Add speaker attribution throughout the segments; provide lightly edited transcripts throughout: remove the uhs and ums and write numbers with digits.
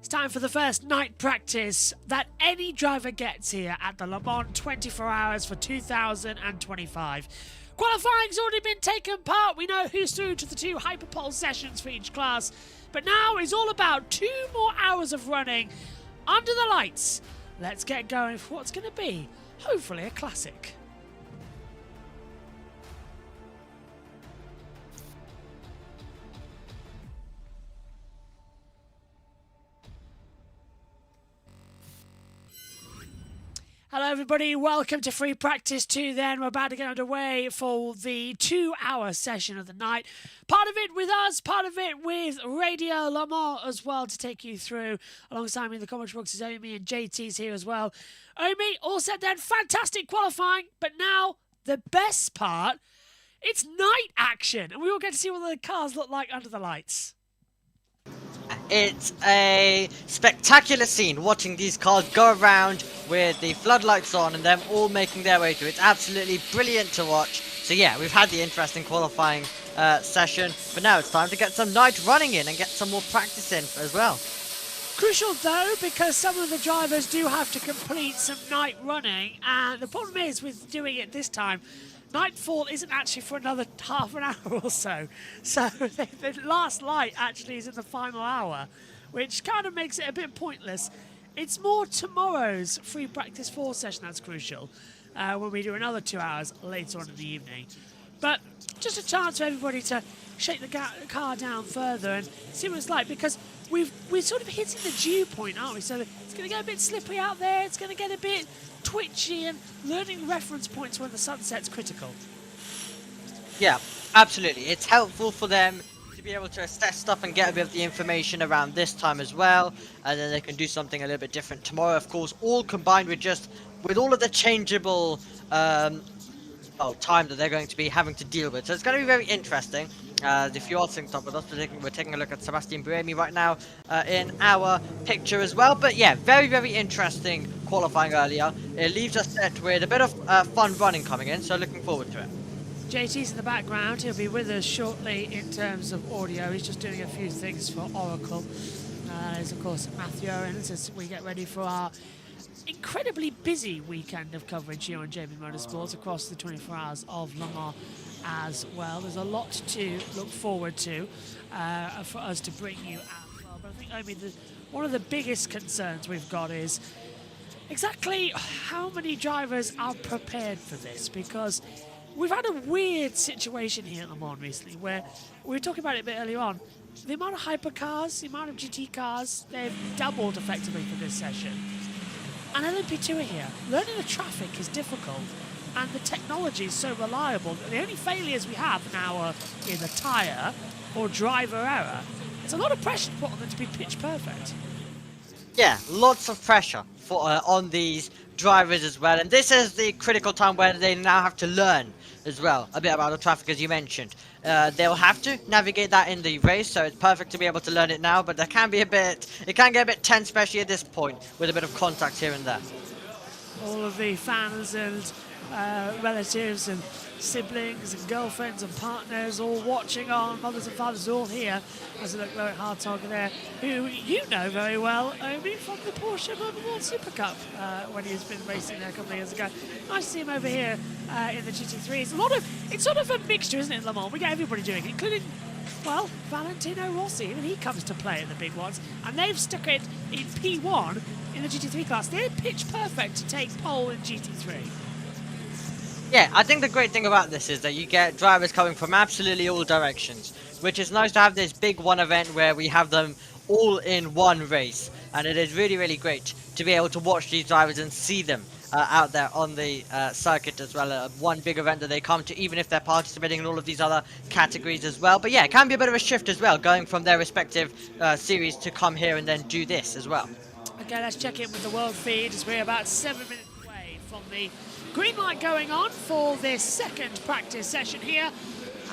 Speaker 1: It's time for the first night practice that any driver gets here at the Le Mans 24 Hours for 2025. Qualifying's already been taken part. We know who's through to the 2 hyperpole sessions for each class. But now it's all about 2 more hours of running under the lights. Let's get going for what's going to be, hopefully, a classic. Hello everybody, welcome to Free Practice 2 then. We're about to get underway for the 2-hour session of the night. Part of it with us, part of it with Radio Le Mans as well to take you through. Alongside me in the commentary box is Omi and JT's here as well. Omi, all set then, fantastic qualifying, but now the best part, it's night action. And we all get to see what the cars look like under the lights.
Speaker 2: It's a spectacular scene watching these cars go around with the floodlights on and them all making their way through. It's absolutely brilliant to watch. So yeah, we've had the interesting qualifying session, but now it's time to get some night running in and get some more practice in as well.
Speaker 1: Crucial though, because some of the drivers do have to complete some night running, and the problem is with doing it this time, nightfall isn't actually for another half an hour or so. So the last light actually is in the final hour, which kind of makes it a bit pointless. It's more tomorrow's Free Practice 4 session that's crucial, when we do another 2 hours later on in the evening. But just a chance for everybody to shake the car down further and see what it's like, because we're sort of hitting the dew point, aren't we? So it's going to get a bit slippery out there, it's going to get a bit twitchy, and learning reference points when the sun sets critical.
Speaker 2: Yeah, absolutely. It's helpful for them to be able to assess stuff and get a bit of the information around this time as well, and then they can do something a little bit different tomorrow, of course, all combined with all of the changeable time that they're going to be having to deal with. So it's going to be very interesting. If you are synced up with us, we're taking a look at Sebastian Buemi right now in our picture as well. But yeah, very, very interesting qualifying earlier. It leaves us set with a bit of fun running coming in, so looking forward to it.
Speaker 1: JT's in the background. He'll be with us shortly in terms of audio. He's just doing a few things for Oracle. There's, of course, Matthew Owens as we get ready for our incredibly busy weekend of coverage here on JB Motorsports across the 24 hours of Le Mans as well. There's a lot to look forward to for us to bring you as well. But I think, one of the biggest concerns we've got is exactly how many drivers are prepared for this, because we've had a weird situation here at Le Mans recently where we were talking about it a bit earlier on. The amount of hypercars, the amount of GT cars, they've doubled effectively for this session. And LMP2 are here. Learning the traffic is difficult, and the technology is so reliable that the only failures we have now are either tyre or driver error. It's a lot of pressure to put on them to be pitch perfect.
Speaker 2: Yeah, lots of pressure on these drivers as well, and this is the critical time where they now have to learn as well a bit about the traffic, as you mentioned. They'll have to navigate that in the race, so it's perfect to be able to learn it now, but it can get a bit tense, especially at this point with a bit of contact here and there.
Speaker 1: All of the fans and relatives and siblings and girlfriends and partners all watching on, mothers and fathers all here as we look at Hartog there, who you know very well, Omi, from the Porsche Motorsport Super Cup when he's been racing there a couple of years ago. Nice to see him over here in the GT3. It's sort of a mixture, isn't it, in Le Mans? We get everybody doing it, including, well, Valentino Rossi, even he comes to play at the big ones, and they've stuck it in P1 in the GT3 class. They're pitch perfect to take pole in GT3.
Speaker 2: Yeah, I think the great thing about this is that you get drivers coming from absolutely all directions, which is nice to have this big one event where we have them all in one race, and it is really, really great to be able to watch these drivers and see them out there on the circuit as well. One big event that they come to, even if they're participating in all of these other categories as well. But yeah, it can be a bit of a shift as well, going from their respective series to come here and then do this as well.
Speaker 1: Okay, let's check in with the world feed as we're about 7 minutes away from the green light going on for this second practice session here,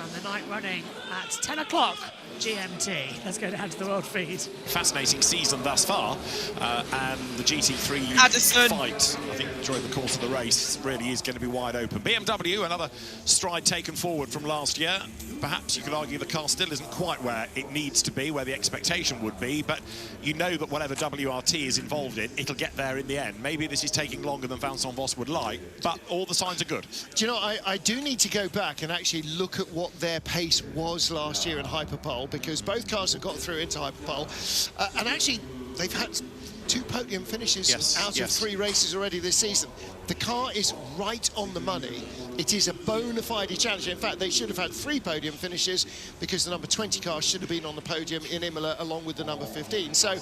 Speaker 1: and the night running at 10 o'clock GMT. Let's go down to the world feed.
Speaker 3: Fascinating season thus far, and the GT3
Speaker 2: Addison.
Speaker 3: fight, I think, during the course of the race really is going to be wide open. BMW, another stride taken forward from last year. Perhaps you could argue the car still isn't quite where it needs to be, where the expectation would be, but you know that whatever WRT is involved in, it'll get there in the end. Maybe this is taking longer than Vincent Voss would like, but all the signs are good.
Speaker 4: Do you know, I do need to go back and actually look at what their pace was last year in Hyperpole, because both cars have got through into Hyperpole, and actually they've had 2 podium finishes out of 3 races already this season. The car is right on the money. It is a bona fide challenge. In fact, they should have had 3 podium finishes, because the number 20 car should have been on the podium in Imola along with the number 15. So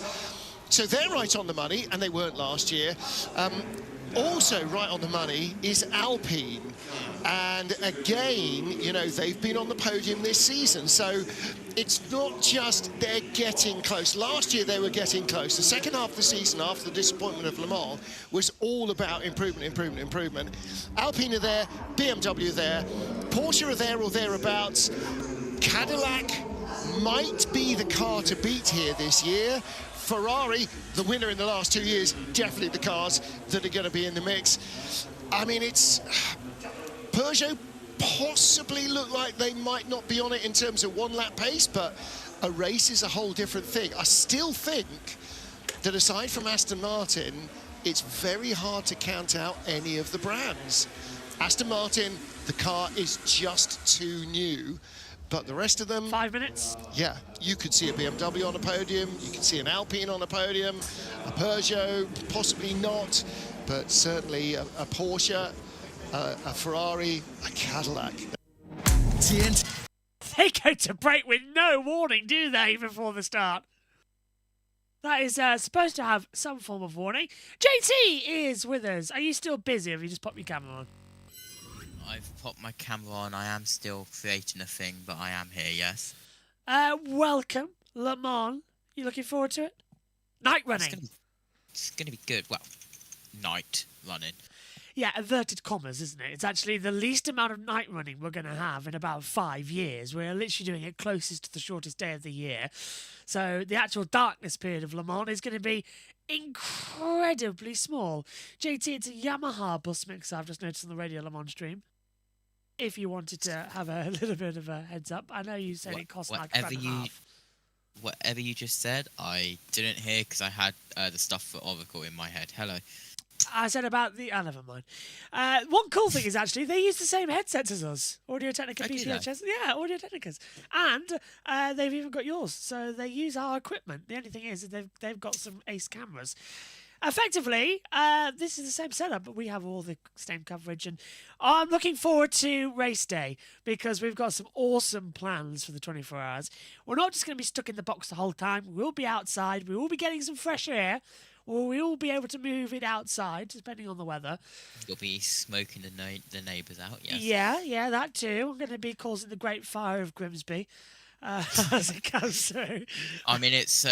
Speaker 4: they're right on the money, and they weren't last year. Also right on the money is Alpine, and again, you know, they've been on the podium this season, so it's not just they're getting close. Last year they were getting close. The second half of the season, after the disappointment of Le Mans, was all about improvement. Alpine are there, BMW are there, Porsche are there or thereabouts. Cadillac might be the car to beat here this year. Ferrari, the winner in the last 2 years, definitely the cars that are going to be in the mix. I mean, it's Peugeot possibly look like they might not be on it in terms of 1-lap pace, but a race is a whole different thing. I still think that aside from Aston Martin, it's very hard to count out any of the brands. Aston Martin, the car is just too new. But the rest of them...
Speaker 1: 5 minutes.
Speaker 4: Yeah, you could see a BMW on a podium, you could see an Alpine on a podium, a Peugeot, possibly not, but certainly a Porsche, a Ferrari, a Cadillac.
Speaker 1: They go to break with no warning, do they, before the start? That is supposed to have some form of warning. JT is with us. Are you still busy, or have you just popped your camera on?
Speaker 5: I've popped my camera on. I am still creating a thing, but I am here, yes.
Speaker 1: Welcome, Le Mans. You looking forward to it? Night running.
Speaker 5: It's gonna be good. Well, night running.
Speaker 1: Yeah, inverted commas, isn't it? It's actually the least amount of night running we're going to have in about 5 years. We're literally doing it closest to the shortest day of the year. So the actual darkness period of Le Mans is going to be incredibly small. JT, it's a Yamaha bus mix I've just noticed on the Radio Le Mans stream. If you wanted to have a little bit of a heads up. I know you said it cost like £1.50.
Speaker 5: Whatever you just said, I didn't hear because I had the stuff for Oracle in my head. Hello.
Speaker 1: I said about the... Oh, never mind. One cool thing is actually they use the same headsets as us. Audio-Technica PPHS. Yeah, Audio-Technicas. And they've even got yours. So they use our equipment. The only thing is that they've got some ace cameras. Effectively, this is the same setup, but we have all the same coverage. And I'm looking forward to race day because we've got some awesome plans for the 24 hours. We're not just going to be stuck in the box the whole time. We'll be outside. We will be getting some fresh air. Or we will be able to move it outside, depending on the weather.
Speaker 5: You'll be smoking the neighbours out, yes.
Speaker 1: Yeah, that too. I'm going to be causing the Great Fire of Grimsby as it goes through.
Speaker 5: I mean, it's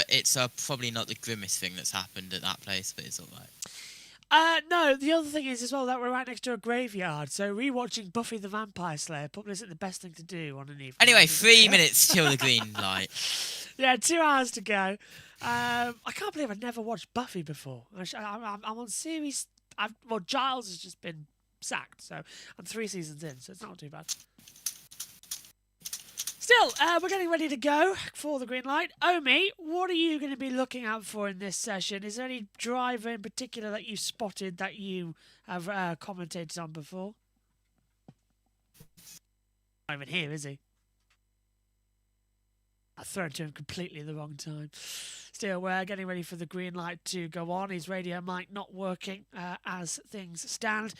Speaker 5: probably not the grimmest thing that's happened at that place, but it's all right.
Speaker 1: No, the other thing is as well that we're right next to a graveyard, so rewatching Buffy the Vampire Slayer probably isn't the best thing to do on an evening.
Speaker 5: Anyway, 3 minutes till the green light.
Speaker 1: Yeah, 2 hours to go. I can't believe I've never watched Buffy before. I'm on series... Well, Giles has just been sacked, so I'm 3 seasons in, so it's not too bad. Still, we're getting ready to go for the green light. Omi, what are you going to be looking out for in this session? Is there any driver in particular that you spotted that you have commentated on before? Not even here, is he? I've thrown to him completely the wrong time. Still, we're getting ready for the green light to go on. His radio mic not working as things stand.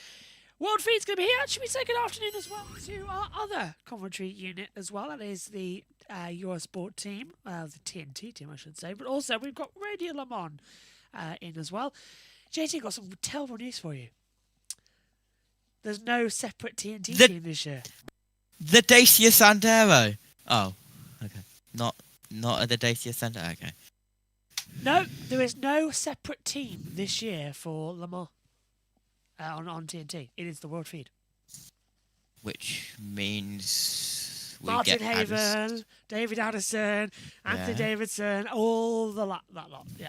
Speaker 1: World Feed's going to be here. Should we say good afternoon as well to our other commentary unit as well? That is the Eurosport team, the TNT team, I should say. But also, we've got Radio Le Mans in as well. JT, got some terrible news for you. There's no separate TNT team this year.
Speaker 5: The Dacia Sandero. Oh, okay. Not at the Dacia Sandero. Okay.
Speaker 1: No, there is no separate team this year for Le Mans on TNT. It is the World Feed.
Speaker 5: Which means
Speaker 1: Martin
Speaker 5: get
Speaker 1: Haven, David Addison, Anthony Davidson, all that lot. Yeah.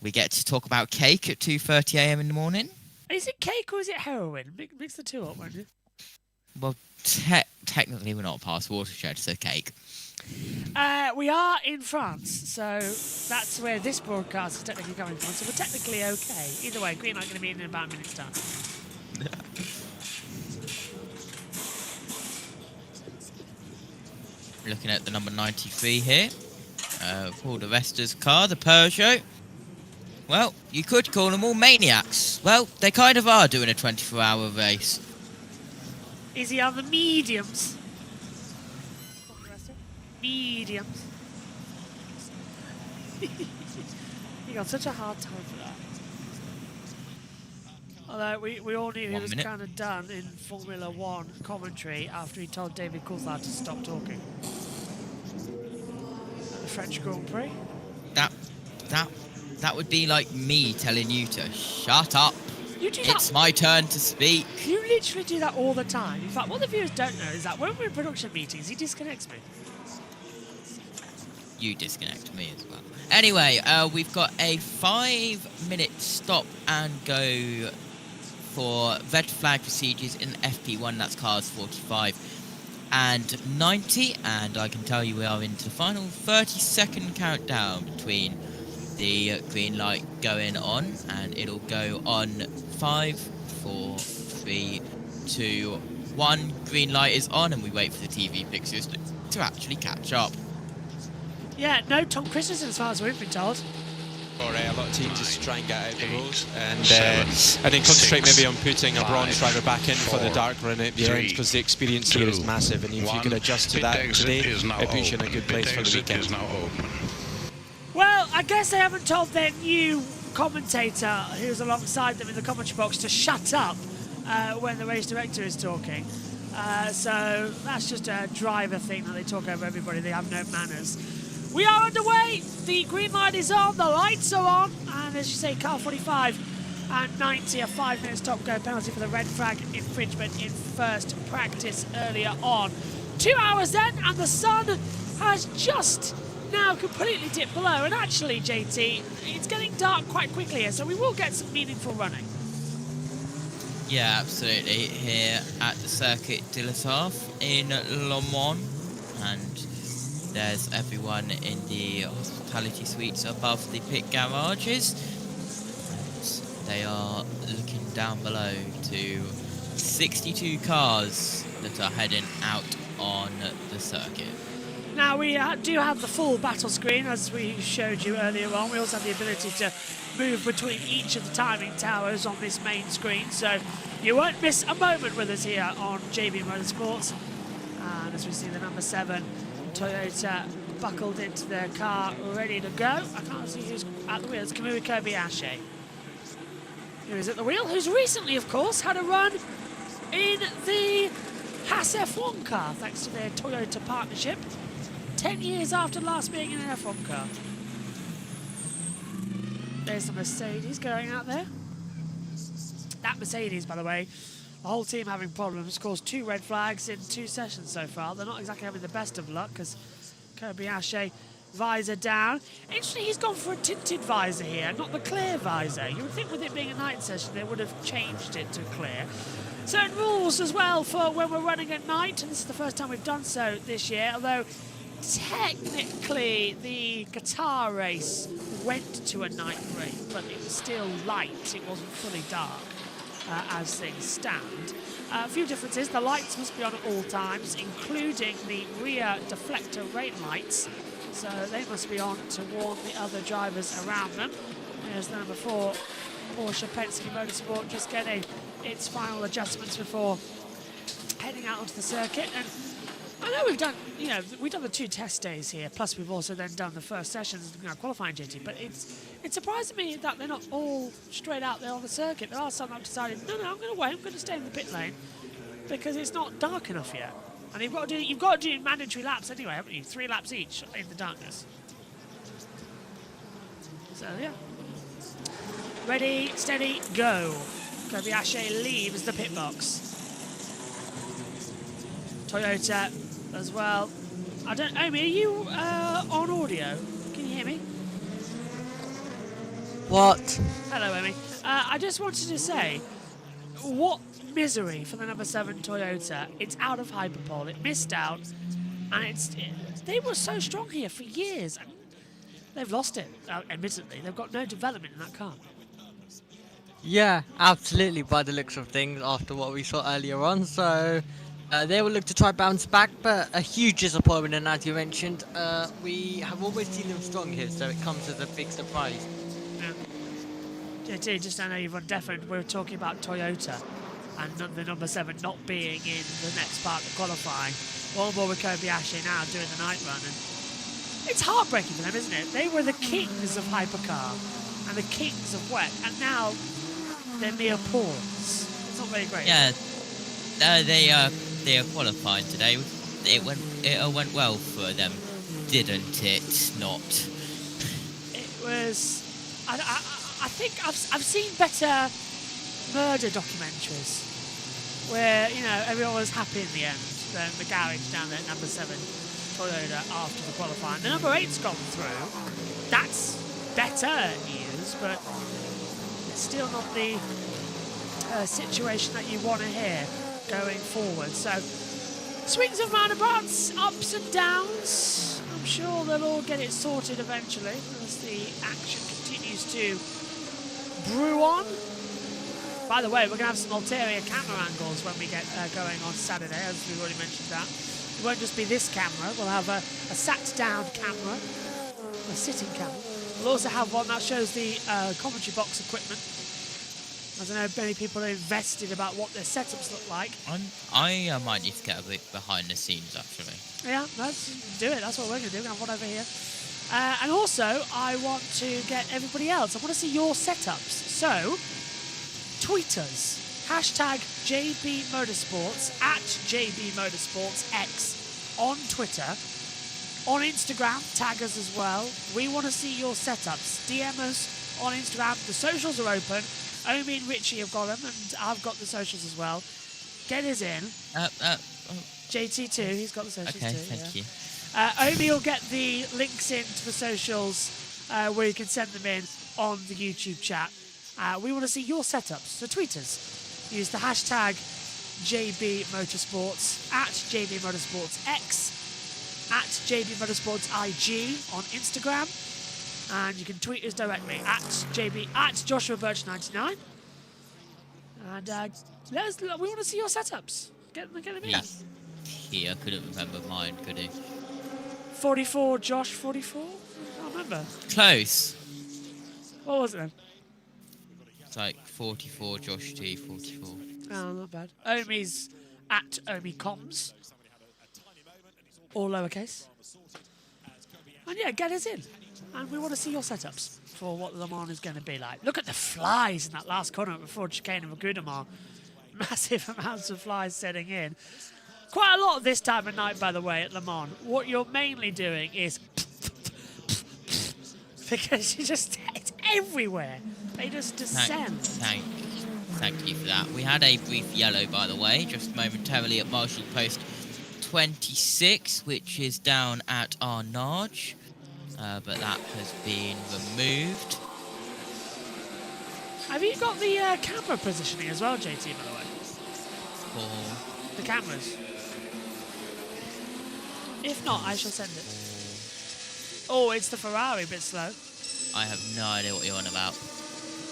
Speaker 5: We get to talk about cake at 2:30 a.m. in the morning.
Speaker 1: Is it cake or is it heroin? Mix the two up, won't you?
Speaker 5: Well, technically we're not past watershed, so cake.
Speaker 1: We are in France, so that's where this broadcast is technically coming from. So we're technically okay. Either way, green light going to be in about a minute's time.
Speaker 5: Looking at the number 93 here. Paul de Vester's car, the Peugeot. Well, you could call them all maniacs. Well, they kind of are doing a 24-hour race.
Speaker 1: Is he on the mediums? Mediums. He got such a hard time for that. Although we all knew he was kind of done in Formula 1 commentary after he told David Coulthard to stop talking. At the French Grand Prix.
Speaker 5: That would be like me telling you to shut up.
Speaker 1: You do that.
Speaker 5: It's my turn to speak.
Speaker 1: You literally do that all the time. In fact, what the viewers don't know is that when we're in production meetings, he disconnects me.
Speaker 5: You disconnect me as well. Anyway, we've got a 5-minute stop and go for red flag procedures in FP1. That's cars 45 and 90. And I can tell you we are into the final 30-second countdown between the green light going on, and it'll go on 5, 4, 3, 2, 1. Green light is on, and we wait for the TV pictures to actually catch up.
Speaker 1: Yeah, no Tom Christensen as far as we've been told.
Speaker 6: Or a lot of teams just try and get out the road and then concentrate maybe on putting a bronze driver back in for the dark run at the end, because the experience here is massive, and if you can adjust to that today, it puts you in a good place for the weekend.
Speaker 1: Well, I guess they haven't told their new commentator who's alongside them in the commentary box to shut up when the race director is talking. So that's just a driver thing that they talk over everybody. They have no manners. We are underway. The green light is on. The lights are on. And as you say, car 45 and 90, a 5-minute stop-go penalty for the red flag infringement in first practice earlier on. 2 hours then, and the sun has just now completely dipped below. And actually, JT, it's getting dark quite quickly here, so we will get some meaningful running.
Speaker 5: Yeah, absolutely. Here at the Circuit de l'Etaffe in Le Mans, and there's everyone in the hospitality suites above the pit garages. And they are looking down below to 62 cars that are heading out on the circuit.
Speaker 1: Now, we do have the full battle screen, as we showed you earlier on. We also have the ability to move between each of the timing towers on this main screen, so you won't miss a moment with us here on JB Motorsports. And as we see the number 7 Toyota buckled into their car, ready to go. I can't see who's at the wheel. It's Kamui Kobayashi, who is at the wheel, who's recently, of course, had a run in the Haas F1 car, thanks to their Toyota partnership. 10 years after last being in an F1 car. There's the Mercedes going out there. That Mercedes, by the way, the whole team having problems, caused 2 red flags in 2 sessions so far. They're not exactly having the best of luck, because Kobayashi visor down. Interesting, he's gone for a tinted visor here, not the clear visor. You would think with it being a night session, they would have changed it to clear. Certain rules as well for when we're running at night, and this is the first time we've done so this year, although technically the Qatar race went to a night break, but it was still light, it wasn't fully dark as things stand. A few differences: the lights must be on at all times, including the rear deflector rain lights, so they must be on to warn the other drivers around them. There's the number 4 Porsche Penske Motorsport just getting its final adjustments before heading out onto the circuit. And I know we've done the 2 test days here, plus we've also then done the first sessions of qualifying JT, but it surprised me that they're not all straight out there on the circuit. There are some that have decided, no, I'm going to wait, I'm going to stay in the pit lane, because it's not dark enough yet. And you've got to do mandatory laps anyway, haven't you? 3 laps each in the darkness. So, yeah. Ready, steady, go. Kobayashi leaves the pit box. Toyota as well. I don't. Amy, are you on audio? Can you hear me?
Speaker 2: What?
Speaker 1: Hello, Amy. I just wanted to say, what misery for the number 7 Toyota. It's out of Hyperpole. It missed out, and they were so strong here for years, and they've lost it. Admittedly, they've got no development in that car.
Speaker 2: Yeah, absolutely, by the looks of things, after what we saw earlier on. So they will look to try bounce back, but a huge disappointment. And as you mentioned, we have always seen them strong here, so it comes as a big surprise.
Speaker 1: Yeah. JT, just I know you've on deafened. We were talking about Toyota and the number 7 not being in the next part of qualifying. One more with Kobayashi now doing the night run, and it's heartbreaking for them, isn't it? They were the kings of hypercar and the kings of WEC, and now they're mere pawns. It's not very great.
Speaker 5: Yeah, they are qualifying today. It went well for them, didn't it? Not.
Speaker 1: It was. I think I've seen better murder documentaries where everyone was happy in the end than the garage down there at number 7 Toyota after the qualifying. The number 8's gone through. That's better news, but it's still not the situation that you want to hear going forward. So swings and roundabouts, ups and downs. I'm sure they'll all get it sorted eventually as the action continues to brew on. By the way, we're going to have some ulterior camera angles when we get going on Saturday, as we've already mentioned that. It won't just be this camera, we'll have a sat-down camera, a sitting camera. We'll also have one that shows the commentary box equipment. As I know many people are invested about what their setups look like.
Speaker 5: I might need to get a bit behind the scenes, actually.
Speaker 1: Yeah, let's do it. That's what we're going to do. We're going to have one over here. And also, I want to get everybody else. I want to see your setups. So, tweet us. Hashtag JBMotorsports at JBMotorsportsX on Twitter. On Instagram, tag us as well. We want to see your setups. DM us on Instagram. The socials are open. Omi and Richie have got them, and I've got the socials as well. Get us in. JT too, he's got the socials too.
Speaker 5: Okay, thank you.
Speaker 1: Omi will get the links into the socials where you can send them in on the YouTube chat. We want to see your setups, so tweet us. Use the hashtag JBMotorsports at JBMotorsportsX at JBMotorsportsIG on Instagram. And you can tweet us directly at Joshua Birch 99. And we want to see your setups. Get them in.
Speaker 5: He couldn't remember mine, could he?
Speaker 1: 44 Josh 44? I can't remember.
Speaker 5: Close.
Speaker 1: What was it then?
Speaker 5: It's like 44 Josh T 44.
Speaker 1: Oh, not bad. Omi's at OmiComs. All lowercase. And yeah, get us in. And we want to see your setups for what Le Mans is going to be like. Look at the flies in that last corner before chicane of Gudemar. Massive amounts of flies setting in. Quite a lot this time of night, by the way, at Le Mans. What you're mainly doing is because it's everywhere. They just descend.
Speaker 5: Thank you for that. We had a brief yellow, by the way, just momentarily at Marshall Post 26, which is down at our Narge. But that has been removed.
Speaker 1: Have you got the camera positioning as well, JT, by the way?
Speaker 5: For
Speaker 1: the cameras. If not, I shall send it. Oh, it's the Ferrari, a bit slow.
Speaker 5: I have no idea what you're on about.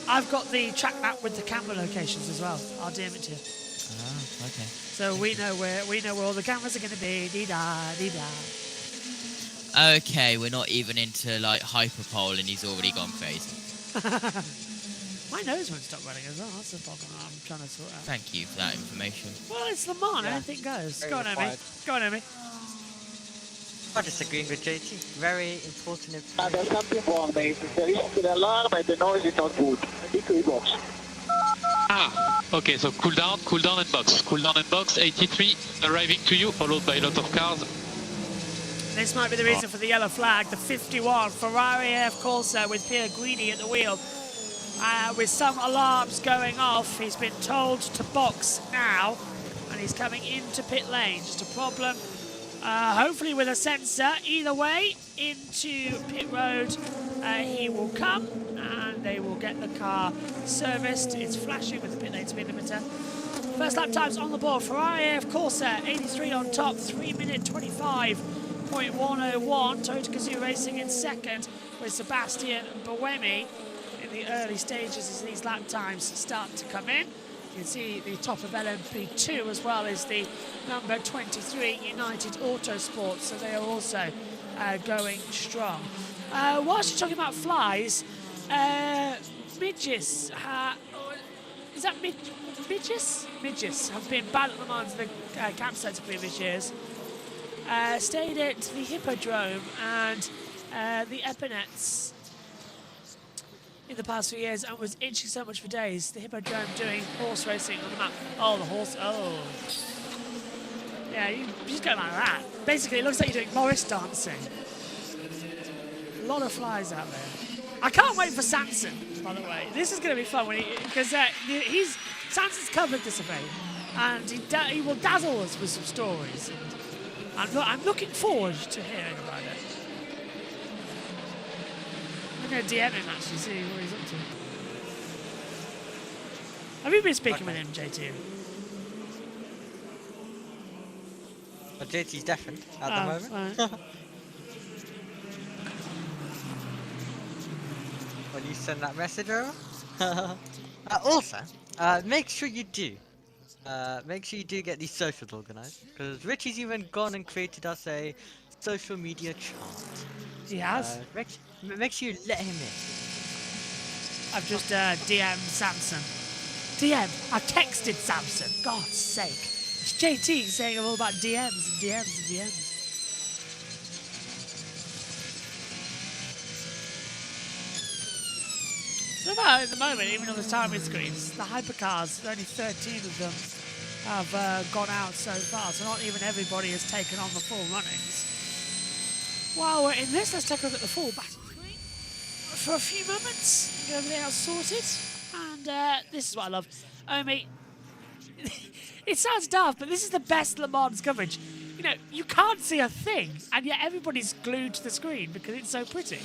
Speaker 1: I've got the track map with the camera locations as well. I'll DM it to you.
Speaker 5: Ah, okay.
Speaker 1: So we know where all the cameras are going to be. Dee-da, dee-da.
Speaker 5: Okay, we're not even into like hyperpole and he's already gone crazy.
Speaker 1: My nose won't stop running as well. That's the problem I'm trying to sort out.
Speaker 5: Thank you for that information.
Speaker 1: Well, it's Le Mans. Anything goes. Go on, Amy. Go on, Amy.
Speaker 2: I'm disagreeing with JT. Very important information.
Speaker 7: There's something wrong. There is the alarm and the noise is not good. Linktree box.
Speaker 8: Okay, so cool down and box. Cool down and box, 83 arriving to you, followed by a lot of cars.
Speaker 1: This might be the reason for the yellow flag. The 51 Ferrari F Corsa with Pierre Guidi at the wheel. With some alarms going off, he's been told to box now, and he's coming into pit lane. Just a problem hopefully with a sensor. Either way, into pit road he will come, and they will get the car serviced. It's flashing with the pit lane speed limiter. First lap times on the board. Ferrari AF Corsa, 83 on top, 3 minute 25.101. Toyota Gazoo Racing in second, with Sebastian Buemi in the early stages as these lap times start to come in. You can see the top of LMP2 as well is the number 23 United Autosports, so they are also going strong. Whilst you're talking about flies, midges, is that midges? Midges have been bad at the moment in the campsites of previous years. Stayed at the Hippodrome and the Epinets in the past few years and was itching so much for days. The Hippodrome doing horse racing on the map. Oh, the horse, oh. Yeah, you just go like that. Basically, it looks like you're doing Morris dancing. A lot of flies out there. I can't wait for Samson, by the way. This is going to be fun because Samson's covered this event, and he will dazzle us with some stories. And I'm looking forward to hearing about it. I'm going to DM him actually, see what he's up to. Have you been speaking with him, JT?
Speaker 2: But JT's deafened at the moment. When you send that message over. Also, make sure you do get these socials organised, because Richie's even gone and created us a social media chart.
Speaker 1: He has?
Speaker 2: Make sure you let him in.
Speaker 1: I've just DM'd Samson. I've texted Samson. God's sake. It's JT saying all about DMs and DMs and DMs. What about at the moment, even on the timing screens, the hypercars, only 13 of them have gone out so far, so not even everybody has taken on the full runnings. While we're in this, let's take a look at the full battle screen for a few moments, get everything else sorted, and this is what I love. Omi, it sounds daft, but this is the best Le Mans coverage. You know, you can't see a thing, and yet everybody's glued to the screen because it's so pretty.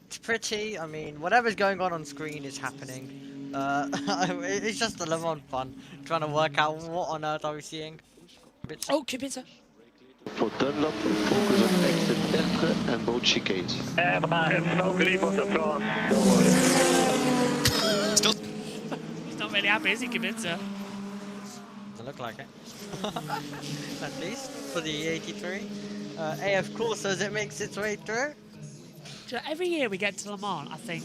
Speaker 2: It's pretty, I mean, whatever's going on screen is happening. It's just the Le Mans fun, trying to work out what on earth are we seeing.
Speaker 1: Oh, Kibita.
Speaker 9: For Dunlop, focus on exit Tertre and both chicanes.
Speaker 3: Still.
Speaker 1: He's not really happy, is he, Kibita?
Speaker 2: Doesn't look like it. At least for the 83. AF Corsa as it makes its way through.
Speaker 1: So every year we get to Le Mans, I think,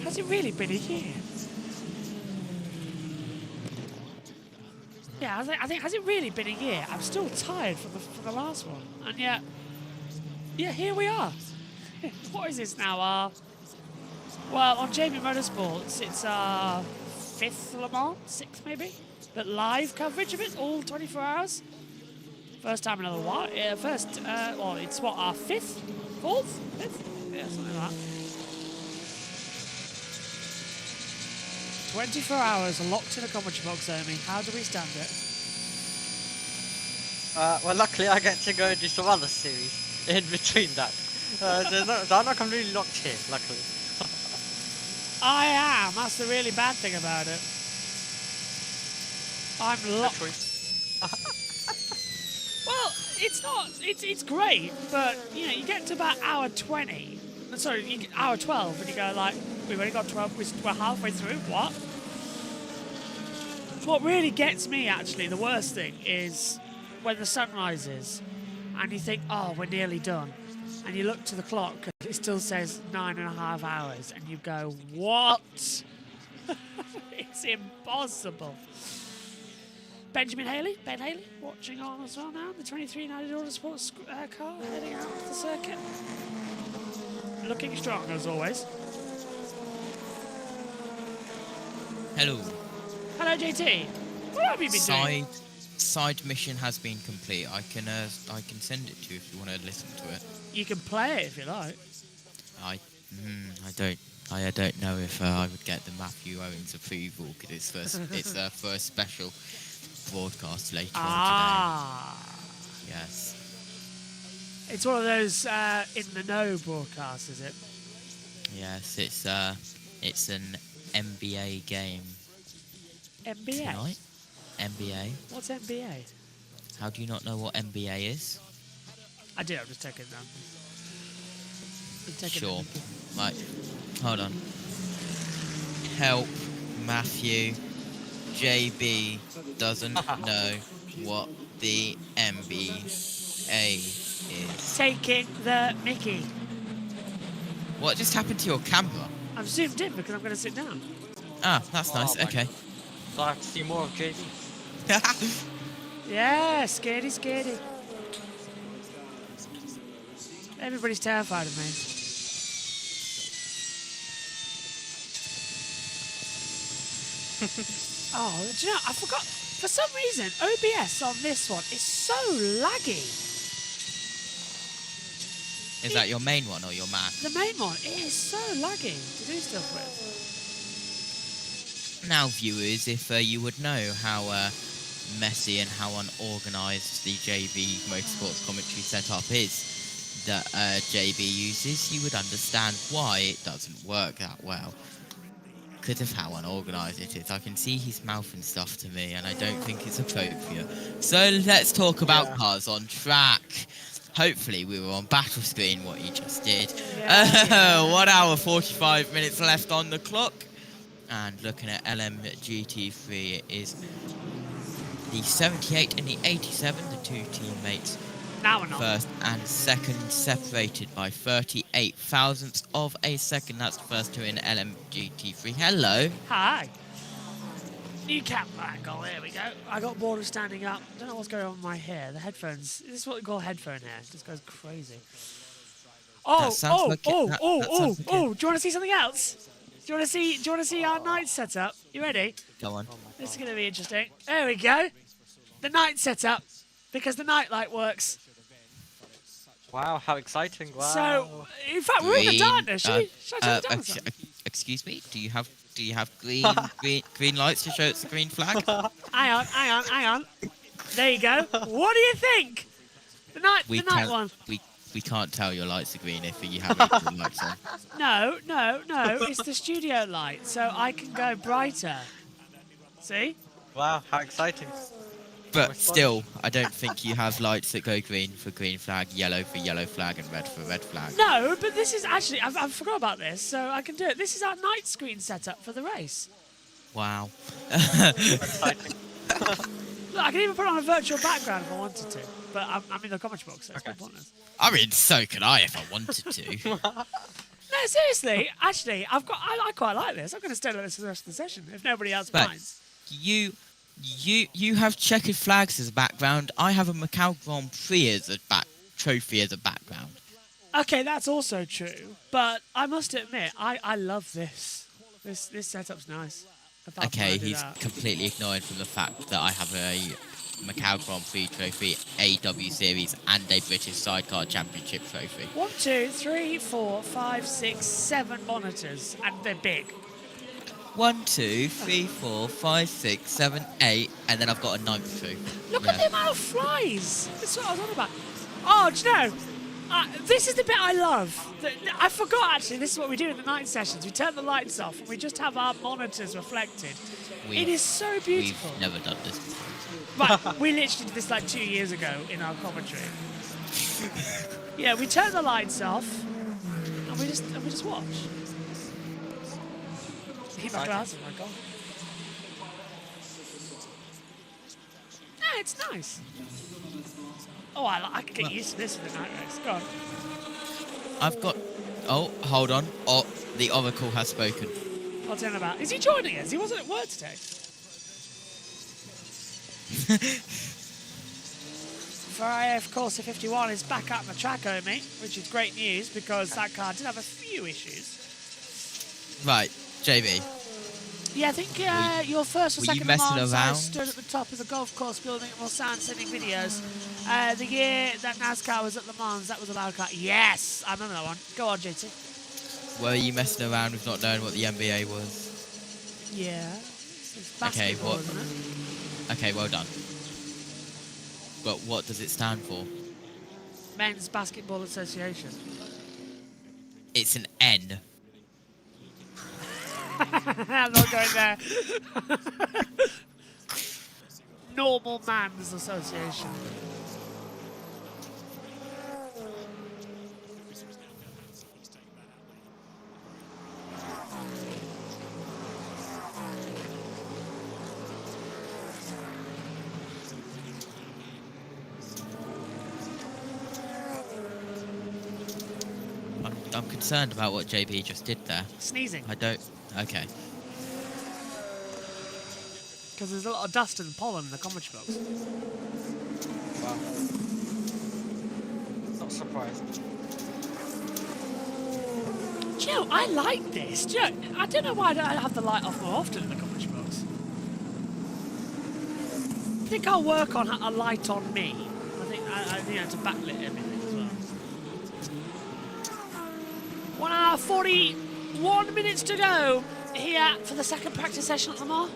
Speaker 1: has it really been a year? Yeah, I think has it really been a year? I'm still tired from the last one, and yet, yeah, here we are. What is this now? Well, on JBMotorsports, it's our 5th Le Mans, 6th maybe, but live coverage of it, all 24 hours. First time in a while. Yeah, well, it's what, our 5th, 4th, 5th? Yeah, something like that. 24 hours locked in a commentary box, Omi. How do we stand it?
Speaker 2: Well, luckily I get to go and do some other series in between that. I'm not completely locked here, luckily.
Speaker 1: I am. That's the really bad thing about it. I'm locked. Well, it's not. It's great, but you know, you get to about hour 20. Sorry, hour 12, and you go like, we've only got 12. We're halfway through. What? What really gets me, actually, the worst thing is when the sun rises, and you think, oh, we're nearly done, and you look to the clock, and it still says 9.5 hours, and you go, what? It's impossible. Ben Haley, watching on as well now. The 23 United Autosports car heading out to the circuit. Looking strong as always.
Speaker 5: Hello.
Speaker 1: Hello, JT. What have you been doing?
Speaker 5: Side mission has been complete. I can send it to you if you want to listen to it.
Speaker 1: You can play it if you like.
Speaker 5: I don't know if I would get the Matthew Owens approval because it's their first special broadcast later on today. Yes.
Speaker 1: It's one of those in the know broadcasts, is it?
Speaker 5: Yes, it's an NBA game.
Speaker 1: NBA?
Speaker 5: Tonight? NBA.
Speaker 1: What's NBA?
Speaker 5: How do you not know what NBA is?
Speaker 1: I do, I'm just taking them.
Speaker 5: Sure. Right, hold on. Help, Matthew. JB doesn't know what the NBA is.
Speaker 1: Taking the Mickey.
Speaker 5: What just happened to your camera?
Speaker 1: I'm zoomed in because I'm going to sit down.
Speaker 5: Ah, that's nice.
Speaker 2: my
Speaker 5: Okay.
Speaker 2: So I have to see more of JB.
Speaker 1: Yeah, scaredy. Everybody's terrified of me. Oh, do you know, I forgot. For some reason, OBS on this one is so laggy.
Speaker 5: Is that your main one or your Mac?
Speaker 1: The main one, it is so laggy to do stuff with.
Speaker 5: Now, viewers, if you would know how messy and how unorganised the JB Motorsports commentary setup is that JB uses, you would understand why it doesn't work that well. Because of how unorganised it is. I can see his mouth and stuff to me, and I don't think it's appropriate. So let's talk about cars on track. Hopefully we were on battle screen, what you just did. 1 hour 45 minutes left on the clock. And looking at LMGT3, it is the 78 and the 87, the two teammates.
Speaker 1: Now we're not.
Speaker 5: First and second separated by 38 thousandths of a second. That's the first two in LMGT3. Hello.
Speaker 1: Hi. New camera angle, there we go. I got bored of standing up. I don't know what's going on with my hair. The headphones, this is what we call headphone hair. It just goes crazy. Oh, do you want to see something else? Do you want to see our night setup? You ready?
Speaker 5: Go on.
Speaker 1: This is going to be interesting. There we go. The night setup, because the night light works.
Speaker 2: Wow, how exciting! Wow.
Speaker 1: So, in fact, we're in the darkness. Should I turn it down?
Speaker 5: Excuse me. Do you have green lights to show it's the green flag?
Speaker 1: Hang on. There you go. What do you think? The night one.
Speaker 5: We can't tell your lights are green if you have green lights on.
Speaker 1: No. It's the studio light, so I can go brighter. See?
Speaker 2: Wow, how exciting!
Speaker 5: But still, I don't think you have lights that go green for green flag, yellow for yellow flag, and red for red flag.
Speaker 1: No, but this is actually, I forgot about this, so I can do it. This is our night screen setup for the race.
Speaker 5: Wow.
Speaker 2: Exciting.
Speaker 1: Look, I can even put on a virtual background if I wanted to, but I'm in the commentary box, so it's no pointless.
Speaker 5: I mean, so could I if I wanted to.
Speaker 1: No, seriously, actually, I quite like this. I'm going to stay like this for the rest of the session, if nobody else minds.
Speaker 5: You have checkered flags as a background. I have a Macau Grand Prix as a trophy as a background.
Speaker 1: Okay, that's also true, but I must admit, I love this. This setup's nice.
Speaker 5: Okay, he's completely ignoring from the fact that I have a Macau Grand Prix trophy, a W Series, and a British Sidecar Championship trophy.
Speaker 1: 1, 2, 3, 4, 5, 6, 7 monitors, and they're big.
Speaker 5: 1, 2, 3, 4, 5, 6, 7, 8, and then I've got a 9th trophy.
Speaker 1: Look at the amount of flies. That's what I was on about. Oh, do you know? This is the bit I love. I forgot, actually, this is what we do in the night sessions. We turn the lights off and we just have our monitors reflected. It is so beautiful.
Speaker 5: We've never done this before.
Speaker 1: Right, we literally did this like 2 years ago in our commentary. Yeah, we turn the lights off and we just watch. Keep my glasses, my God. Yeah, it's nice. Oh, I can get used to this in the night race. Go on.
Speaker 5: I've got... Oh, hold on. Oh, the Oracle has spoken.
Speaker 1: I'll tell him about. Is he joining us? He wasn't at work today. Ferrari Corsa 51 is back out on the track, Omi, which is great news because that car did have a few issues.
Speaker 5: Right, JB.
Speaker 1: Yeah, I think your first or second Le Mans
Speaker 5: around?
Speaker 1: stood at the top of the golf course building at Mulsanne sending videos. The year that NASCAR was at Le Mans, that was a loud car. Yes, I remember that one. Go on, JT.
Speaker 5: Were you messing around with not knowing what the NBA was?
Speaker 1: Yeah. It's
Speaker 5: Okay,
Speaker 1: basketball,
Speaker 5: what?
Speaker 1: isn't it?
Speaker 5: Okay, well done. But what does it stand for?
Speaker 1: Men's Basketball Association.
Speaker 5: It's an N.
Speaker 1: I'm not going there. Normal Man's Association.
Speaker 5: I'm concerned about what JB just did there.
Speaker 1: Sneezing.
Speaker 5: I don't... Okay.
Speaker 1: Because there's a lot of dust and pollen in the commentary box.
Speaker 2: Wow. Not surprised.
Speaker 1: Do you know, I like this. Do you know, I don't know why I don't have the light off more often in the commentary box. I think I'll work on a light on me. I think to backlit everything as well. 1 hour 41 minutes to go here for the second practice session at Le Mans.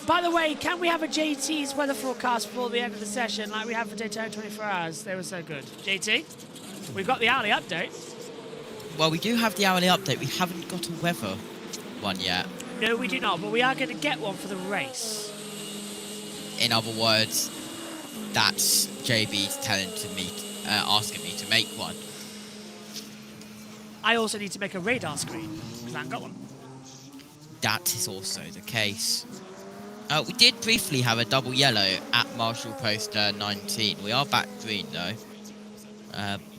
Speaker 1: By the way, can we have a JT's weather forecast before the end of the session like we have for Daytona 24 Hours? They were so good. JT, we've got the hourly update.
Speaker 5: Well, we do have the hourly update. We haven't got a weather one yet.
Speaker 1: No, we do not, but we are going to get one for the race.
Speaker 5: In other words, that's JB's telling to me, asking me to make one.
Speaker 1: I also need to make a radar screen, because I haven't got one.
Speaker 5: That is also the case. We did briefly have a double yellow at Marshall Post 19. We are back green though.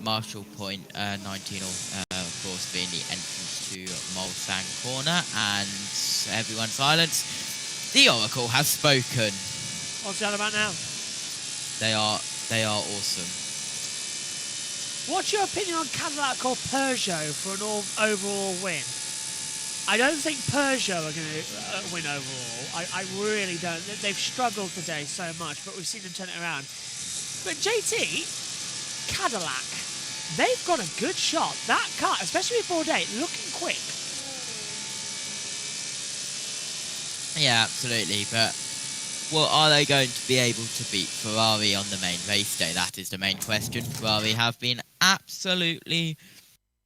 Speaker 5: Marshall Point 19, of course, being the entrance to Mulsanne Corner, and everyone's silence. The Oracle has spoken.
Speaker 1: What's that about now?
Speaker 5: They are awesome.
Speaker 1: What's your opinion on Cadillac or Peugeot for an overall win? I don't think Peugeot are going to win overall. I really don't. They've struggled today so much, but we've seen them turn it around. But JT, Cadillac, they've got a good shot. That car, especially with Bourdais, looking quick.
Speaker 5: Yeah, absolutely. But what are they going to be able to beat Ferrari on the main race day? That is the main question. Ferrari have been absolutely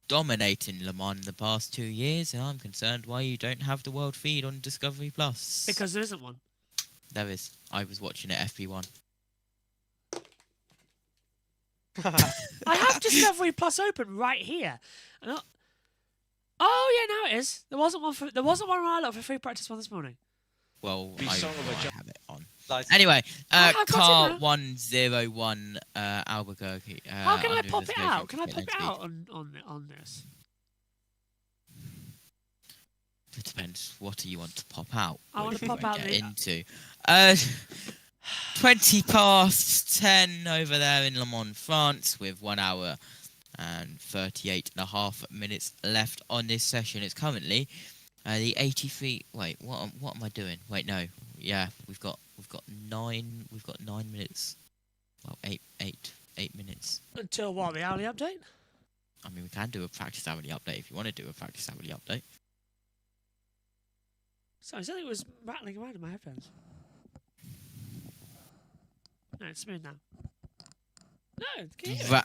Speaker 5: dominating Le Mans in the past 2 years, and I'm concerned why you don't have the world feed on Discovery Plus.
Speaker 1: Because there isn't one.
Speaker 5: There is. I was watching it FP1.
Speaker 1: I have Discovery Plus open right here. Oh yeah, now it is. There wasn't one when I looked for free practice one this morning.
Speaker 5: Well, I have it on.
Speaker 2: Lights.
Speaker 5: Anyway,
Speaker 1: I've got
Speaker 5: car
Speaker 1: it now.
Speaker 5: 101 Albuquerque.
Speaker 1: How can I
Speaker 5: under
Speaker 1: pop it
Speaker 5: investigation
Speaker 1: out? Can I
Speaker 5: for
Speaker 1: pop it
Speaker 5: speed.
Speaker 1: out on this?
Speaker 5: It depends. What do you want to pop out?
Speaker 1: I want
Speaker 5: What
Speaker 1: to
Speaker 5: do you
Speaker 1: pop
Speaker 5: wanna
Speaker 1: out
Speaker 5: get
Speaker 1: the-
Speaker 5: into. 20 past 10 over there in Le Mans, France, with 1 hour and 38.5 minutes left on this session. It's currently the 83. Wait, what am I doing? Wait, no. Yeah, we've got 9 minutes. Well, 8 minutes.
Speaker 1: Until what? The hourly update?
Speaker 5: I mean, we can do a practice hourly update if you want to do a practice hourly update.
Speaker 1: Sorry, something was rattling around in my headphones. No, it's smooth now. No, can you hear it?
Speaker 5: Ra-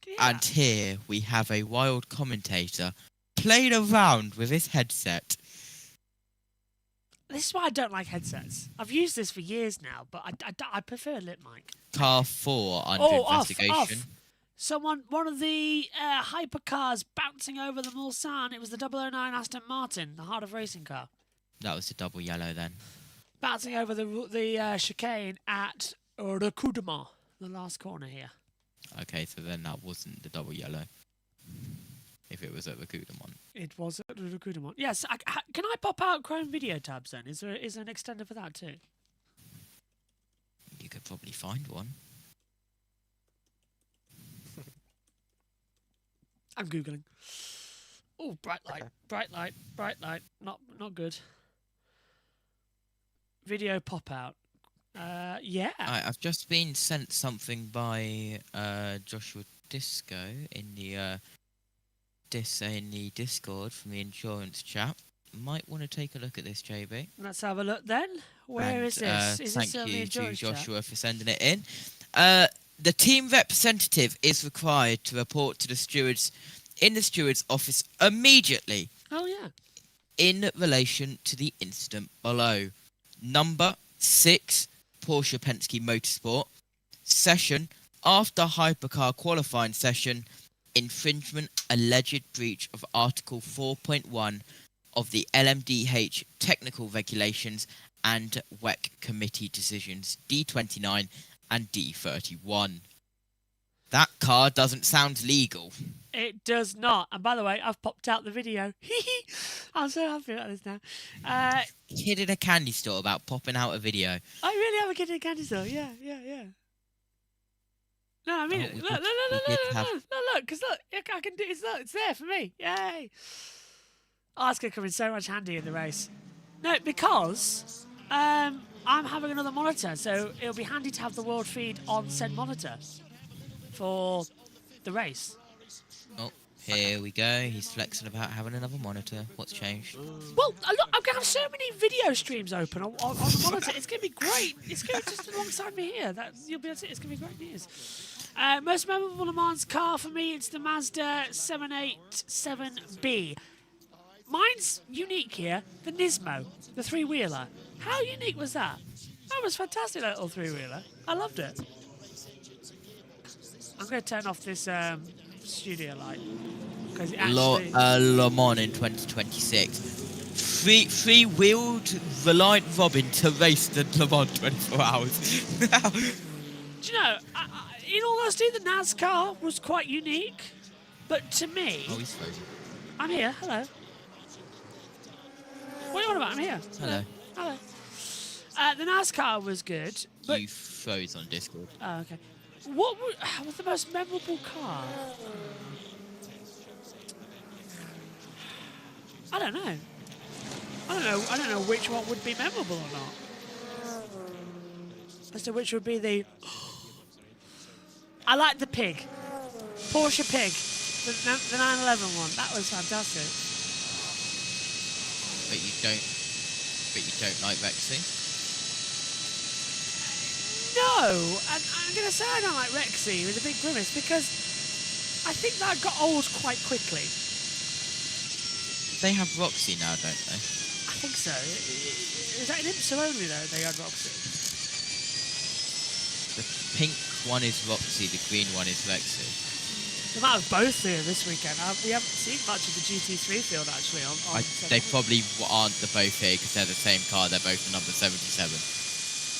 Speaker 1: Can you hear
Speaker 5: And
Speaker 1: that?
Speaker 5: here we have a wild commentator playing around with his headset.
Speaker 1: This is why I don't like headsets. I've used this for years now, but I prefer a lip mic.
Speaker 5: Car 4 under
Speaker 1: Off.
Speaker 5: investigation.
Speaker 1: One of the hypercars bouncing over the Mulsanne. It was the 009 Aston Martin, the heart of racing car.
Speaker 5: That was the double yellow then.
Speaker 1: Bouncing over the chicane at Recoudement, the last corner here.
Speaker 5: Okay, so then that wasn't the double yellow. If it was at the Recoudement.
Speaker 1: It was at Recoudement. Yes, can I pop out Chrome video tabs then? Is there an extender for that too?
Speaker 5: You could probably find one.
Speaker 1: I'm Googling. Oh, bright light. Not good. Video pop out. Yeah.
Speaker 5: I've just been sent something by Joshua Disco in the Discord from the insurance chat. might want to take a look at this, JB.
Speaker 1: Let's have a look then. Where is this? Is
Speaker 5: thank
Speaker 1: this on the
Speaker 5: you to
Speaker 1: endurance chat?
Speaker 5: Joshua for sending it in. The team representative is required to report to the stewards in the steward's office immediately
Speaker 1: Oh yeah.
Speaker 5: in relation to the incident below. Number 6, Porsche Penske Motorsport. Session after hypercar qualifying session. Infringement alleged breach of Article 4.1 of the LMDH technical regulations and WEC committee decisions D29 and D31. That car doesn't sound legal.
Speaker 1: It does not. And by the way, I've popped out the video. I'm so happy about this now.
Speaker 5: Kid in a candy store about popping out a video.
Speaker 1: I really am a kid in a candy store. Yeah. No, I mean,
Speaker 5: Oh, we
Speaker 1: look,
Speaker 5: did-
Speaker 1: look,
Speaker 5: we did have-
Speaker 1: because look, I can do it. Look, it's there for me. Yay! Oh, it's gonna come in so much handy in the race. No, because I'm having another monitor, so it'll be handy to have the world feed on said monitor for the race.
Speaker 5: Oh, here we go. He's flexing about having another monitor. What's changed?
Speaker 1: Well, look, I'm gonna have so many video streams open on the monitor. It's gonna be great. It's gonna be just alongside me here. You'll be able to see. It's gonna be great news. Most memorable Le Mans car for me, it's the Mazda 787B. Mine's unique here, the Nismo, the three-wheeler. How unique was that? That was fantastic, that little three-wheeler. I loved it. I'm going to turn off this studio light because it actually...
Speaker 5: Le Mans in 2026. Three-wheeled Reliant Robin to race the Le Mans 24 hours.
Speaker 1: Do you know, in all honesty, the NASCAR was quite unique, but to me...
Speaker 5: Oh, he's frozen.
Speaker 1: I'm here, hello. What are you on about? I'm here.
Speaker 5: Hello.
Speaker 1: Hello. The NASCAR was good, but...
Speaker 5: You froze on Discord.
Speaker 1: Oh, okay. What was the most memorable car? I don't know. I don't know which one would be memorable or not. As to which would be the... I like the pig. Porsche pig. The 911 one. That was fantastic.
Speaker 5: But you don't like Rexy?
Speaker 1: No, and I'm going to say I don't like Rexy with a big grimace because I think that got old quite quickly.
Speaker 5: They have Roxy now, don't they?
Speaker 1: I think so. Is that in IMSA only though, they had Roxy?
Speaker 5: The pink one is Roxy, the green one is Rexy.
Speaker 1: We might have both here this weekend. We haven't seen much of the GT3 field actually.
Speaker 5: They probably aren't the both here because they're the same car, they're both the number 77.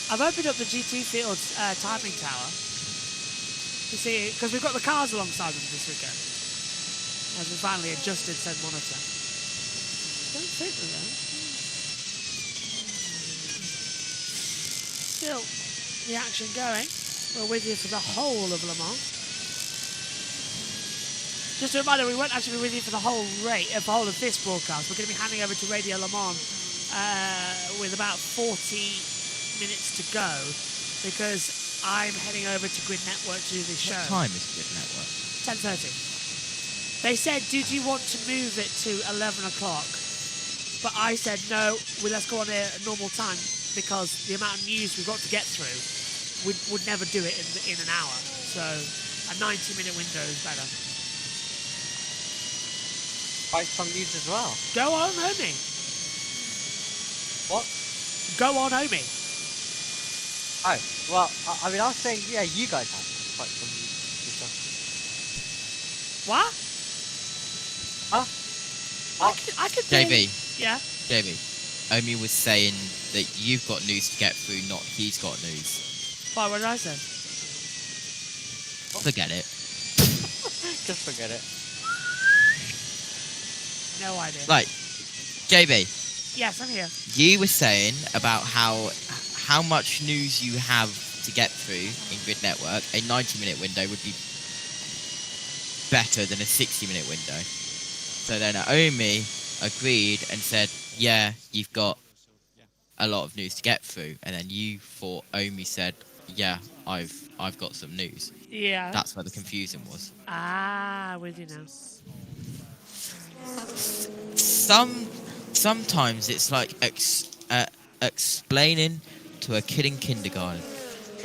Speaker 1: I've opened up the GT Field's timing tower to see, because we've got the cars alongside them this weekend, as we finally adjusted said monitor. Don't think of that. Still, the action going. We're with you for the whole of Le Mans. Just a reminder, we won't actually be with you for the whole whole of this broadcast. We're going to be handing over to Radio Le Mans with about 40 minutes to go because I'm heading over to Grid Network to do this show.
Speaker 5: What time is Grid Network?
Speaker 1: 10:30. They said, did you want to move it to 11 o'clock? But I said, no, let's go on a normal time because the amount of news we've got to get through would never do it in an hour. So a 90-minute window is better.
Speaker 2: Fight some news as well.
Speaker 1: Go on, Omi.
Speaker 2: What?
Speaker 1: Go on, Omi.
Speaker 2: Oh, well, I mean, I was saying, yeah, you guys have quite some stuff.
Speaker 1: What?
Speaker 2: Huh?
Speaker 1: I could
Speaker 5: JB.
Speaker 1: Yeah?
Speaker 5: JB. Omi was saying that you've got news to get through, not he's got news.
Speaker 1: Why, what did I say?
Speaker 5: Forget it.
Speaker 2: Just forget it.
Speaker 1: No idea.
Speaker 5: Right. JB.
Speaker 1: Yes, I'm here.
Speaker 5: You were saying about how much news you have to get through in Grid Network. A 90-minute window would be better than a 60-minute window. So then Naomi agreed and said, yeah, you've got a lot of news to get through. And then you thought Omi said, yeah, I've got some news.
Speaker 1: Yeah.
Speaker 5: That's where the confusion was.
Speaker 1: Ah, with you now.
Speaker 5: Some sometimes it's like explaining to a kid in kindergarten.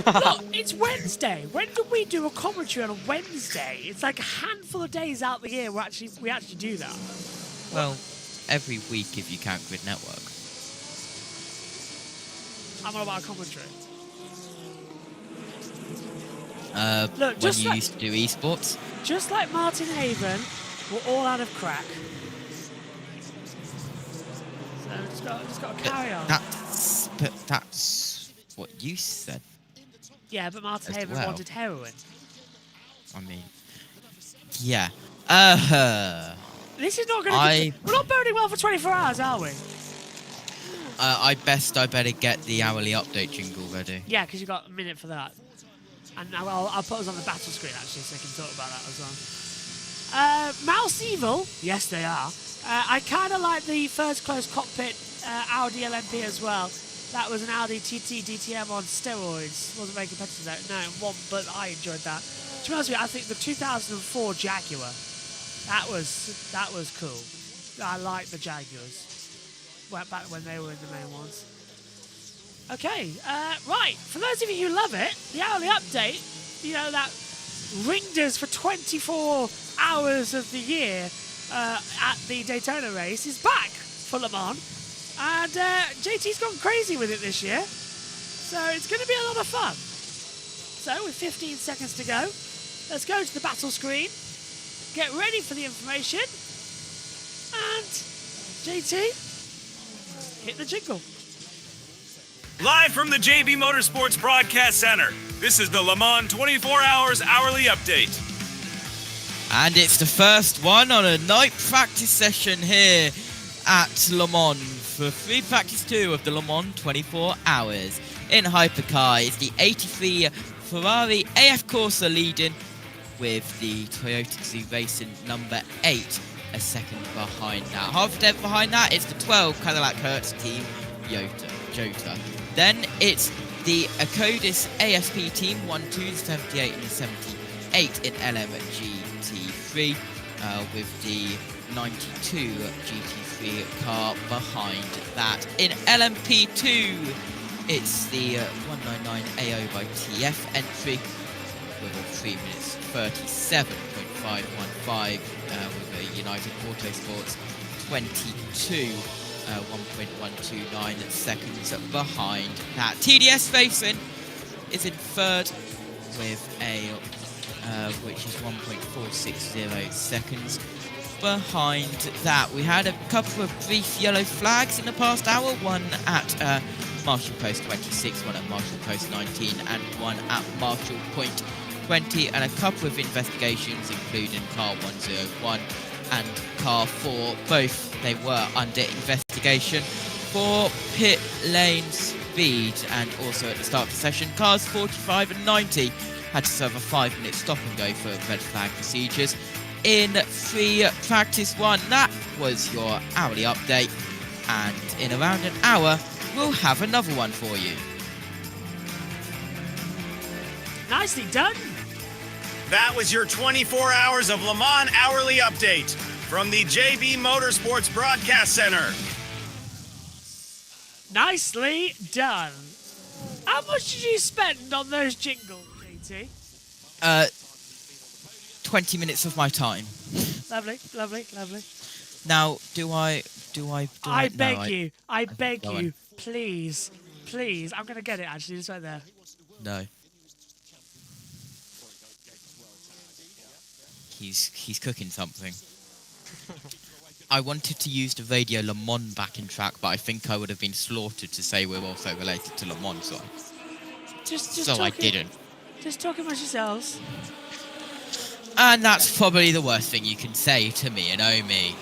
Speaker 1: Look, it's Wednesday. When do we do a commentary on a Wednesday? It's like a handful of days out the year we actually do that.
Speaker 5: Well, every week if you count Grid Network.
Speaker 1: I'm all about a commentary.
Speaker 5: Look, when you used to do esports.
Speaker 1: Just like Martin Haven, we're all out of crack. So just got to carry on.
Speaker 5: That's what you said.
Speaker 1: Yeah, but Martin Haven wanted heroin.
Speaker 5: I mean, yeah.
Speaker 1: This is not going to. We're not burning well for 24 hours, are we?
Speaker 5: I better get the hourly update jingle ready.
Speaker 1: Yeah, because you've got a minute for that. And I'll put us on the battle screen, actually, so I can talk about that as well. Mouse Evil, yes they are. I kind of like the first close cockpit Audi LMP as well. That was an Audi TT DTM on steroids. Wasn't very competitive though, no, it wasn't, but I enjoyed that. To be honest with you, I think the 2004 Jaguar, that was cool. I like the Jaguars. Back when they were in the main ones. Okay, right. For those of you who love it, the hourly update, you know, that ringed us for 24 hours of the year at the Daytona race is back for Le Mans. And JT's gone crazy with it this year. So it's going to be a lot of fun. So with 15 seconds to go, let's go to the battle screen, get ready for the information, and JT, hit the jingle.
Speaker 10: Live from the JB Motorsports Broadcast Center, this is the Le Mans 24 Hours Hourly Update.
Speaker 5: And it's the first one on a night practice session here at Le Mans for free practice 2 of the Le Mans 24 Hours. In Hypercar is the 83 Ferrari AF Corsa leading with the Toyota Gazoo Racing number 8 a second behind that. Half a step behind that is the 12 Cadillac Hertz Team Jota. Then it's the Acodis ASP Team 1-2, the 78 and the 78 in LMGT3 with the 92 GT3 car behind that. In LMP2, it's the 199 AO by TF entry with a 3 minutes 37.515 with a United Autosports 22. 1.129 seconds behind that. TDS Racing is in third with a which is 1.460 seconds behind that. We had a couple of brief yellow flags in the past hour, one at Marshall Post 26, one at Marshall Post 19 and one at Marshall Point 20, and a couple of investigations including car 101 and car 4. Both they were under investigation for pit lane speed, and also at the start of the session cars 45 and 90 had to serve a 5-minute stop and go for red flag procedures in free practice 1. That was your hourly update, and in around an hour we'll have another one for you.
Speaker 1: Nicely done.
Speaker 10: That was your 24 hours of Le Mans hourly update from the JB Motorsports Broadcast Center.
Speaker 1: Nicely done. How much did you spend on those jingles, JT?
Speaker 5: 20 minutes of my time.
Speaker 1: Lovely, lovely, lovely.
Speaker 5: Now, I
Speaker 1: beg you, please, I'm going to get it, actually, it's right there.
Speaker 5: No. He's cooking something. I wanted to use the Radio Le Mans backing track, but I think I would have been slaughtered to say we're also related to Le Mans, so I didn't.
Speaker 1: Just talk amongst yourselves.
Speaker 5: And that's probably the worst thing you can say to me and Omi.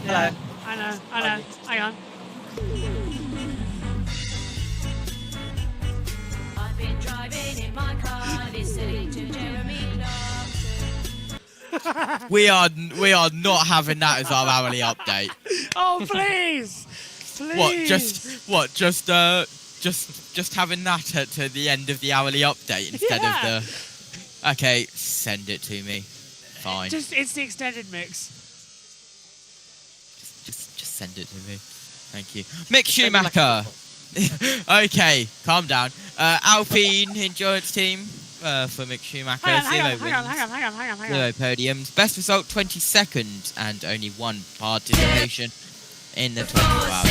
Speaker 1: Yeah, I know. Hang on.
Speaker 11: I've been driving in my car, listening to Jeremy
Speaker 5: We are not having that as our hourly update.
Speaker 1: Oh please!
Speaker 5: Just having that at the end of the hourly update instead of the. Okay, send it to me. Fine.
Speaker 1: It's the extended mix.
Speaker 5: Just send it to me. Thank you. Mick Schumacher. Okay, calm down. Alpine endurance team for Mick Schumacher.
Speaker 1: Hang
Speaker 5: Zero
Speaker 1: on.
Speaker 5: Zero podiums. Best result 22nd and only one participation in the 24 hours.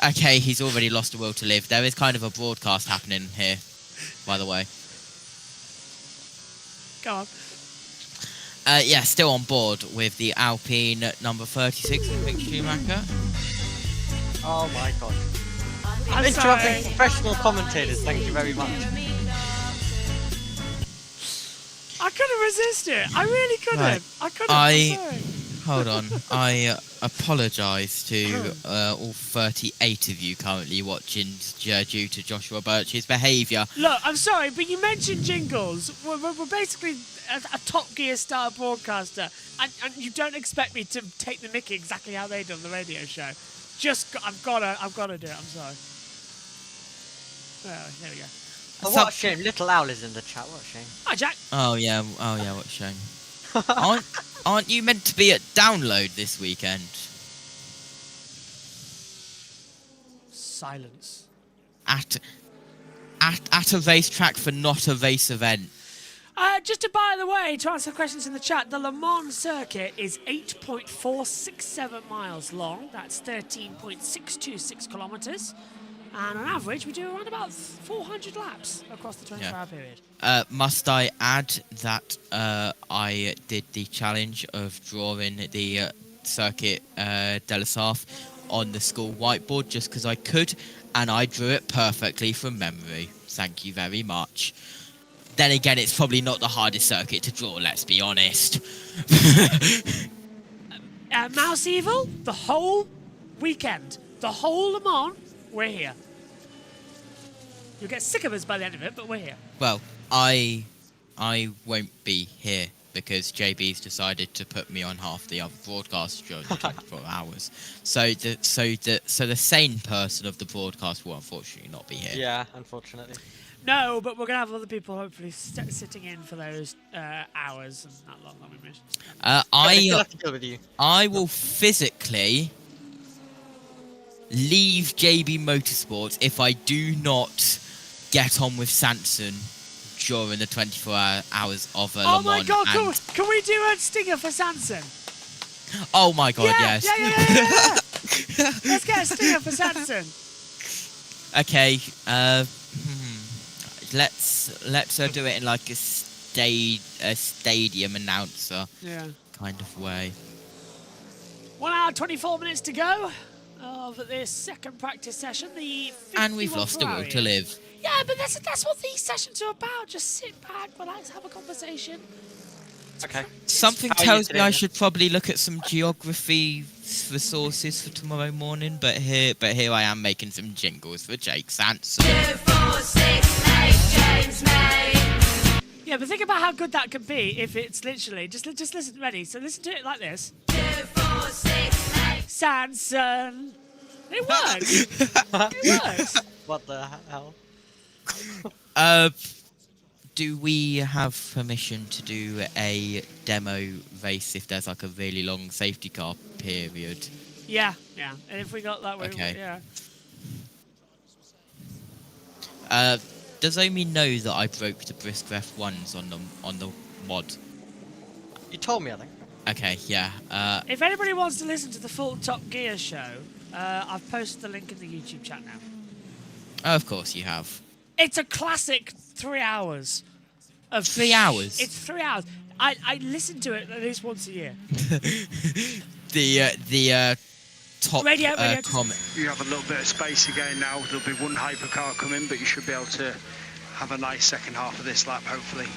Speaker 5: Okay, he's already lost the will to live. There is kind of a broadcast happening here, by the way.
Speaker 1: Go on.
Speaker 5: Yeah, still on board with the Alpine number 36 with Mick Schumacher.
Speaker 2: Oh my god.
Speaker 1: I'm
Speaker 2: Interrupting
Speaker 1: sorry.
Speaker 2: professional commentators, thank you very much.
Speaker 1: I couldn't resist it. I really couldn't.
Speaker 5: Right.
Speaker 1: I couldn't. I'm sorry.
Speaker 5: Hold on. I apologise to all 38 of you currently watching due to Joshua Birch's behaviour.
Speaker 1: Look, I'm sorry, but you mentioned jingles. We're basically a Top Gear style broadcaster, and you don't expect me to take the mickey exactly how they do on the radio show. I've got to do it. I'm sorry. Oh, there we go.
Speaker 2: Oh, what a shame. Little Owl is in the chat. What a shame.
Speaker 1: Hi, Jack.
Speaker 5: Oh yeah, what a shame. Aren't you meant to be at Download this weekend?
Speaker 1: Silence.
Speaker 5: At a racetrack for not a race event.
Speaker 1: Just by the way, to answer questions in the chat, the Le Mans circuit is 8.467 miles long. That's 13.626 kilometres. And on average, we do around about 400 laps across the 24-hour period.
Speaker 5: Must I add that I did the challenge of drawing the circuit de la Sarthe on the school whiteboard just because I could, and I drew it perfectly from memory. Thank you very much. Then again, it's probably not the hardest circuit to draw, let's be honest.
Speaker 1: Mouse Evil, the whole weekend, the whole Le Mans, we're here. You'll get sick of us by the end of it, but we're here.
Speaker 5: Well, I won't be here because JB's decided to put me on half the other broadcast during the 24 hours. So the sane person of the broadcast will unfortunately not be here.
Speaker 2: Yeah, unfortunately.
Speaker 1: No, but we're going to have other people hopefully sitting in for those hours and that long we missed.
Speaker 5: I will physically leave JB Motorsports if I do not get on with Sanson during the 24 hours of Le Mans.
Speaker 1: Oh my god, can we do a stinger for Sanson?
Speaker 5: Oh my god, yes.
Speaker 1: Yeah. Let's get a stinger for Sanson.
Speaker 5: Okay, let's do it in like a stadium announcer kind of way.
Speaker 1: 1 hour 24 minutes to go of this second practice session.
Speaker 5: And we've lost the will to live.
Speaker 1: Yeah, but that's what these sessions are about. Just sit back, relax, have a conversation.
Speaker 2: Okay.
Speaker 5: Something tells me I should probably look at some geography resources for tomorrow morning, but here I am making some jingles for Jake Sanson.
Speaker 11: 2, 4, 6, 8, James May.
Speaker 1: Yeah, but think about how good that could be if it's literally just listen. Ready? So listen to it like this.
Speaker 11: 2, 4, 6, 8.
Speaker 1: Sanson. It works. It works.
Speaker 2: What the hell?
Speaker 5: Do we have permission to do a demo race if there's like a really long safety car period?
Speaker 1: Yeah. And if we got that way,
Speaker 5: Okay.
Speaker 1: yeah.
Speaker 5: Does Omi know that I broke the Brisk F1s on the mod?
Speaker 2: You told me, I think.
Speaker 5: Okay, yeah.
Speaker 1: If anybody wants to listen to the full Top Gear show, I've posted the link in the YouTube chat now.
Speaker 5: Of course you have.
Speaker 1: It's a classic 3 hours. Of
Speaker 5: 3 hours?
Speaker 1: It's 3 hours. I listen to it at least once a year.
Speaker 5: The top
Speaker 1: radio
Speaker 5: comment.
Speaker 12: You have a little bit of space again now. There'll be one hypercar coming, but you should be able to have a nice second half of this lap, hopefully.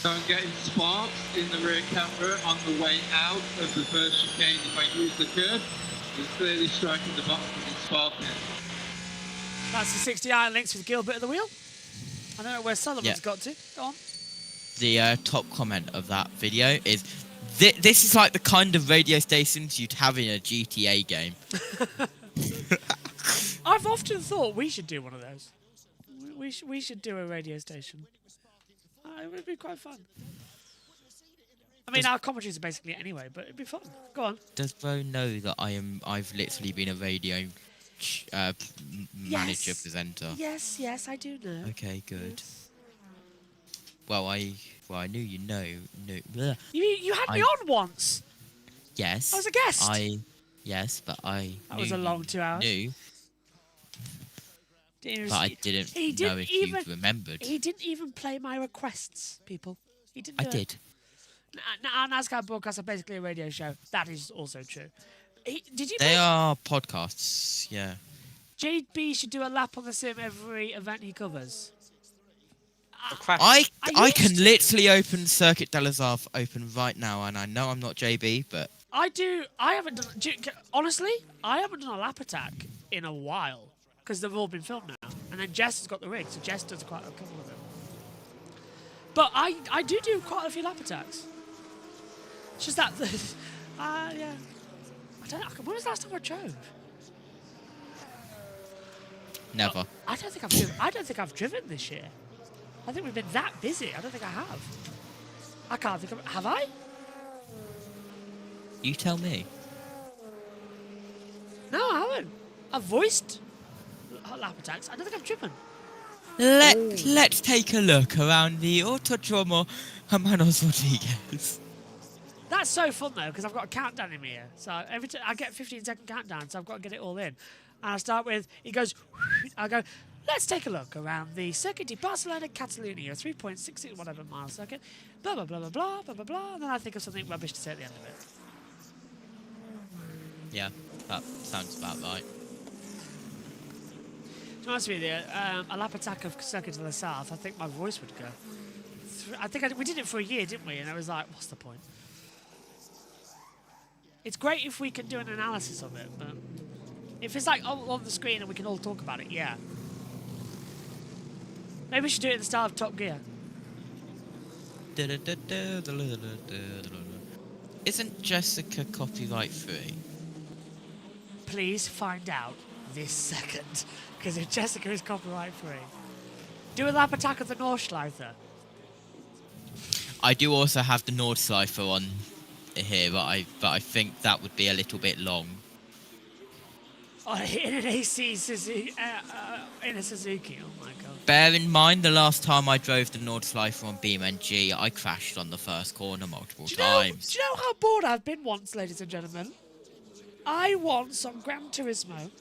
Speaker 8: So I'm getting sparks in the rear camera on the way out of the first chicane if I use the curb. It's clearly striking the box and it's sparking.
Speaker 1: That's the 60 iron links with Gilbert at the wheel. I don't know where Sullivan's got to. Go on.
Speaker 5: The top comment of that video is, this is like the kind of radio stations you'd have in a GTA game.
Speaker 1: I've often thought we should do one of those. We should do a radio station. It would be quite fun. I mean, our commentaries are basically it anyway, but it'd be fun. Go on.
Speaker 5: Does Bo know that I've literally been a radio manager presenter?
Speaker 1: Yes, I do know.
Speaker 5: Okay, good.
Speaker 1: Yes.
Speaker 5: Well, I knew you know. Bleh.
Speaker 1: You had me on once.
Speaker 5: Yes.
Speaker 1: I was a guest.
Speaker 5: Yes, but I.
Speaker 1: That was a long 2 hours.
Speaker 5: Knew. But I didn't know if you remembered.
Speaker 1: He didn't even play my requests, people. He didn't.
Speaker 5: I did.
Speaker 1: Our NASCAR broadcasts are basically a radio show. That is also true. Did you?
Speaker 5: They are podcasts, yeah.
Speaker 1: JB should do a lap on the sim every event he covers.
Speaker 5: I can literally open Circuit de les Arts open right now, and I know I'm not JB, but
Speaker 1: I do. I haven't done. Honestly, I haven't done a lap attack in a while because they've all been filmed now. And then Jess has got the rig, so Jess does quite a couple of them. But I do quite a few lap attacks. It's just that, yeah. When was the last time I drove?
Speaker 5: never.
Speaker 1: I don't think I've driven this year. I think we've been that busy. I don't think I have. I can't think of. Have I?
Speaker 5: You tell me.
Speaker 1: No, I haven't. I've voiced lap attacks. I don't think I've driven.
Speaker 5: Let's take a look around the Autodromo Hermanos Rodriguez.
Speaker 1: That's so fun though, because I've got a countdown in my ear. So every time I get a 15-second countdown, so I've got to get it all in. And I start with, it goes, I go, let's take a look around the Circuit de Barcelona Catalunya, 3.66 whatever mile circuit, blah blah blah blah blah blah blah blah, and then I think of something rubbish to say at the end of it.
Speaker 5: Yeah, that sounds about right.
Speaker 1: To be honest with you, a lap attack of Circuit to the South, I think my voice would go. I think we did it for a year, didn't we? And I was like, what's the point? It's great if we can do an analysis of it, but if it's like on the screen and we can all talk about it, yeah. Maybe we should do it in the style of Top Gear.
Speaker 5: Isn't Jessica copyright free?
Speaker 1: Please find out this second, because if Jessica is copyright free, do a lap attack of the Nordschleifer.
Speaker 5: I do also have the Nordschleifer on here, but I think that would be a little bit long.
Speaker 1: In an AC Suzuki, in a Suzuki, oh my god.
Speaker 5: Bear in mind, the last time I drove the Nordschleifer on BeamNG, I crashed on the first corner multiple times.
Speaker 1: Do you know how bored I've been once, ladies and gentlemen? I once, on Gran Turismo,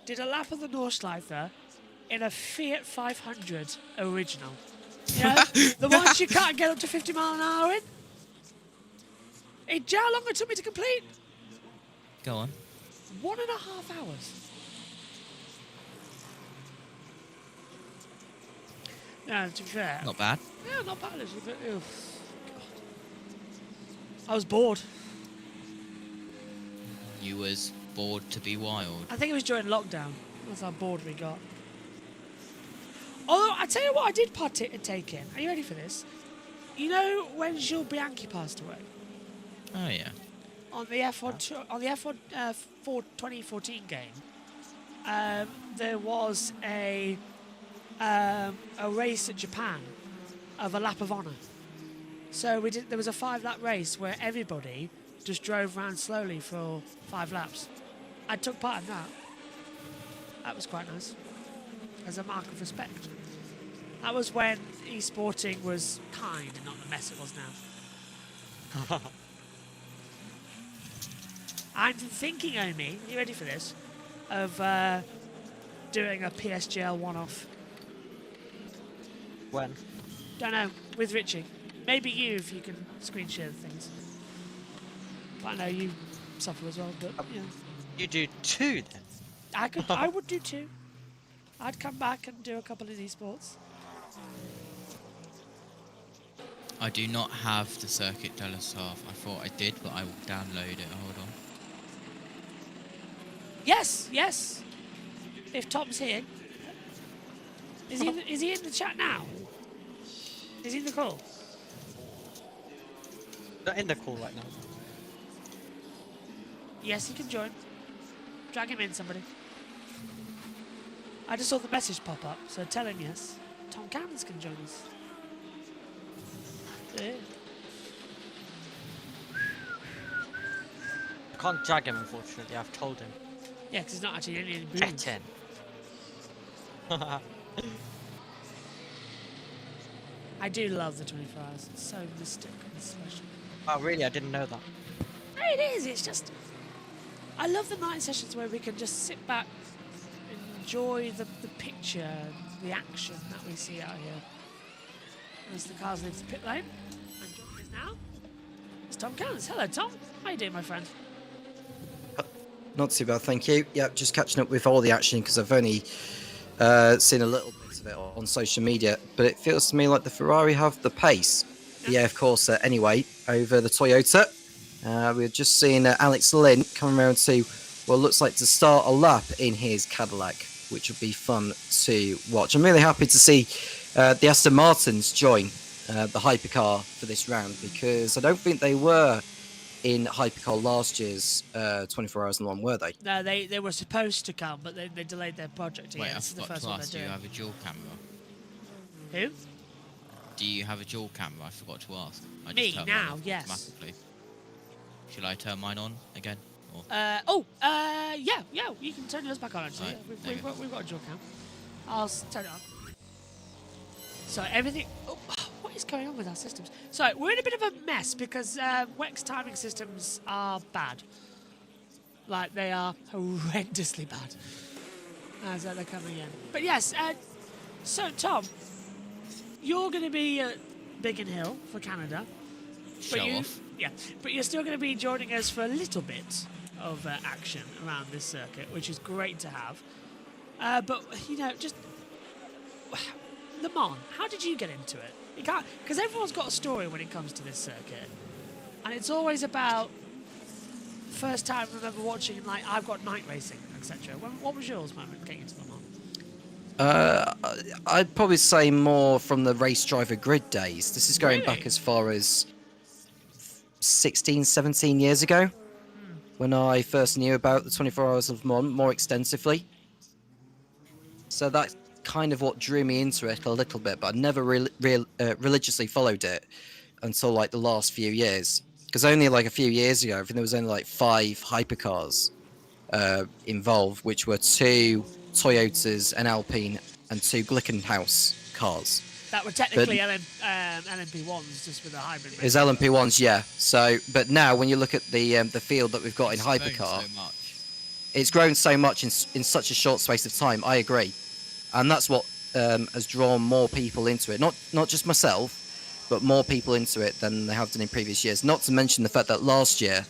Speaker 1: did a lap of the Nordschleifer in a Fiat 500 original. You know, the ones you can't get up to 50 mile an hour in. Do you know how long it took me to complete?
Speaker 5: Go on.
Speaker 1: 1.5 hours. No, to be fair.
Speaker 5: Not bad.
Speaker 1: Yeah, not bad actually, but God. I was bored.
Speaker 5: You was bored to be wild.
Speaker 1: I think it was during lockdown. That's how bored we got. Although, I tell you what I did partake in. Are you ready for this? You know when Jules Bianchi passed away?
Speaker 5: Oh, yeah.
Speaker 1: On the F1 2014 game, there was a race at Japan of a lap of honour. So there was a 5-lap race where everybody just drove around slowly for 5 laps. I took part in that. That was quite nice, as a mark of respect. That was when e-sporting was kind and not the mess it was now. I'm thinking, Omi, are you ready for this? Of doing a PSGL one-off.
Speaker 2: When?
Speaker 1: Don't know, with Richie. Maybe you, if you can screen share the things. I know you suffer as well, but yeah.
Speaker 2: You do 2 then?
Speaker 1: I would do 2. I'd come back and do a couple of esports.
Speaker 5: I do not have the Circuit de les Arts. I thought I did, but I will download it. Hold on.
Speaker 1: Yes, yes. If Tom's here. Is he in the chat now? Is he in the call?
Speaker 2: Not in the call right now.
Speaker 1: Yes, he can join. Drag him in, somebody. I just saw the message pop up, so tell him yes. Tom Cannons can join us. Yeah.
Speaker 2: can't drag him, unfortunately. I've told him.
Speaker 1: Yeah, because it's not actually any booze.
Speaker 2: Get in.
Speaker 1: I do love the 24 hours. It's so mystic and special.
Speaker 2: Oh, really? I didn't know that.
Speaker 1: It is. It's just... I love the night sessions where we can just sit back and enjoy the picture, the action that we see out here. As the cars leave the pit lane. And joining us now is Tom Cairns. Hello, Tom. How you doing, my friend?
Speaker 13: Not too bad, thank you. Yeah, just catching up with all the action because I've only seen a little bit of it on social media, but it feels to me like the Ferrari have the pace. Yeah, of course, anyway, over the Toyota. We're just seeing Alex Lynn coming around to, well, looks like to start a lap in his Cadillac, which will be fun to watch. I'm really happy to see the Aston Martins join the hypercar for this round, because I don't think they were in hypercar last year's 24 Hours in Le Mans, were they?
Speaker 1: No, they were supposed to come, but they delayed their project.
Speaker 5: Wait,
Speaker 1: Yeah,
Speaker 5: I
Speaker 1: this is the
Speaker 5: forgot
Speaker 1: first
Speaker 5: to
Speaker 1: one
Speaker 5: ask,
Speaker 1: they're
Speaker 5: do you
Speaker 1: doing.
Speaker 5: have a dual camera?
Speaker 1: Who?
Speaker 5: Do you have a dual camera? I forgot to ask. I just
Speaker 1: Me,
Speaker 5: turned
Speaker 1: now,
Speaker 5: mine off
Speaker 1: yes.
Speaker 5: automatically. Should I turn mine on again? Or?
Speaker 1: Yeah, you can turn yours back on, actually.
Speaker 5: Right,
Speaker 1: Yeah, we've got a dual cam. I'll turn it on. So everything... Oh, what is going on with our systems? So we're in a bit of a mess because WEC's timing systems are bad. Like, they are horrendously bad as they're coming in. But yes, so Tom, you're going to be at Biggin Hill for Canada.
Speaker 5: Show off.
Speaker 1: Yeah, but you're still going to be joining us for a little bit of action around this circuit, which is great to have. But, you know, just... Le Mans, how did you get into it? You can't, because everyone's got a story when it comes to this circuit. And it's always about first time I remember watching, like, I've got night racing, etc. What was yours moment getting into Le Mans?
Speaker 13: I'd probably say more from the race driver grid days. This is going back as far as 16, 17 years ago, when I first knew about the 24 Hours of Le Mans more extensively. So that's kind of what drew me into it a little bit, but I never religiously followed it until like the last few years. Because only like a few years ago, I think there was only like 5 hypercars involved, which were 2 Toyotas, an Alpine, and 2 Glickenhaus cars.
Speaker 1: That were technically LMP1s, just with a hybrid.
Speaker 13: Is LMP1s, yeah. So, but now when you look at the field that we've got in hypercar, it's grown so much in such a short space of time. I agree, and that's what has drawn more people into it. Not just myself, but more people into it than they have done in previous years. Not to mention the fact that last year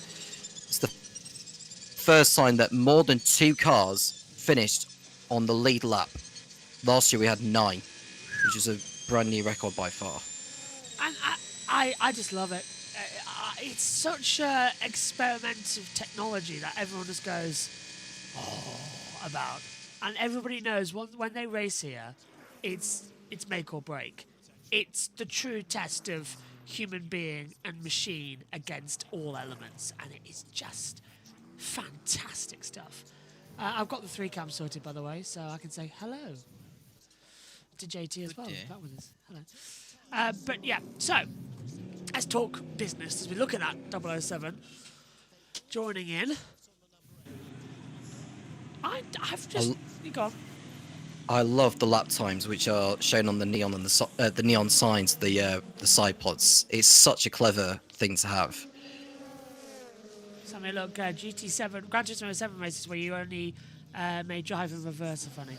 Speaker 13: it's the first time that more than 2 cars finished on the lead lap. Last year we had 9, which is a brand new record by far.
Speaker 1: And I just love it. It's such experimental technology that everyone just goes about, and everybody knows when they race here, it's make or break. It's the true test of human being and machine against all elements, and it is just fantastic stuff. I've got the 3 cam sorted, by the way, so I can say hello to JT as well. That with us. Hello. But yeah, so let's talk business as we look at that 007 joining in. I've just gone.
Speaker 13: I love the lap times, which are shown on the neon and the neon signs, the side pods. It's such a clever thing to have.
Speaker 1: So I mean, look, GT7, Gran Turismo 7 races where you only may drive in reverse are funny.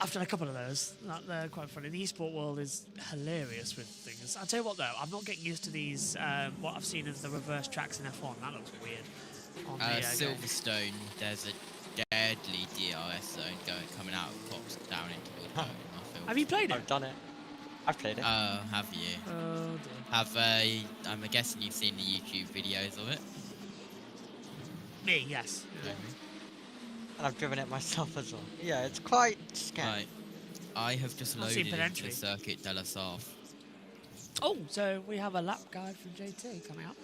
Speaker 1: I've done a couple of those. They're quite funny. The esport world is hilarious with things. I'll tell you what, though, I'm not getting used to these, what I've seen of the reverse tracks in F1. That looks weird. On the,
Speaker 5: Silverstone, there's a deadly DRS zone coming out of Cox down into Woodcote.
Speaker 1: Have you played it?
Speaker 2: I've done it. I've played it.
Speaker 5: Oh, have you?
Speaker 1: Oh, dear.
Speaker 5: I'm guessing you've seen the YouTube videos of it?
Speaker 1: Me, yes.
Speaker 5: Yeah.
Speaker 2: And I've driven it myself as well. Yeah, it's quite scary.
Speaker 5: Right. I have just
Speaker 1: I've seen
Speaker 5: loaded into
Speaker 1: Penentry.
Speaker 5: the Circuit de la Sarthe.
Speaker 1: Oh, so we have a lap guide from JT coming up.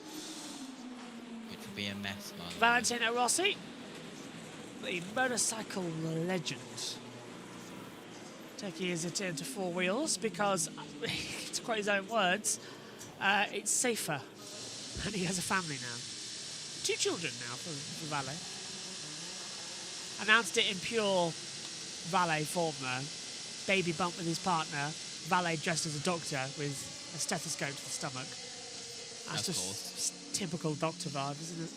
Speaker 5: Which will be a mess, by the way.
Speaker 1: Valentino Rossi, the motorcycle legend. Taking his into 4 wheels because, to quote his own words, it's safer. And he has a family now. 2 children now for Valet. Announced it in pure Valet form though. Baby bump with his partner. Valet dressed as a doctor with a stethoscope to the stomach. That's just typical doctor vibe, isn't it?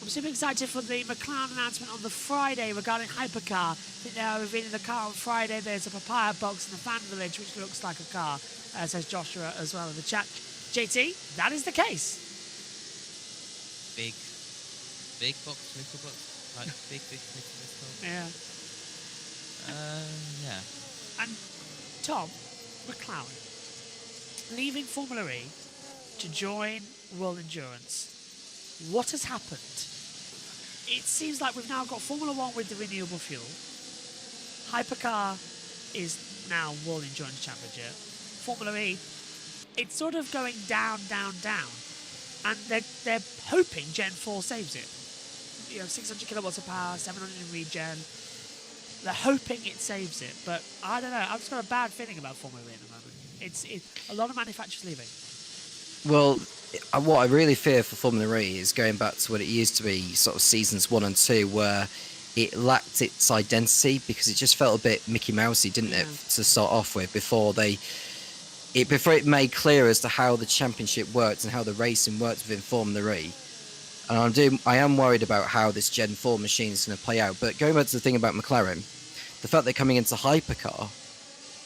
Speaker 1: I'm super excited for the McLaren announcement on the Friday regarding Hypercar. I think they are revealing the car on Friday. There's a papaya box in the fan village which looks like a car, says Joshua as well in the chat. JT, that is the case.
Speaker 5: Big box, little box, like big, little.
Speaker 1: Yeah.
Speaker 5: Yeah.
Speaker 1: And Tom, McLaren, leaving Formula E to join World Endurance. What has happened? It seems like we've now got Formula 1 with the renewable fuel. Hypercar is now World Endurance Championship. Formula E, it's sort of going down, down, down. And they're hoping Gen 4 saves it. You know, 600 kilowatts of power, 700 in regen. They're hoping it saves it, but I don't know. I've just got a bad feeling about Formula E at the moment. It's a lot of manufacturers leaving.
Speaker 13: Well, what I really fear for Formula E is going back to what it used to be, sort of seasons 1 and 2, where it lacked its identity because it just felt a bit Mickey Mousey, didn't it, to start off with, before it made clear as to how the championship worked and how the racing worked within Formula E. And I am worried about how this Gen 4 machine is going to play out. But going back to the thing about McLaren, the fact they're coming into hypercar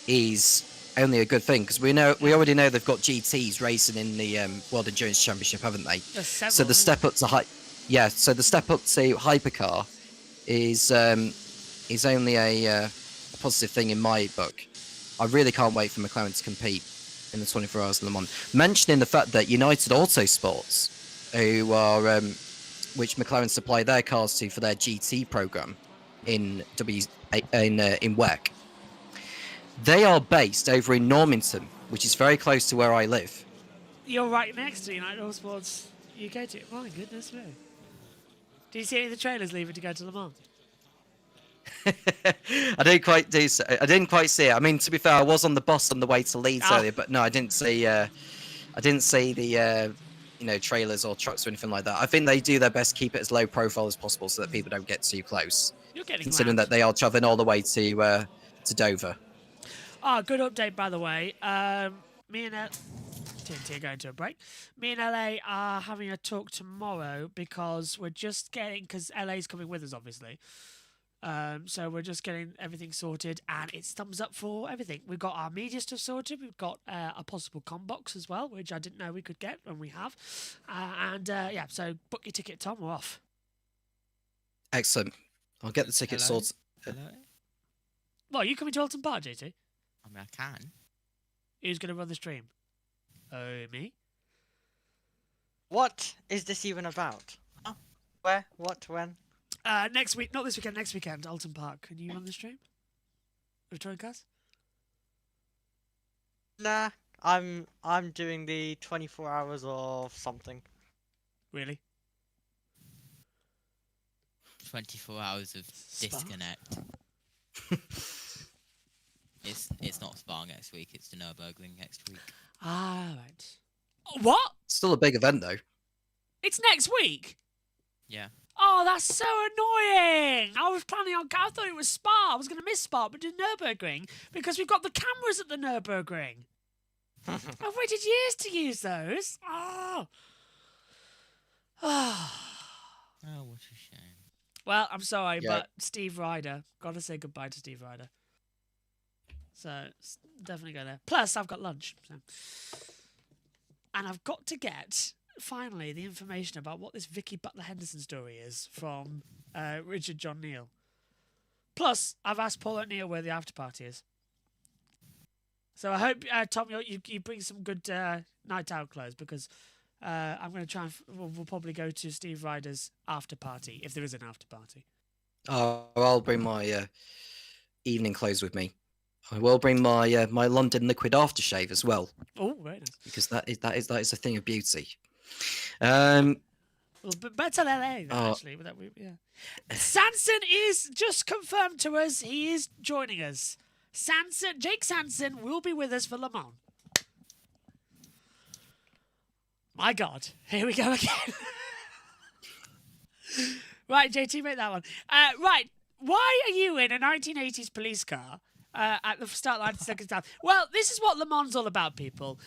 Speaker 13: is only a good thing, because we already know they've got GTs racing in the World Endurance Championship, haven't they? So the step up to hypercar is only a positive thing in my book. I really can't wait for McLaren to compete in the 24 Hours of Le Mans. Mentioning the fact that United Autosports, which McLaren supply their cars to for their GT program in WEC, they are based over in Normanton, which is very close to where I live.
Speaker 1: You're right next to United Autosports UK too. My goodness me. Do you see any of the trailers leaving to go to Le Mans?
Speaker 13: I didn't quite see it. I mean, to be fair, I was on the bus on the way to Leeds earlier, but no, I didn't see the trailers or trucks or anything like that. I think they do their best to keep it as low profile as possible so that people don't get too close.
Speaker 1: You're getting
Speaker 13: considering
Speaker 1: loud.
Speaker 13: that they are travelling all the way to Dover.
Speaker 1: Good update, by the way. Me and TNT are going to a break. Me and LA are having a talk tomorrow because we're just getting, because LA's coming with us, obviously. So we're just getting everything sorted, and it's thumbs up for everything. We've got our media stuff sorted. We've got a possible com box as well, which I didn't know we could get, and we have. So book your ticket, Tom. We're off.
Speaker 13: Excellent. I'll get the ticket sorted.
Speaker 5: Hello?
Speaker 1: Well, are you coming to Alton Park, JT?
Speaker 5: I mean, I can.
Speaker 1: Who's going to run the stream? Oh, me?
Speaker 2: What is this even about? Huh? Where? What? When?
Speaker 1: Next week. Not this weekend. Next weekend. Alton Park. Can you run the stream? Return cars?
Speaker 2: Nah, I'm doing the 24 hours of something.
Speaker 1: Really?
Speaker 5: 24 hours of disconnect. It's not Spa next week, it's the Nürburgring next week.
Speaker 1: Ah, right. What?
Speaker 13: Still a big event, though.
Speaker 1: It's next week?
Speaker 5: Yeah.
Speaker 1: Oh, that's so annoying. I thought it was Spa. I was going to miss Spa, but do Nürburgring because we've got the cameras at the Nürburgring. I've waited years to use those. Oh,
Speaker 5: what a shame.
Speaker 1: Well, I'm sorry, but Steve Ryder. Got to say goodbye to Steve Ryder. So, definitely go there. Plus, I've got lunch. So. And I've got to get, finally, the information about what this Vicky Butler-Henderson story is from Richard John Neal. Plus, I've asked Paul O'Neill where the after party is. So I hope, Tom, you bring some good night out clothes because I'm going to try and we'll probably go to Steve Ryder's after party if there is an after party.
Speaker 13: I'll bring my evening clothes with me. I will bring my my London liquid aftershave as well.
Speaker 1: Oh, very nice.
Speaker 13: Because that is a thing of beauty.
Speaker 1: Well, but better LA actually. Yeah. Sanson is just confirmed to us. He is joining us. Jake Sanson will be with us for Le Mans. My God, here we go again. Right, JT, make that one. Right, why are you in a 1980s police car at the start line, seconds down? Well, this is what Le Mans is all about, people.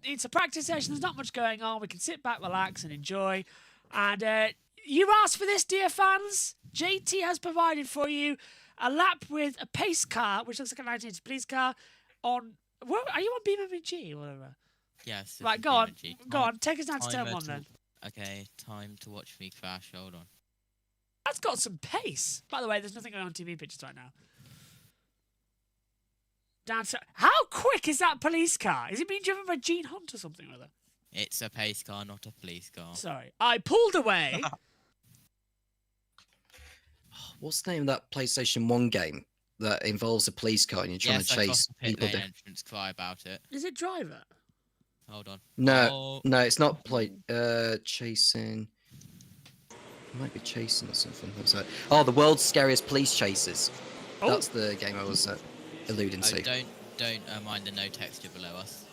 Speaker 1: It's a practice session. There's not much going on. We can sit back, relax, and enjoy. And you asked for this, dear fans. JT has provided for you a lap with a pace car, which looks like a 1980s police car. On, are you on BMWG or whatever?
Speaker 5: Yes.
Speaker 1: Right, go on. Go on. Take us down to turn 1 then.
Speaker 5: Okay, time to watch me crash. Hold on.
Speaker 1: That's got some pace. By the way, there's nothing going on TV pictures right now. Down to, how quick is that police car? Is it being driven by Gene Hunt or something or other?
Speaker 5: It's a pace car, not a police car.
Speaker 1: Sorry. I pulled away.
Speaker 13: What's the name of that PlayStation 1 game that involves a police car and you're trying to chase people down?
Speaker 5: Entrance cry about it.
Speaker 1: Is it Driver?
Speaker 5: Hold on.
Speaker 13: No, no, it's not chasing. It might be chasing or something. Oh, the world's scariest police chasers.
Speaker 1: Oh.
Speaker 13: That's the game I was alluding to.
Speaker 5: Don't mind the no texture below us.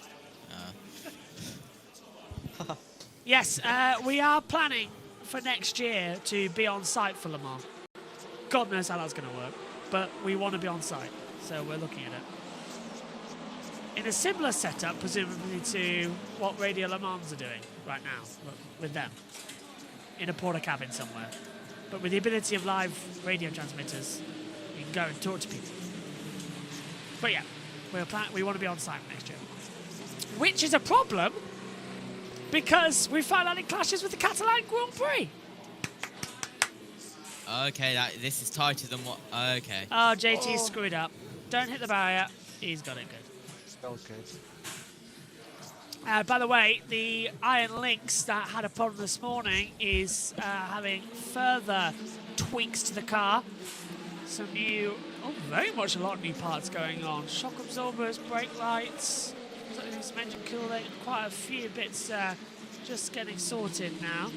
Speaker 1: Yes, we are planning for next year to be on site for Le Mans. God knows how that's going to work, but we want to be on site, so we're looking at it. In a similar setup, presumably to what Radio Le Mans are doing right now, with them. In a porta cabin somewhere. But with the ability of live radio transmitters, you can go and talk to people. But yeah, we want to be on site next year. Which is a problem, because we found out it clashes with the Catalan Grand Prix.
Speaker 5: Okay, this is tighter than what... Okay.
Speaker 1: Oh, JT screwed up. Don't hit the barrier. He's got it good.
Speaker 2: Okay.
Speaker 1: By the way, the Iron Lynx that had a problem this morning is having further tweaks to the car. Some new, very much a lot of new parts going on. Shock absorbers, brake lights, some engine cooling, quite a few bits just getting sorted now.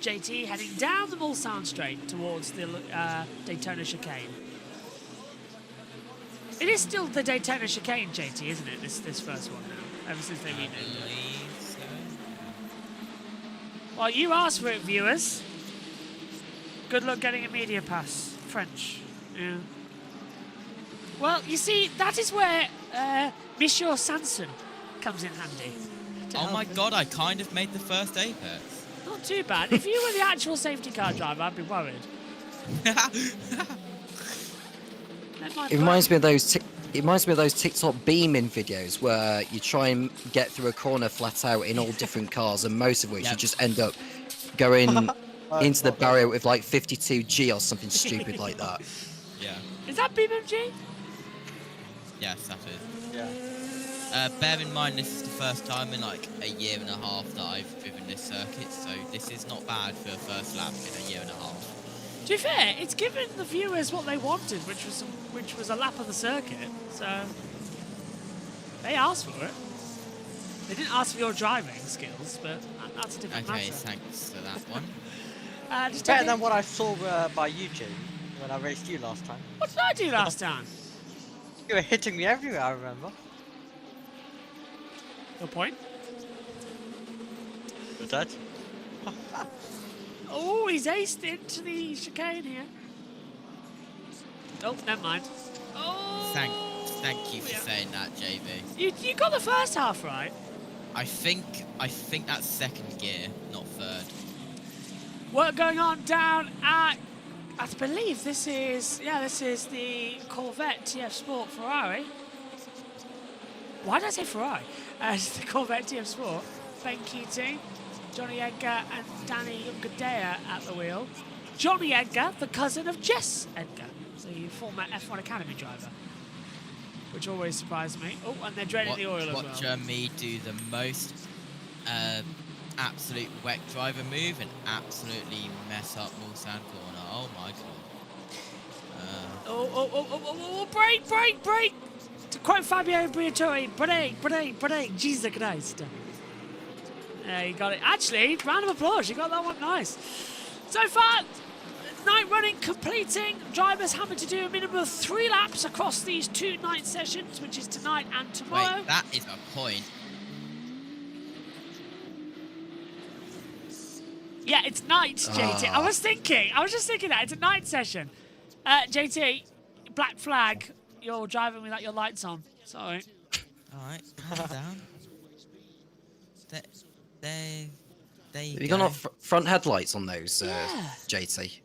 Speaker 1: JT heading down the Mulsanne straight towards the Daytona chicane. It is still the Daytona chicane, JT, isn't it? This first one now, ever since they renamed it. Well, you asked for it, viewers. Good luck getting a media pass. French. Yeah. Well, you see, that is where Monsieur Sanson comes in handy.
Speaker 5: Oh my God, I kind of made the first apex.
Speaker 1: Not too bad. If you were the actual safety car driver, I'd be worried.
Speaker 13: It reminds me of those. It reminds me of those TikTok beaming videos where you try and get through a corner flat out in all different cars, and most of which you just end up going into the barrier with like 52G or something stupid like that.
Speaker 5: Yeah.
Speaker 1: Is that BMG?
Speaker 5: Yes, that is. Yeah. Bear in mind, this is the first time in like a year and a half that I've driven this circuit, so this is not bad for a first lap in a year and a half.
Speaker 1: To be fair, it's given the viewers what they wanted, which was a lap of the circuit. So they asked for it. They didn't ask for your driving skills, but that's a different matter.
Speaker 5: Okay, thanks for that one.
Speaker 2: It's better than what I saw by YouTube when I raced you last time.
Speaker 1: What did I do last time?
Speaker 2: You were hitting me everywhere, I remember.
Speaker 1: Good point.
Speaker 2: Good that.
Speaker 1: Oh, he's aced into the chicane here. Oh, never mind. Oh,
Speaker 5: thank you for saying that, JB.
Speaker 1: You got the first half right.
Speaker 5: I think that's second gear, not third.
Speaker 1: Work going on down at, I believe this is the Corvette TF Sport Ferrari. Why did I say Ferrari? It's the Corvette TF Sport. Ben Keating, Johnny Edgar and Danny Gadea at the wheel. Johnny Edgar, the cousin of Jess Edgar, the former F1 Academy driver, which always surprised me. Oh, and they're draining the oil as well.
Speaker 5: Watch me do the most absolute WEC driver move and absolutely mess up Mulsanne corner. Oh my God.
Speaker 1: Break! To quote Fabio Briatore, break, Jesus Christ. You got it. Actually, round of applause. You got that one nice. So far, night running completing. Drivers having to do a minimum of 3 laps across these 2 night sessions, which is tonight and tomorrow.
Speaker 5: Wait, that is my point.
Speaker 1: Yeah, it's night, JT. I was just thinking that. It's a night session. JT, black flag. You're driving without your lights on. Sorry.
Speaker 5: Alright, calm down. There you
Speaker 13: Have you
Speaker 5: go.
Speaker 13: got front headlights on those, JT?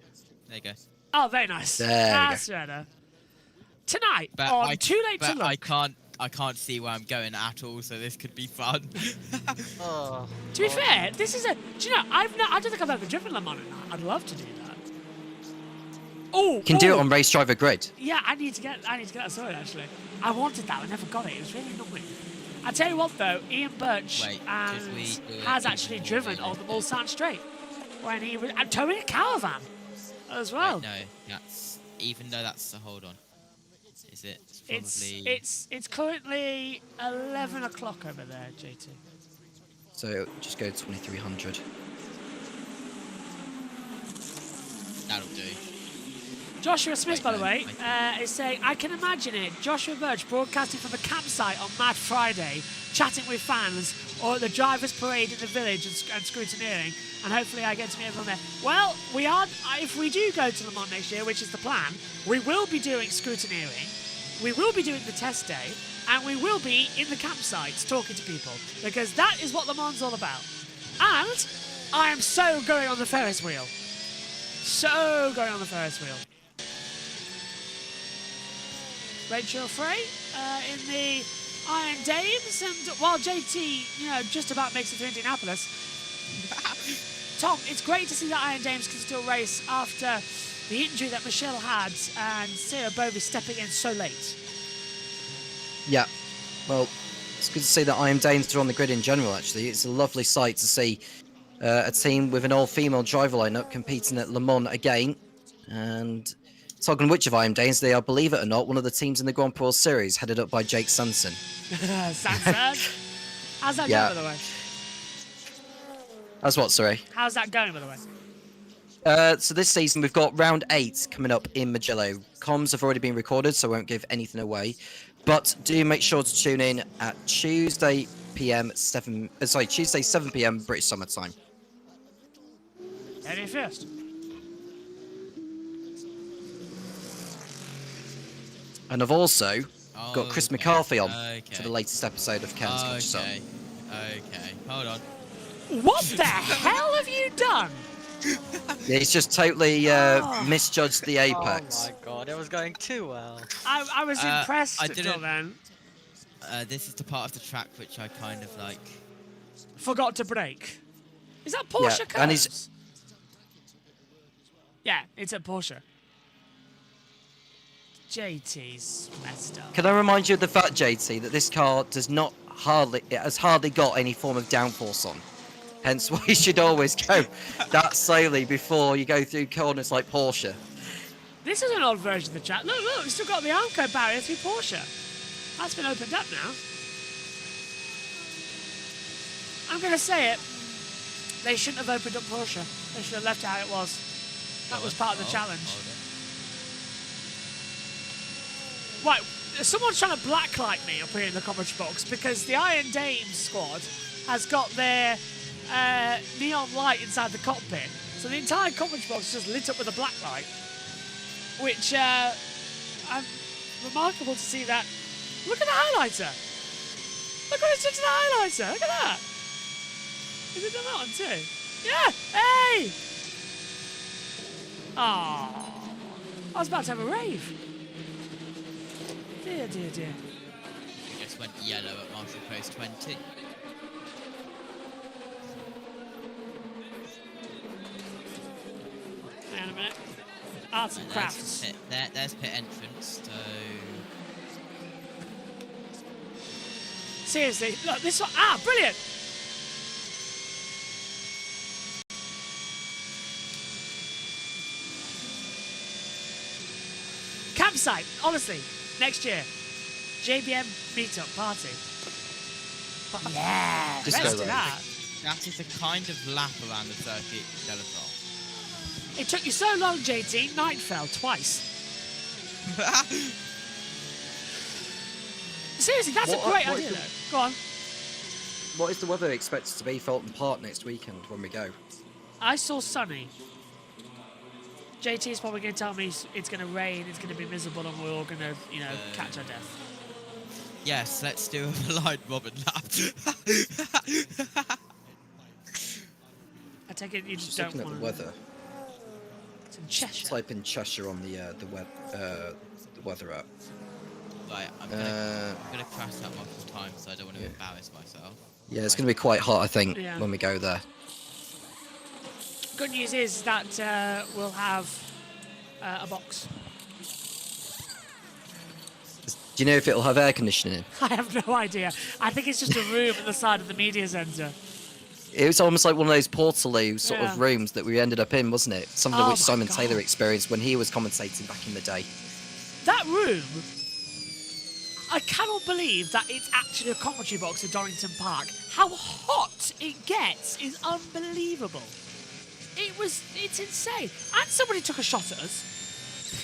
Speaker 5: There you go.
Speaker 1: Oh, very nice.
Speaker 13: There
Speaker 1: That's
Speaker 13: we go.
Speaker 1: better. Tonight,
Speaker 5: But
Speaker 1: on Too Late to Look.
Speaker 5: I can't see where I'm going at all, so this could be fun.
Speaker 2: Oh.
Speaker 1: To be fair, this is a... Do you know, I don't think I've ever driven Le Mans at night. I'd love to do that. Oh,
Speaker 13: You can do it on Race Driver Grid.
Speaker 1: Yeah, I need to get that sorted, actually. I wanted that, I never got it. It was really annoying. I tell you what, though, Ian Birch has actually driven on the Mulsanne Straight when he was towing a caravan as well.
Speaker 5: Wait, no, that's even though that's hold on. Is it? It's probably.
Speaker 1: It's currently 11 o'clock over there, JT.
Speaker 13: So just go to 2300.
Speaker 5: That'll do.
Speaker 1: Joshua Smith, by the way, is saying, I can imagine it. Joshua Birch broadcasting from the campsite on Mad Friday, chatting with fans, or at the drivers' parade in the village and scrutineering, and hopefully I get to meet everyone there. Well, we are. If we do go to Le Mans next year, which is the plan, we will be doing scrutineering, we will be doing the test day, and we will be in the campsites talking to people, because that is what Le Mans is all about. And I am so going on the Ferris wheel. So going on the Ferris wheel. Rachel Frey in the Iron Dames, and while JT, just about makes it to Indianapolis, Tom, it's great to see that Iron Dames can still race after the injury that Michelle had and Sarah Bovey stepping in so late.
Speaker 13: Yeah, well, it's good to see that Iron Danes are on the grid in general, actually. It's a lovely sight to see a team with an all-female driver lineup competing at Le Mans again, and... Talking which of Iron Danes, they are, believe it or not, one of the teams in the Grand Prix series, headed up by Jake Sanson.
Speaker 1: Sanson? How's that going, by the way?
Speaker 13: How's what, sorry?
Speaker 1: How's that going, by the way?
Speaker 13: So this season, we've got round 8 coming up in Mugello. Comms have already been recorded, so I won't give anything away. But do make sure to tune in at Tuesday 7 p.m. British Summer Time.
Speaker 1: Any first?
Speaker 13: And I've also got Chris McCarthy on for the latest episode of Ken's Clutch Song.
Speaker 5: Okay, hold on.
Speaker 1: What the hell have you done?
Speaker 13: Yeah, he's just totally misjudged the apex.
Speaker 2: Oh my god, it was going too well.
Speaker 1: I was impressed until then.
Speaker 5: This is the part of the track which I kind of like...
Speaker 1: Forgot to brake. Is that Porsche cars? Yeah, it's a Porsche. JT's messed up.
Speaker 13: Can I remind you of the fact, JT, that this car has hardly got any form of downforce on. Hence why you should always go that slowly before you go through corners like Porsche.
Speaker 1: This is an old version of the track. Look, we've still got the Armco barrier through Porsche. That's been opened up now. I'm going to say it. They shouldn't have opened up Porsche. They should have left it how it was. That was part of the challenge. Right, someone's trying to blacklight me up here in the commentary box because the Iron Dames squad has got their neon light inside the cockpit. So the entire commentary box is just lit up with a black light, which I'm remarkable to see that. Look at the highlighter. Look what it's done to the highlighter. Look at that. Has it done that one too? Yeah. Hey. Oh, I was about to have a rave. Dear.
Speaker 5: We just went yellow at Marshall Post 20.
Speaker 1: Hang on a minute. Arts and crafts.
Speaker 5: There's pit entrance, so...
Speaker 1: Seriously, look, this one. Ah, brilliant! Campsite, honestly. Next year, JBM meetup party. Yeah, let's do that.
Speaker 5: That is a kind of lap around the circuit, Delator.
Speaker 1: It took you so long, JT. Night fell twice. Seriously, that's a great idea, though. Go on.
Speaker 13: What is the weather expected to be Fulton Park next weekend when we go?
Speaker 1: I saw sunny. JT is probably going to tell me it's going to rain, it's going to be miserable, and we're all going to, you know, catch our death.
Speaker 5: Yes, let's do a blind Robin lap.
Speaker 1: I take it you just
Speaker 13: looking
Speaker 1: don't
Speaker 13: at
Speaker 1: want
Speaker 13: the weather.
Speaker 1: It's in Cheshire.
Speaker 13: Type in Cheshire on the weather app.
Speaker 5: Right, I'm gonna crash that multiple times, so I don't want to embarrass myself.
Speaker 13: Yeah, it's going to be quite hot, I think,
Speaker 1: Yeah.
Speaker 13: when we go there.
Speaker 1: Good news is that we'll have a box.
Speaker 13: Do you know if it'll have air conditioning?
Speaker 1: I have no idea. I think it's just a room at the side of the media centre.
Speaker 13: It was almost like one of those Portaloo sort
Speaker 1: Yeah.
Speaker 13: of rooms that we ended up in, wasn't it? Something
Speaker 1: Oh
Speaker 13: which
Speaker 1: my
Speaker 13: Simon
Speaker 1: God.
Speaker 13: Taylor experienced when he was commentating back in the day.
Speaker 1: That room, I cannot believe that it's actually a commentary box at Donington Park. How hot it gets is unbelievable. It's insane. And somebody took a shot at us.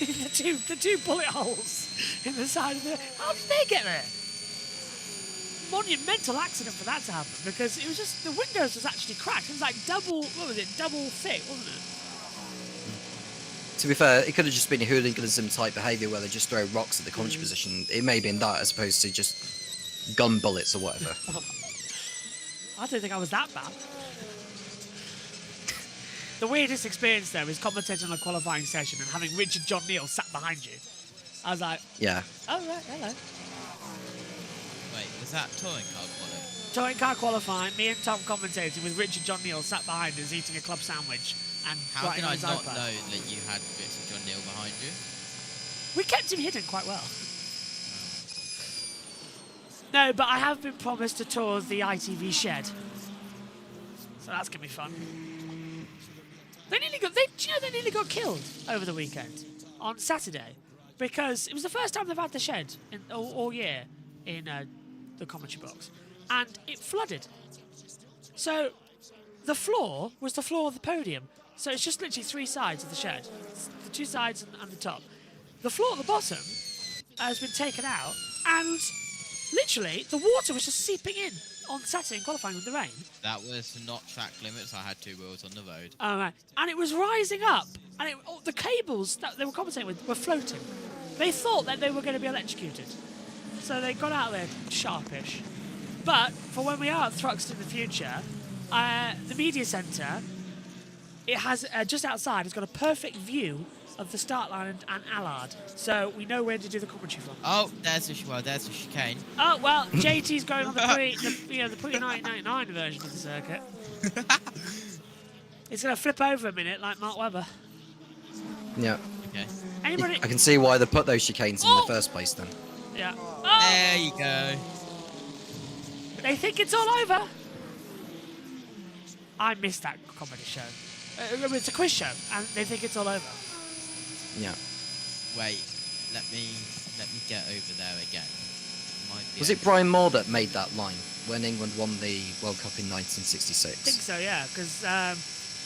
Speaker 1: the two bullet holes in the side of the... How did they get there? Monumental accident for that to happen, because it was just... The windows was actually cracked. It was like double thick, wasn't it?
Speaker 13: To be fair, it could have just been a hooliganism type behaviour where they just throw rocks at the commentary position. It may have been that as opposed to just gun bullets or whatever.
Speaker 1: I don't think I was that bad. The weirdest experience, though, is commentating on a qualifying session and having Richard John Neal sat behind you. I was like,
Speaker 13: Yeah.
Speaker 1: oh, right, hello.
Speaker 5: Wait, was that touring car quality?
Speaker 1: Touring car qualifying, me and Tom commentating with Richard John Neal sat behind us eating a club sandwich and
Speaker 5: How
Speaker 1: writing
Speaker 5: did
Speaker 1: on
Speaker 5: I
Speaker 1: his
Speaker 5: not
Speaker 1: iPad.
Speaker 5: know that you had Richard John Neal behind you?
Speaker 1: We kept him hidden quite well. No, but I have been promised to tour the ITV shed. So that's going to be fun. They nearly got killed over the weekend on Saturday because it was the first time they've had the shed all year in the commentary box, and it flooded. So the floor was the floor of the podium. So it's just literally three sides of the shed, it's the two sides and the top. The floor at the bottom has been taken out, and literally the water was just seeping in on Saturday in qualifying with the rain.
Speaker 5: That was not track limits. I had two wheels on the road.
Speaker 1: Oh, right. And it was rising up, and the cables that they were commentating with were floating. They thought that they were going to be electrocuted. So they got out there sharpish. But for when we are at Thruxton in the future, the media centre, it has, just outside, it's got a perfect view of the start line and Allard. So we know where to do the commentary from.
Speaker 5: Oh, there's the chicane.
Speaker 1: Oh, well, JT's going on the pre-1999 version of the circuit. It's going to flip over a minute like Mark Webber.
Speaker 13: Yeah.
Speaker 5: Okay.
Speaker 1: Anybody?
Speaker 13: I can see why they put those chicanes in the first place then.
Speaker 1: Yeah.
Speaker 5: There you go.
Speaker 1: They think it's all over. I missed that comedy show. It's a quiz show, and they think it's all over.
Speaker 13: Yeah.
Speaker 5: Wait, let me get over there again.
Speaker 13: Was it Brian Moore that made that line when England won the World Cup in 1966?
Speaker 1: I think so, yeah, because,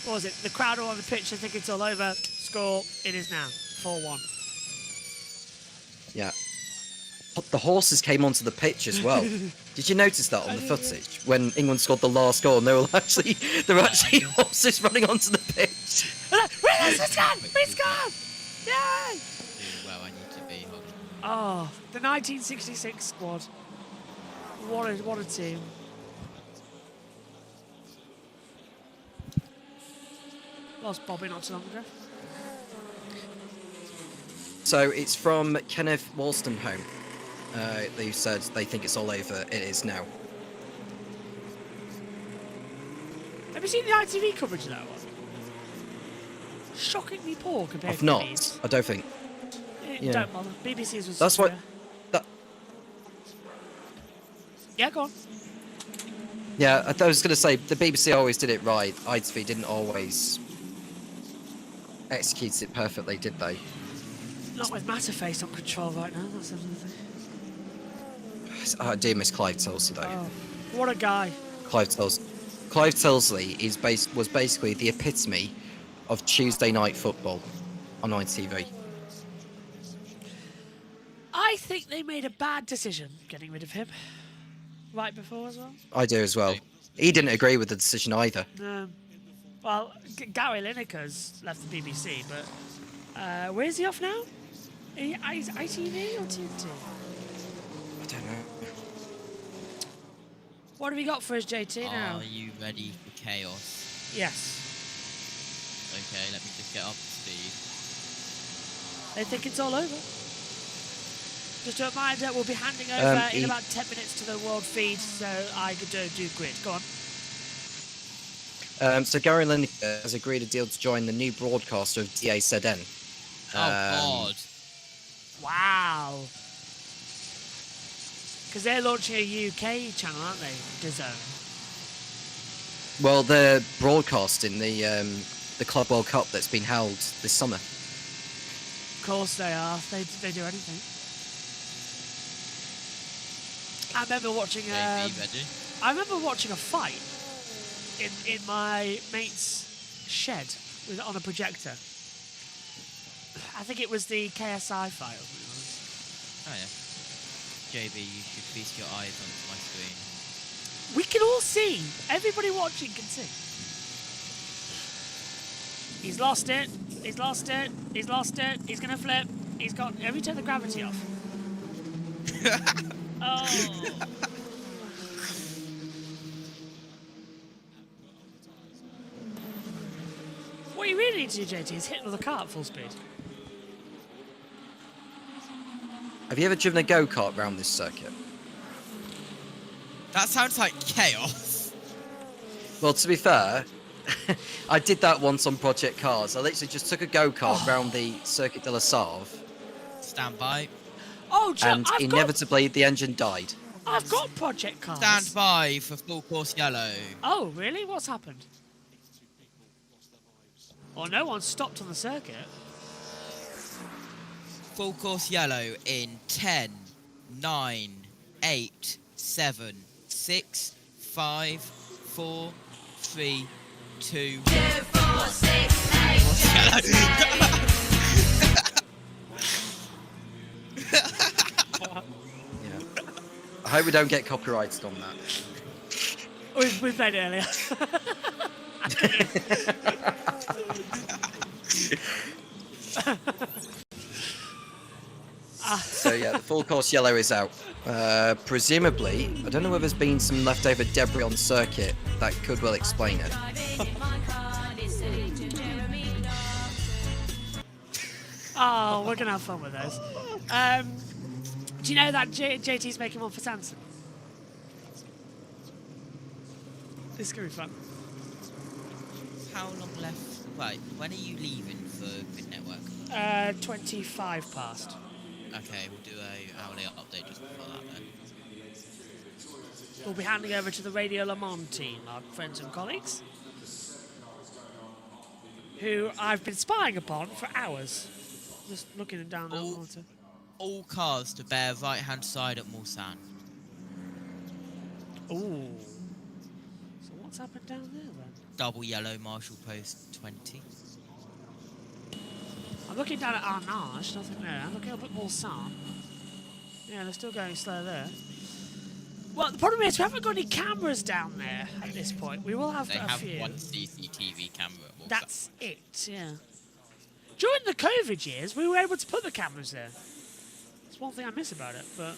Speaker 1: what was it? The crowd are on the pitch, they think it's all over. Score, it is now. 4-1.
Speaker 13: Yeah. The horses came onto the pitch as well. Did you notice that on the footage when England scored the last goal and there were actually horses running onto the pitch?
Speaker 1: It's gone! It's gone! Yay!
Speaker 5: Well, I need to be.
Speaker 1: Oh, the 1966 squad. What a team. Lost Bobby not too long ago.
Speaker 13: So it's from Kenneth Wolstenholme. They said they think it's all over. It is now.
Speaker 1: Have you seen the ITV coverage of that one? Shockingly poor compared
Speaker 13: I've
Speaker 1: to
Speaker 13: not.
Speaker 1: these.
Speaker 13: I don't think. Yeah.
Speaker 1: Don't bother. BBC's was.
Speaker 13: That's what.
Speaker 1: Yeah, go on.
Speaker 13: Yeah, I was going to say the BBC always did it right. ITV didn't always execute it perfectly, did they?
Speaker 1: Not with Matterface on control right now. That's another thing.
Speaker 13: I do miss Clive Tilsley though.
Speaker 1: Oh, what a guy.
Speaker 13: Clive Tilsley was basically the epitome of Tuesday night football on ITV.
Speaker 1: I think they made a bad decision getting rid of him right before as well.
Speaker 13: I do as well. He didn't agree with the decision either.
Speaker 1: Well, Gary Lineker's left the BBC, but where is he off now? Is ITV or TNT?
Speaker 13: I don't know.
Speaker 1: What have we got for us, JT, now?
Speaker 5: Are you ready for chaos?
Speaker 1: Yes.
Speaker 5: Okay, let me just get up to speed.
Speaker 1: They think it's all over. Just a reminder, we'll be handing over in about 10 minutes to the world feed, so I could do grid. Go on.
Speaker 13: So Gary Lineker has agreed a deal to join the new broadcaster of DAZN.
Speaker 5: God.
Speaker 1: Wow. Because they're launching a UK channel, aren't they? DAZN.
Speaker 13: Well, they're broadcasting the Club World Cup that's been held this summer.
Speaker 1: Of course they are. They do anything. I remember watching. I remember watching a fight in my mate's shed on a projector. I think it was the KSI fight.
Speaker 5: Oh yeah. JB, you should feast your eyes onto my screen.
Speaker 1: We can all see. Everybody watching can see. He's lost it. He's lost it. He's lost it. He's gonna flip. He's got. Have you turned the gravity off? Oh. What you really need to do, JT, is hit the car at full speed.
Speaker 13: Have you ever driven a go-kart around this circuit?
Speaker 5: That sounds like chaos.
Speaker 13: Well, to be fair, I did that once on Project Cars. I literally just took a go-kart around the Circuit de la Sarve.
Speaker 5: Stand by.
Speaker 1: Oh,
Speaker 13: and inevitably the engine died.
Speaker 1: I've got Project Cars.
Speaker 5: Stand by for full course yellow.
Speaker 1: Oh, really? What's happened? Well, no one stopped on the circuit.
Speaker 5: Full course yellow in 10, 9, 8, 7, 6, 5, 4, 3, 2, 4, 6, 8.
Speaker 13: I hope we don't get copyrighted on that.
Speaker 1: We played it earlier.
Speaker 13: So yeah, the full course yellow is out. Presumably, I don't know whether there's been some leftover debris on circuit. That could well explain it.
Speaker 1: Oh, we're gonna have fun with those. Do you know that JT's making one for Samson? This is gonna be fun.
Speaker 5: How long left? Wait, when are you leaving for Grid Network?
Speaker 1: 25 past.
Speaker 5: Okay, we'll do a hourly update just before that then.
Speaker 1: We'll be handing over to the Radio Le Mans team, our friends and colleagues, who I've been spying upon for hours. Just looking down the water.
Speaker 5: All cars to bear right hand side at Mulsanne.
Speaker 1: Ooh. So what's happened down there then?
Speaker 5: Double yellow Marshall Post 20.
Speaker 1: I'm looking down at Arnage, nothing there. I'm looking up at Mulsanne. Yeah, they're still going slow there. Well, the problem is we haven't got any cameras down there at this point. We will have
Speaker 5: They
Speaker 1: a
Speaker 5: have
Speaker 1: few.
Speaker 5: one CCTV camera at Mulsanne.
Speaker 1: That's it, yeah. During the COVID years, we were able to put the cameras there. That's one thing I miss about it, but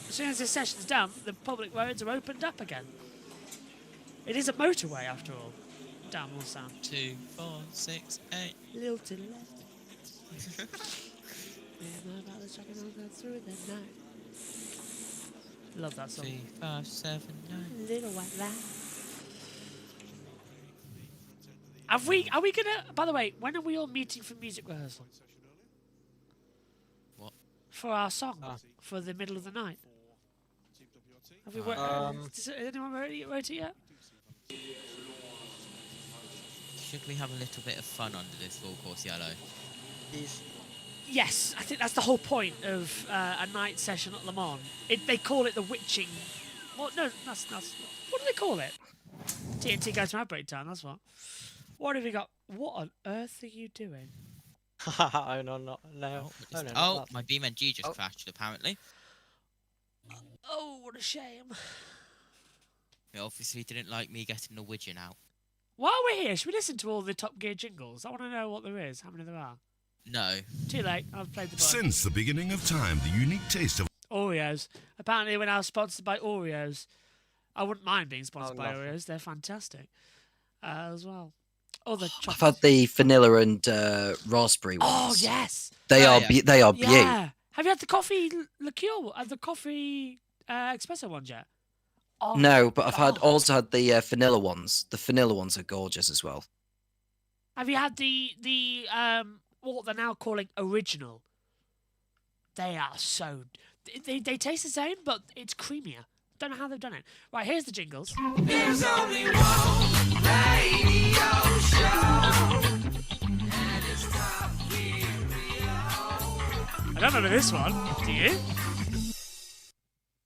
Speaker 1: as soon as this session's done, the public roads are opened up again. It is a motorway, after all, down Mulsanne.
Speaker 5: 2, 4, 6, 8.
Speaker 1: Little to the left. Through the night. Love that song.
Speaker 5: 3, 5, 7, 9.
Speaker 1: Little white lie. Are we gonna, by the way, when are we all meeting for music rehearsal?
Speaker 5: What?
Speaker 1: For our song, for the middle of the night. Have we has anyone wrote it yet?
Speaker 5: Should we have a little bit of fun under this full course yellow?
Speaker 1: Yes, I think that's the whole point of a night session at Le Mans. They call it the witching. Well, no, that's what do they call it? TNT goes to our break time. That's what. What have you got? What on earth are you doing?
Speaker 2: Oh, no.
Speaker 5: Oh, my BeamNG just crashed, apparently.
Speaker 1: Oh, what a shame.
Speaker 5: He obviously didn't like me getting the widget out.
Speaker 1: While we're here, should we listen to all the Top Gear jingles? I want to know what there is, how many there are.
Speaker 5: No.
Speaker 1: Too late, I've played the button.
Speaker 14: Since the beginning of time, the unique taste of
Speaker 1: Oreos. Apparently we're now sponsored by Oreos. I wouldn't mind being sponsored by Oreos, they're fantastic. As well. Other chocolate.
Speaker 13: I've had the vanilla and raspberry ones.
Speaker 1: Oh, yes!
Speaker 13: They are beautiful.
Speaker 1: Yeah. Have you had the coffee liqueur, the coffee espresso ones yet? Oh,
Speaker 13: No, but I've also had the vanilla ones. The vanilla ones are gorgeous as well.
Speaker 1: Have you had the what they're now calling original? They are so... They taste the same, but it's creamier. Don't know how they've done it. Right, here's the jingles.
Speaker 11: There's only one radio show. And it's Top Gear.
Speaker 1: I don't remember this one. Do you?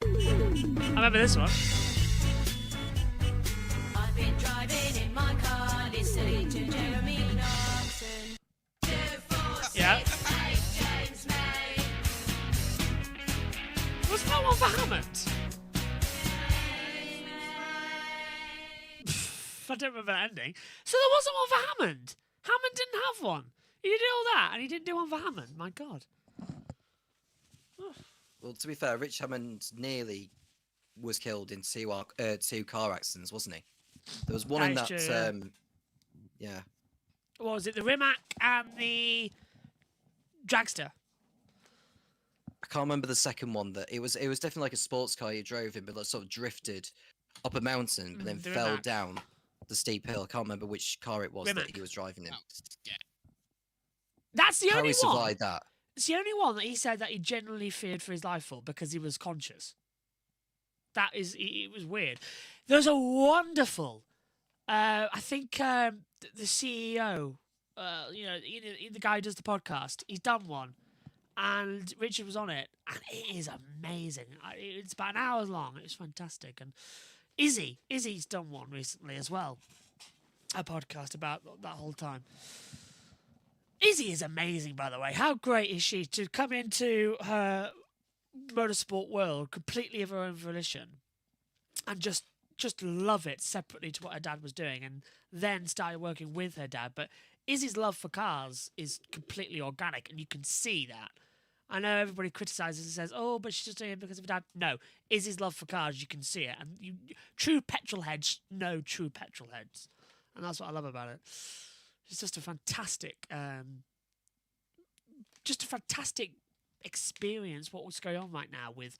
Speaker 1: I remember this one.
Speaker 11: I've been driving in my car, listening to Jeremy Clarkson.
Speaker 1: Yeah. Was that one for Hammond? I don't remember that ending. So there wasn't one for Hammond. Hammond didn't have one. He did all that, and he didn't do one for Hammond. My God.
Speaker 13: Well, to be fair, Rich Hammond nearly was killed in two car accidents, wasn't he? There was one in that.
Speaker 1: True,
Speaker 13: yeah.
Speaker 1: What was it? The Rimac and the Dragster.
Speaker 13: I can't remember the second one. That it was definitely like a sports car you drove in, but like sort of drifted up a mountain and then
Speaker 1: the
Speaker 13: fell
Speaker 1: Rimac.
Speaker 13: down the steep hill. I can't remember which car it was
Speaker 1: Rimac.
Speaker 13: that he was driving in.
Speaker 5: Yeah.
Speaker 1: That's the
Speaker 13: How
Speaker 1: only
Speaker 13: he
Speaker 1: one.
Speaker 13: survived that.
Speaker 1: It's the only one that he said that he genuinely feared for his life for because he was conscious. That is, it was weird. There's a wonderful, I think the CEO, the guy who does the podcast, he's done one, and Richard was on it, and it is amazing. It's about an hour long. It's fantastic. And Izzy's done one recently as well, a podcast about that whole time. Izzy is amazing, by the way. How great is she to come into her motorsport world completely of her own volition and just love it separately to what her dad was doing, and then started working with her dad. But Izzy's love for cars is completely organic, and you can see that. I know everybody criticises and says, oh, but she's just doing it because of her dad. No, Izzy's love for cars, you can see it. And true petrol heads know true petrol heads. And that's what I love about it. It's just a fantastic, experience. What's going on right now with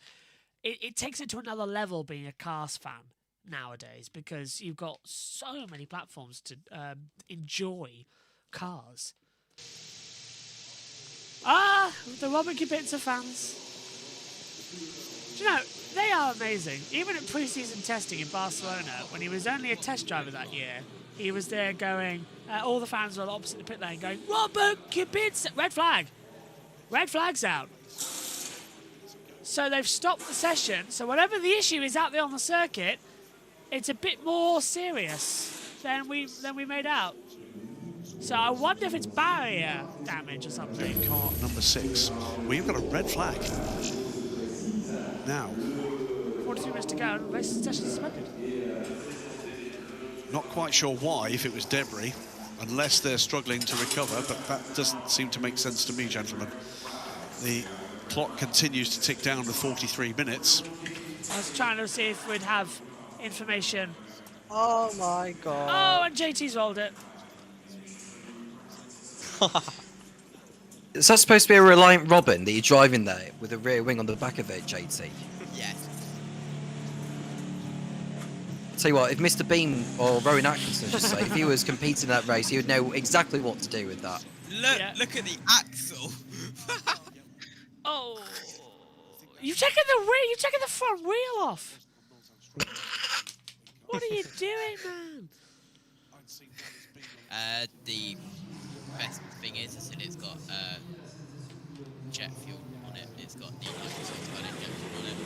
Speaker 1: it takes it to another level being a Cars fan nowadays, because you've got so many platforms to enjoy cars. The Robin Kubica fans. Do you know, they are amazing. Even at pre-season testing in Barcelona, when he was only a test driver that year, he was there going, all the fans were opposite the pit lane going, Robin Kubica, red flag. Red flag's out. So they've stopped the session. So whatever the issue is out there on the circuit, it's a bit more serious than we made out. So I wonder if it's barrier damage or something.
Speaker 3: Car number 6. We've got a red flag. Now.
Speaker 1: 42 minutes to go and race session suspended.
Speaker 3: Not quite sure why, if it was debris, unless they're struggling to recover, but that doesn't seem to make sense to me, gentlemen. The clock continues to tick down to 43 minutes.
Speaker 1: I was trying to see if we'd have information.
Speaker 2: Oh my God.
Speaker 1: Oh, and JT's rolled it.
Speaker 13: Is that supposed to be a Reliant Robin that you're driving there with a rear wing on the back of it, JT?
Speaker 5: Yes.
Speaker 13: Tell you what, if Mr. Bean or Rowan Atkinson, I should say, if he was competing in that race, he would know exactly what to do with that.
Speaker 5: Look at the axle.
Speaker 1: Oh, you checking the wheel? You checking the front wheel off? What are you doing, man?
Speaker 5: The best thing is that it's got jet fuel on it. It's got the 96 jet fuel on it.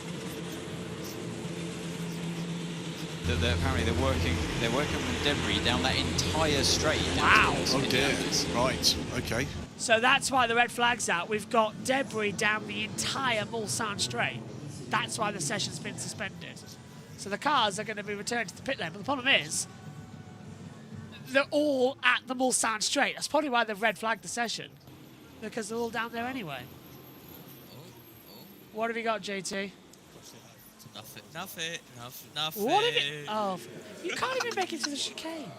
Speaker 6: that apparently they're working with debris down that entire straight.
Speaker 1: Wow.
Speaker 3: Oh dear. Right. Okay.
Speaker 1: So that's why the red flag's out. We've got debris down the entire Mulsanne straight. That's why the session's been suspended. So the cars are going to be returned to the pit lane. But the problem is, they're all at the Mulsanne straight. That's probably why they've red flagged the session. Because they're all down there anyway. What have you got, JT?
Speaker 5: Nothing.
Speaker 1: What have you... Oh, you can't even make it to the chicane.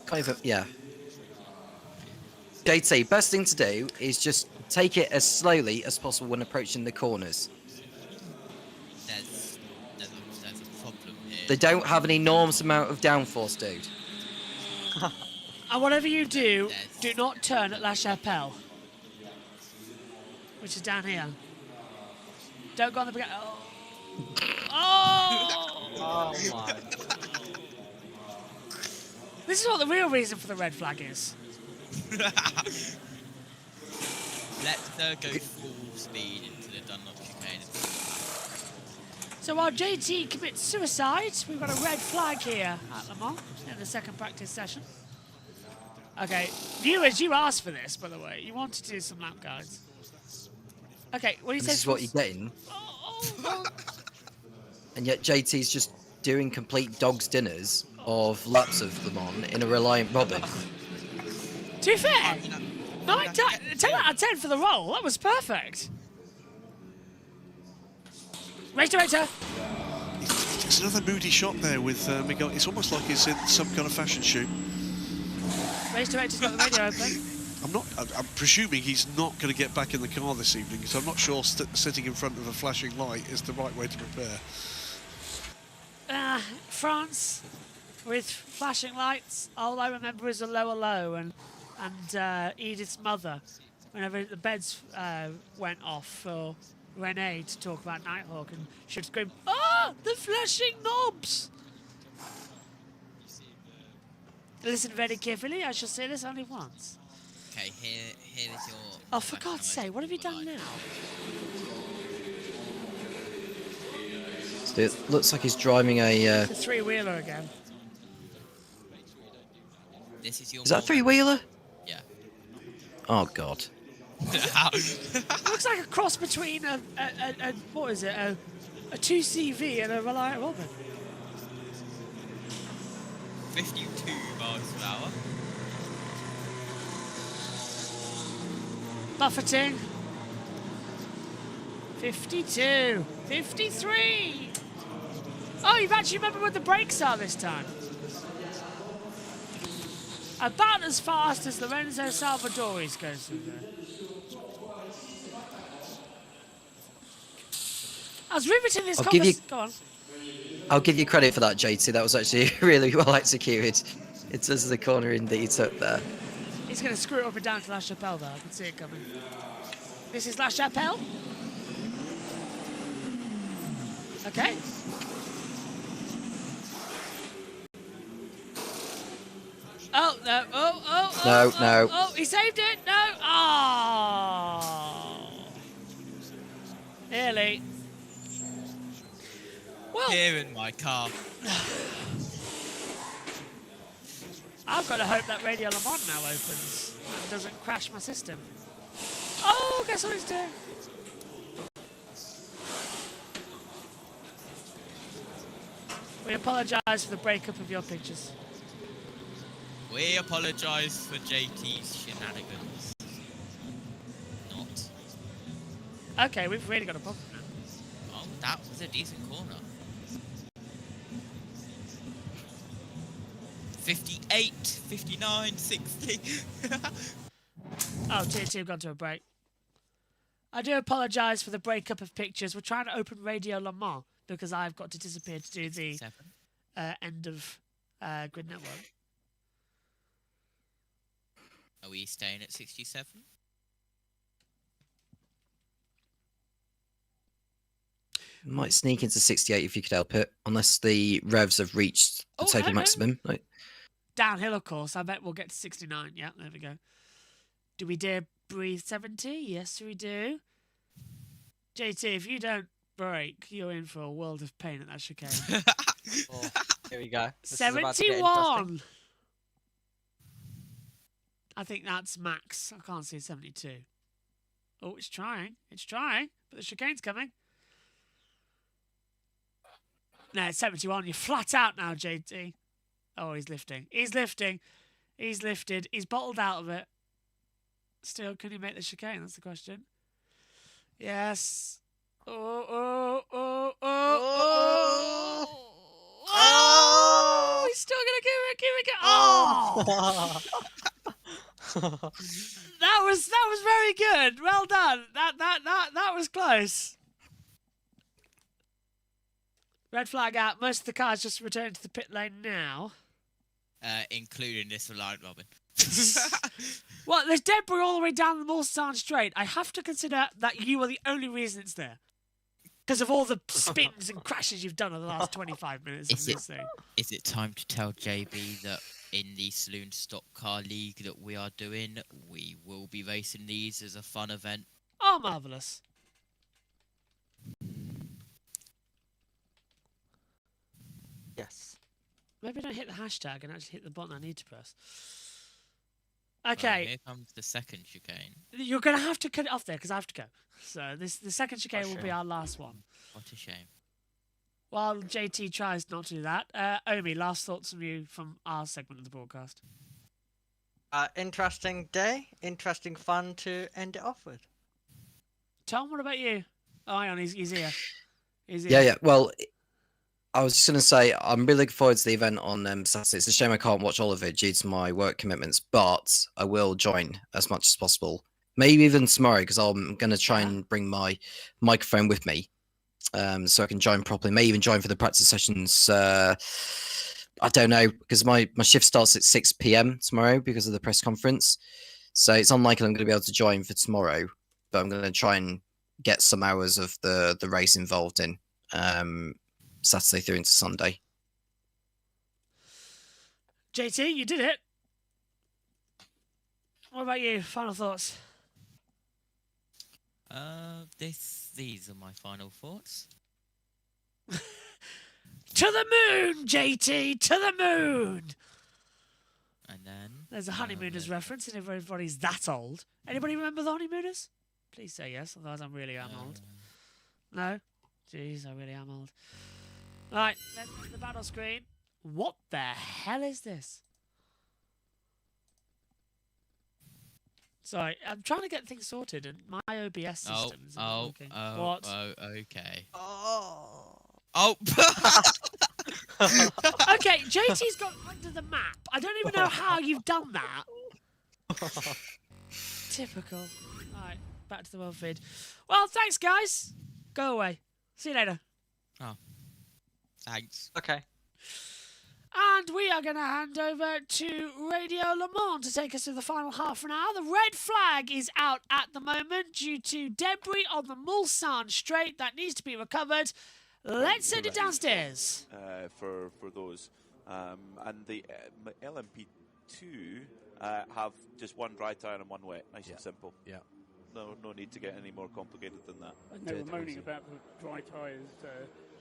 Speaker 13: Can't even, yeah. JT, best thing to do is just take it as slowly as possible when approaching the corners.
Speaker 5: There's a problem here.
Speaker 13: They don't have an enormous amount of downforce, dude.
Speaker 1: And whatever you do, do not turn at La Chapelle. Which is down here. Don't go on the beginning. Oh!
Speaker 2: Oh my.
Speaker 1: This is what the real reason for the red flag is.
Speaker 5: Let's go full speed into the Dunlop chicane.
Speaker 1: So while JT commits suicide, we've got a red flag here at Le Mans in the second practice session. Okay, viewers, you asked for this, by the way. You wanted to do some lap guides. Okay, what do you say?
Speaker 13: This is what you're getting. And yet JT's just doing complete dog's dinners of laps of Le Mans in a Reliant Robin.
Speaker 1: To be fair, 10 out of 10 for the roll. That was perfect. Race director.
Speaker 15: It's another moody shot there with Miguel. It's almost like he's in some kind of fashion shoot.
Speaker 1: Race director's got the radio open.
Speaker 15: I'm presuming he's not going to get back in the car this evening, so I'm not sure sitting in front of a flashing light is the right way to prepare.
Speaker 1: France with flashing lights. All I remember is a lower low and Edith's mother. Whenever the beds went off for Renee to talk about Nighthawk, and she'd scream, "Ah, the flashing knobs!" Listen very carefully. I shall say this only once.
Speaker 5: Okay, here is your...
Speaker 1: Oh, for God's sake, what have you done now?
Speaker 13: So it looks like he's driving a...
Speaker 1: The three-wheeler again.
Speaker 5: This is your...
Speaker 13: Is that a three-wheeler?
Speaker 5: Yeah.
Speaker 13: Oh, God.
Speaker 1: Looks like a cross between a what is it? A 2CV and a Reliant Robin.
Speaker 5: 52 miles per hour.
Speaker 1: Buffeting. 52. 53. Oh, you've actually remembered what the brakes are this time. About as fast as Lorenzo Salvadori's goes through there. I was riveting this conversation. Go on.
Speaker 13: I'll give you credit for that, JT. That was actually really well executed in terms of the cornering that you took there.
Speaker 1: He's going to screw it up and down to La Chapelle, though. I can see it coming. This is La Chapelle. Okay. Oh, no.
Speaker 13: No.
Speaker 1: Oh, he saved it. No. Oh. Nearly. Well,
Speaker 5: here in my car.
Speaker 1: I've got to hope that Radio Le Mans now opens and doesn't crash my system. Oh, guess what it's doing? We apologise for the breakup of your pictures.
Speaker 5: We apologise for JT's shenanigans. Not.
Speaker 1: Okay, we've really got a problem now.
Speaker 5: Oh, that was a decent corner. 58, 59, 60.
Speaker 1: Oh, Tier 2 gone to a break. I do apologise for the breakup of pictures. We're trying to open Radio Le Mans because I've got to disappear to do the end of Grid Network.
Speaker 5: Are we staying at 67?
Speaker 13: Might sneak into 68 if you could help it, unless the revs have reached the total maximum. Like,
Speaker 1: downhill, of course. I bet we'll get to 69. Yeah, there we go. Do we dare breathe 70? Yes, we do. JT, if you don't brake, you're in for a world of pain at that chicane.
Speaker 2: Oh, here we go. This is about to get
Speaker 1: 71.
Speaker 2: interesting.
Speaker 1: I think that's max. I can't see 72. Oh, it's trying. It's trying. But the chicane's coming. No, it's 71. You're flat out now, JT. Oh, he's lifting. He's lifting. He's lifted. He's bottled out of it. Still, can he make the chicane? That's the question. Yes. Oh. He's still gonna keep it. Oh! That was very good. Well done. That was close. Red flag out. Most of the cars just returned to the pit lane now.
Speaker 5: Including this line, Robin.
Speaker 1: Well, there's debris all the way down the Mulsanne Straight. I have to consider that you are the only reason it's there. Because of all the spins and crashes you've done over the last 25 minutes of this thing.
Speaker 5: Is it time to tell JB that in the Saloon Stock Car League that we are doing, we will be racing these as a fun event?
Speaker 1: Oh, marvellous.
Speaker 2: Yes.
Speaker 1: Maybe I don't hit the hashtag and actually hit the button I need to press. Okay.
Speaker 5: Here comes the second chicane.
Speaker 1: You're going to have to cut it off there because I have to go. So the second chicane will be our last one.
Speaker 5: What a shame.
Speaker 1: While JT tries not to do that, Omi, last thoughts from you from our segment of the broadcast.
Speaker 2: Interesting day. Interesting fun to end it off with.
Speaker 1: Tom, what about you? Oh, hang on, he's here. He's here.
Speaker 13: Yeah. Well, I was just going to say, I'm really looking forward to the event on Saturday. It's a shame I can't watch all of it due to my work commitments, but I will join as much as possible. Maybe even tomorrow, because I'm going to try and bring my microphone with me so I can join properly. May even join for the practice sessions. I don't know, because my shift starts at 6 p.m. tomorrow because of the press conference. So it's unlikely I'm going to be able to join for tomorrow, but I'm going to try and get some hours of the race involved in. Saturday through into Sunday.
Speaker 1: JT, you did it. What about you? Final thoughts?
Speaker 5: These are my final thoughts.
Speaker 1: To the moon, JT! To the moon!
Speaker 5: And then...
Speaker 1: There's a Honeymooners reference, and everybody's that old. Anybody remember the Honeymooners? Please say yes, otherwise I really am old. No? Jeez, I really am old. Alright, let's go to the battle screen. What the hell is this? Sorry, I'm trying to get things sorted, and my OBS system isn't working. What?
Speaker 5: Okay.
Speaker 1: Okay, JT's got under the map. I don't even know how you've done that. Typical. Alright, back to the world feed. Well, thanks, guys. Go away. See you later.
Speaker 5: Oh. Thanks.
Speaker 2: Okay.
Speaker 1: And we are going to hand over to Radio Le Mans to take us through the final half an hour. The red flag is out at the moment due to debris on the Mulsanne Straight that needs to be recovered. Let's send it downstairs.
Speaker 16: For those. And the LMP2 have just one dry tyre and one wet. Nice and simple.
Speaker 17: Yeah.
Speaker 16: No need to get any more complicated than that.
Speaker 18: And they were moaning about the dry tyres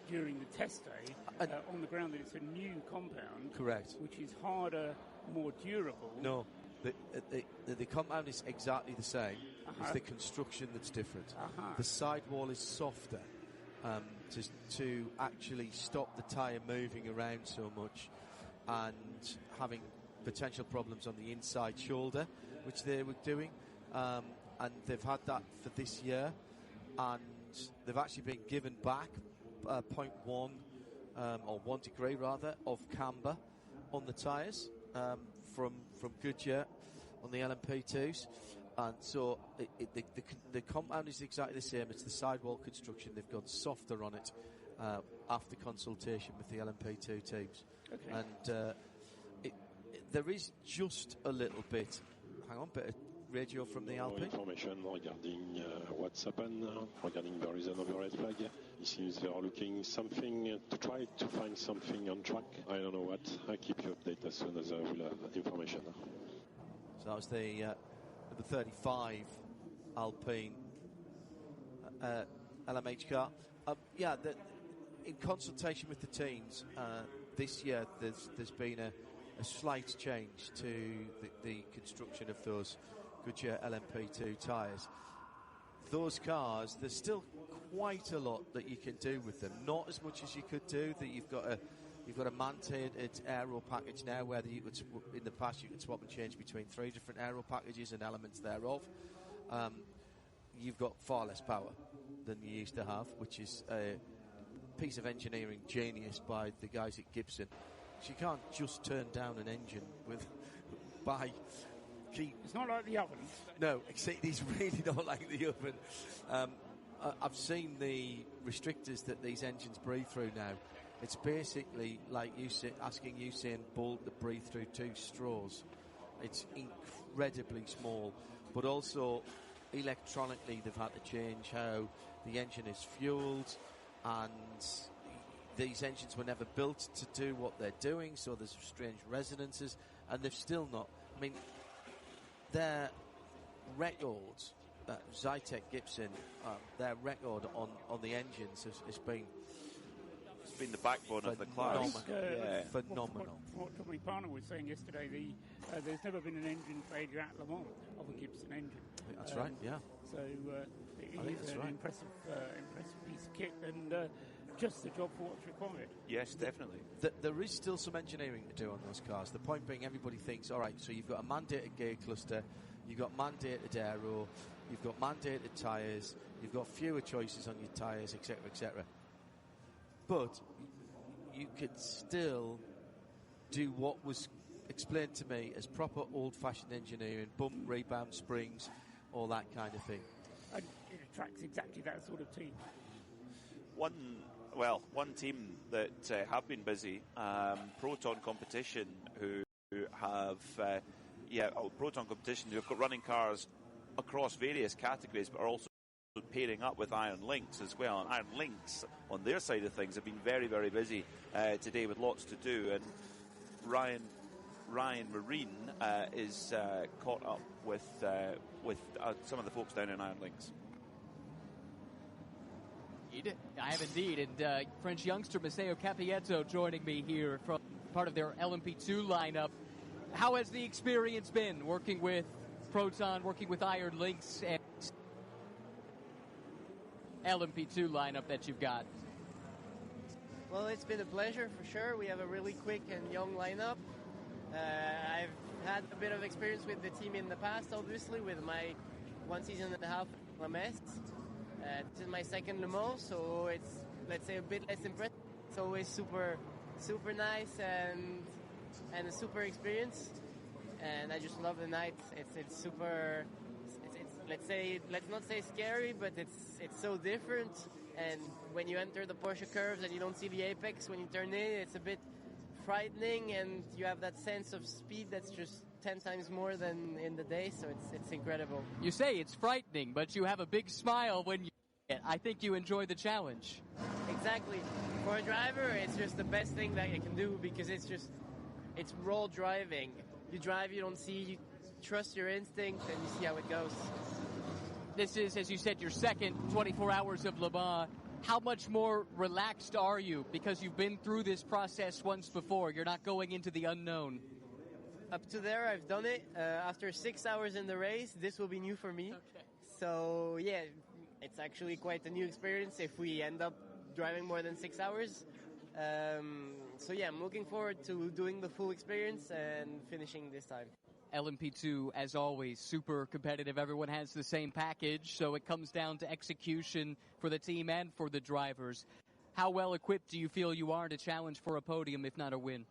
Speaker 18: during the test day on the ground that it's a new compound.
Speaker 17: Correct.
Speaker 18: Which is harder, more durable.
Speaker 17: No, the compound is exactly the same. It's the construction that's different. The sidewall is softer to actually stop the tyre moving around so much and having potential problems on the inside shoulder, which they were doing. And they've had that for this year, and they've actually been given back 0.1 or 1 degree rather of camber on the tyres from Goodyear on the LMP2s, and so the compound is exactly the same. It's the sidewall construction. They've gone softer on it after consultation with the LMP2 teams.
Speaker 18: Okay.
Speaker 17: And there is just a little bit. Hang on, bit of radio from the Alpine.
Speaker 19: Information regarding what's happened, regarding the reason of the red flag. It seems they are looking something to try to find something on track. I don't know what. I'll keep you updated as soon as I will have information.
Speaker 17: So that was the number 35 Alpine LMH car. in consultation with the teams, this year there's been a slight change to the construction of those Goodyear LMP2 tyres. Those cars, there's still quite a lot that you can do with them. Not as much as you could do. That you've got a mandated aero package now, where in the past you could swap and change between 3 different aero packages and elements thereof. You've got far less power than you used to have, which is a piece of engineering genius by the guys at Gibson. So you can't just turn down an engine by key.
Speaker 18: It's not like the oven.
Speaker 17: No, it's really not like the oven. I've seen the restrictors that these engines breathe through now. It's basically like asking Usain Bolt to breathe through 2 straws. It's incredibly small, but also electronically they've had to change how the engine is fueled, and these engines were never built to do what they're doing, so there's strange resonances, and they've still not. I mean, their records, Zytec Gibson, their record on the engines has been...
Speaker 16: It's been the backbone of the class.
Speaker 17: Phenomenal.
Speaker 18: What Tommy Parner was saying yesterday, there's never been an engine failure at Le Mans of a Gibson engine.
Speaker 17: That's right, yeah.
Speaker 18: So it is an impressive piece of kit, and just the job for what's required.
Speaker 16: Yes, definitely.
Speaker 17: There is still some engineering to do on those cars. The point being, everybody thinks, all right, so you've got a mandated gear cluster, you've got mandated aero, you've got mandated tyres, you've got fewer choices on your tyres, etc., etc. But you could still do what was explained to me as proper old-fashioned engineering, bump, rebound, springs, all that kind of thing.
Speaker 18: And it attracts exactly that sort of team.
Speaker 16: One team that have been busy, Proton Competition, who have Proton Competition, who have got running cars across various categories, but are also pairing up with Iron Lynx as well. And Iron Lynx, on their side of things, have been very, very busy today with lots to do. And Ryan Marine is caught up with some of the folks down in Iron Lynx.
Speaker 20: I have indeed, and French youngster Maceo Capietto joining me here from part of their LMP2 lineup. How has the experience been working with Proton, working with Iron Lynx, and LMP2 lineup that you've got?
Speaker 21: Well, it's been a pleasure for sure. We have a really quick and young lineup. I've had a bit of experience with the team in the past, obviously, with my 1 season and a half at Le Mans. This is my second Le Mans, so it's, let's say, a bit less impressive. It's always super nice and a super experience. And I just love the night. It's super. Let's not say scary, but it's so different. And when you enter the Porsche curves and you don't see the apex when you turn in, it's a bit frightening, and you have that sense of speed that's just 10 times more than in the day. So it's incredible.
Speaker 20: You say it's frightening, but you have a big smile when you. I think you enjoy the challenge.
Speaker 21: Exactly. For a driver, it's just the best thing that you can do, because it's raw driving. You drive, you don't see, you trust your instinct, and you see how it goes.
Speaker 20: This is, as you said, your second 24 hours of Le Mans. How much more relaxed are you? Because you've been through this process once before. You're not going into the unknown.
Speaker 21: Up to there, I've done it. After 6 hours in the race, this will be new for me.
Speaker 20: Okay.
Speaker 21: So, yeah, it's actually quite a new experience if we end up driving more than 6 hours. So, yeah, I'm looking forward to doing the full experience and finishing this time.
Speaker 20: LMP2, as always, super competitive. Everyone has the same package, so it comes down to execution for the team and for the drivers. How well equipped do you feel you are to challenge for a podium, if not a win?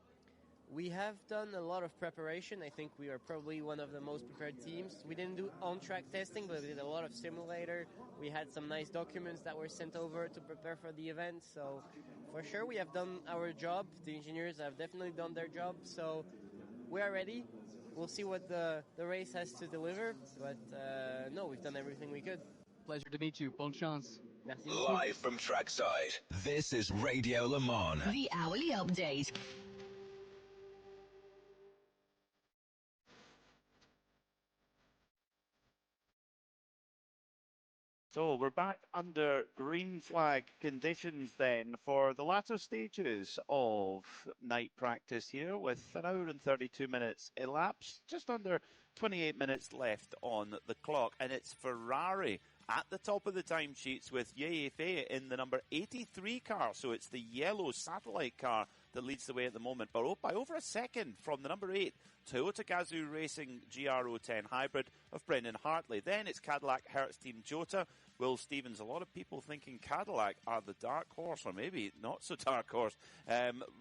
Speaker 21: We have done a lot of preparation. I think we are probably one of the most prepared teams. We didn't do on-track testing, but we did a lot of simulator. We had some nice documents that were sent over to prepare for the event. So for sure, we have done our job. The engineers have definitely done their job. So we are ready. We'll see what the race has to deliver. But no, we've done everything we could.
Speaker 20: Pleasure to meet you. Bonne chance.
Speaker 21: Merci.
Speaker 22: Live from trackside, this is Radio Le Mans.
Speaker 11: The hourly update.
Speaker 10: So we're back under green flag conditions then for the latter stages of night practice here, with an hour and 32 minutes elapsed, just under 28 minutes left on the clock, and it's Ferrari at the top of the timesheets with Ye Fei in the number 83 car. So it's the yellow satellite car that leads the way at the moment, but by over a second from the number 8 Toyota Gazoo Racing GR010 Hybrid of Brendan Hartley. Then it's Cadillac Hertz Team Jota, Will Stevens. A lot of people thinking Cadillac are the dark horse, or maybe not so dark horse.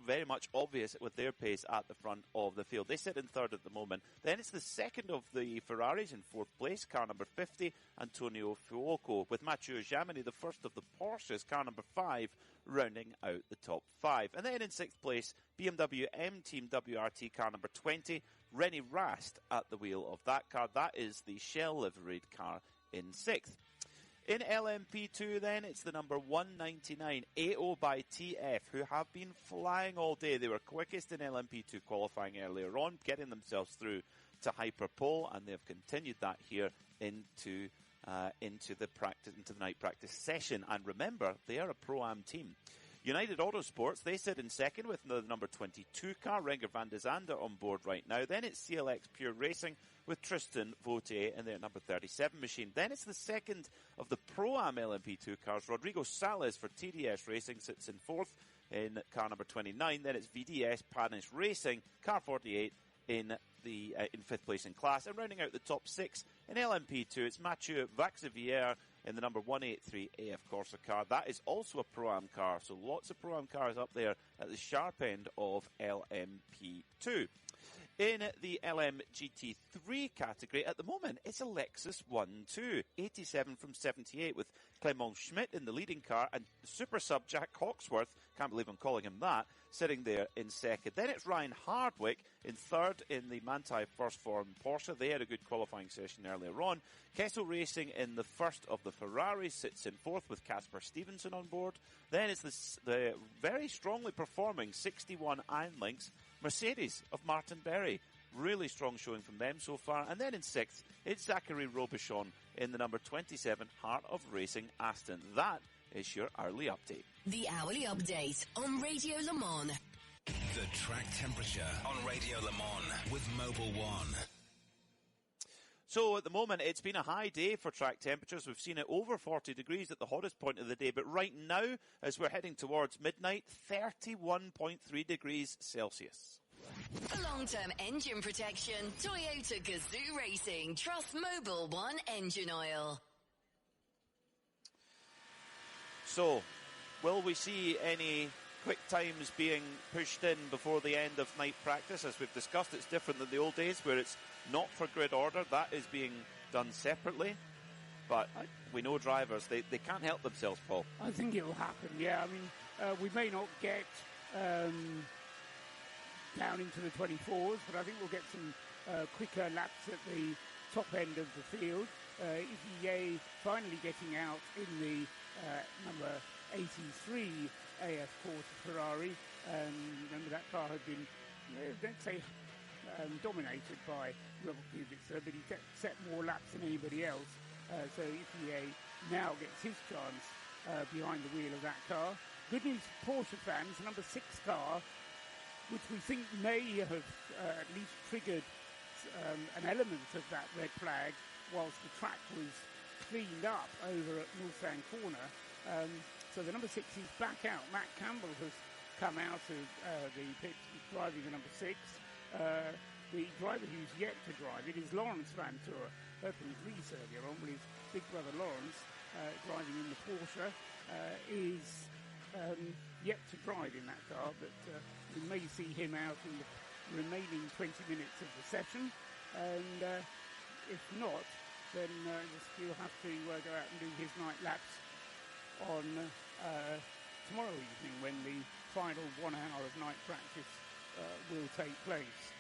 Speaker 10: Very much obvious with their pace at the front of the field. They sit in third at the moment. Then it's the second of the Ferraris in fourth place, car number 50, Antonio Fuoco, with Mathieu Jamini, the first of the Porsches, car number 5, rounding out the top 5. And then in sixth place, BMW M Team WRT, car number 20, Rennie Rast at the wheel of that car. That is the Shell liveried car in sixth. In LMP2 then, it's the number 199, AO by TF, who have been flying all day. They were quickest in LMP2 qualifying earlier on, getting themselves through to Hyperpole, and they've continued that here into the night practice session. And remember, they are a Pro-Am team. United Autosports, they sit in second with the number 22 car, Renger van de Zande on board right now. Then it's CLX Pure Racing with Tristan Vautier in their number 37 machine. Then it's the second of the Pro-Am LMP2 cars. Rodrigo Sales for TDS Racing sits in fourth in car number 29. Then it's VDS Panis Racing, car 48 in fifth place in class. And rounding out the top 6 in LMP2, it's Mathieu Vaxivière in the number 183 AF Corsa car. That is also a Pro-Am car, so lots of Pro-Am cars up there at the sharp end of LMP2. In the LMGT3 category, at the moment, it's a Lexus 1-2, 87 from 78, with Clement Schmidt in the leading car, and Super Sub Jack Hawksworth, can't believe I'm calling him that, sitting there in second. Then it's Ryan Hardwick in third in the Manthey First Form Porsche. They had a good qualifying session earlier on. Kessel Racing in the first of the Ferraris sits in fourth with Casper Stevenson on board. Then it's the very strongly performing 61 Iron Lynx Mercedes of Martin Berry. Really strong showing from them so far. And then in sixth, it's Zachary Robichon in the number 27 Heart of Racing Aston. That is your hourly update.
Speaker 11: The hourly update on Radio Le Mans.
Speaker 22: The track temperature on Radio Le Mans with Mobile One.
Speaker 10: So at the moment, it's been a high day for track temperatures. We've seen it over 40 degrees at the hottest point of the day. But right now, as we're heading towards midnight, 31.3 degrees Celsius.
Speaker 11: For long-term engine protection, Toyota Gazoo Racing. Trust Mobile One engine oil.
Speaker 10: So, will we see any quick times being pushed in before the end of night practice? As we've discussed, it's different than the old days where it's not for grid order. That is being done separately. But we know drivers, they can't help themselves, Paul.
Speaker 18: I think it will happen, yeah. I mean, we may not get down into the 24s, but I think we'll get some quicker laps at the top end of the field. EPA finally getting out in the number 83 AF Corsa Ferrari. Remember, that car had been, let's say, dominated by Robert Kubica, but he set more laps than anybody else. So EPA now gets his chance behind the wheel of that car. Good news for Porsche fans, the number 6 car, which we think may have at least triggered an element of that red flag whilst the track was cleaned up over at Mulsanne Corner. So the number 6 is back out. Matt Campbell has come out of the pit driving the number 6. The driver who's yet to drive it is Lawrence Vantour. Heard from Greece earlier on, but his big brother Lawrence, driving in the Porsche, is yet to drive in that car, but we may see him out in the remaining 20 minutes of the session. And if not, then he'll have to go out and do his night laps on tomorrow evening when the final 1 hour of night practice will take place.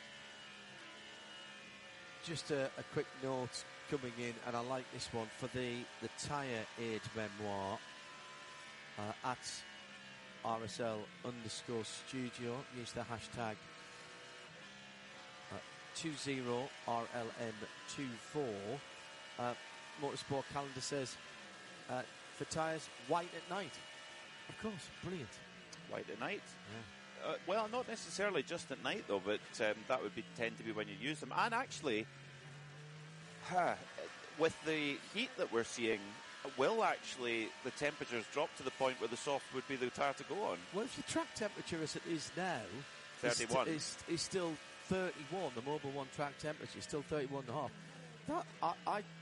Speaker 17: Just a quick note coming in, and I like this one, for the tyre aid memoir at RSL_studio. Use the hashtag 20RLM24. Motorsport calendar says for tyres white at night. Of course, brilliant.
Speaker 16: White at night?
Speaker 17: Yeah.
Speaker 16: Well, not necessarily just at night, though, but that would tend to be when you use them. And actually, with the heat that we're seeing, will actually the temperatures drop to the point where the soft would be the tyre to go on?
Speaker 17: Well, if the track temperature as it is now
Speaker 16: 31
Speaker 17: is still 31, the Mobile One track temperature is still 31.5. That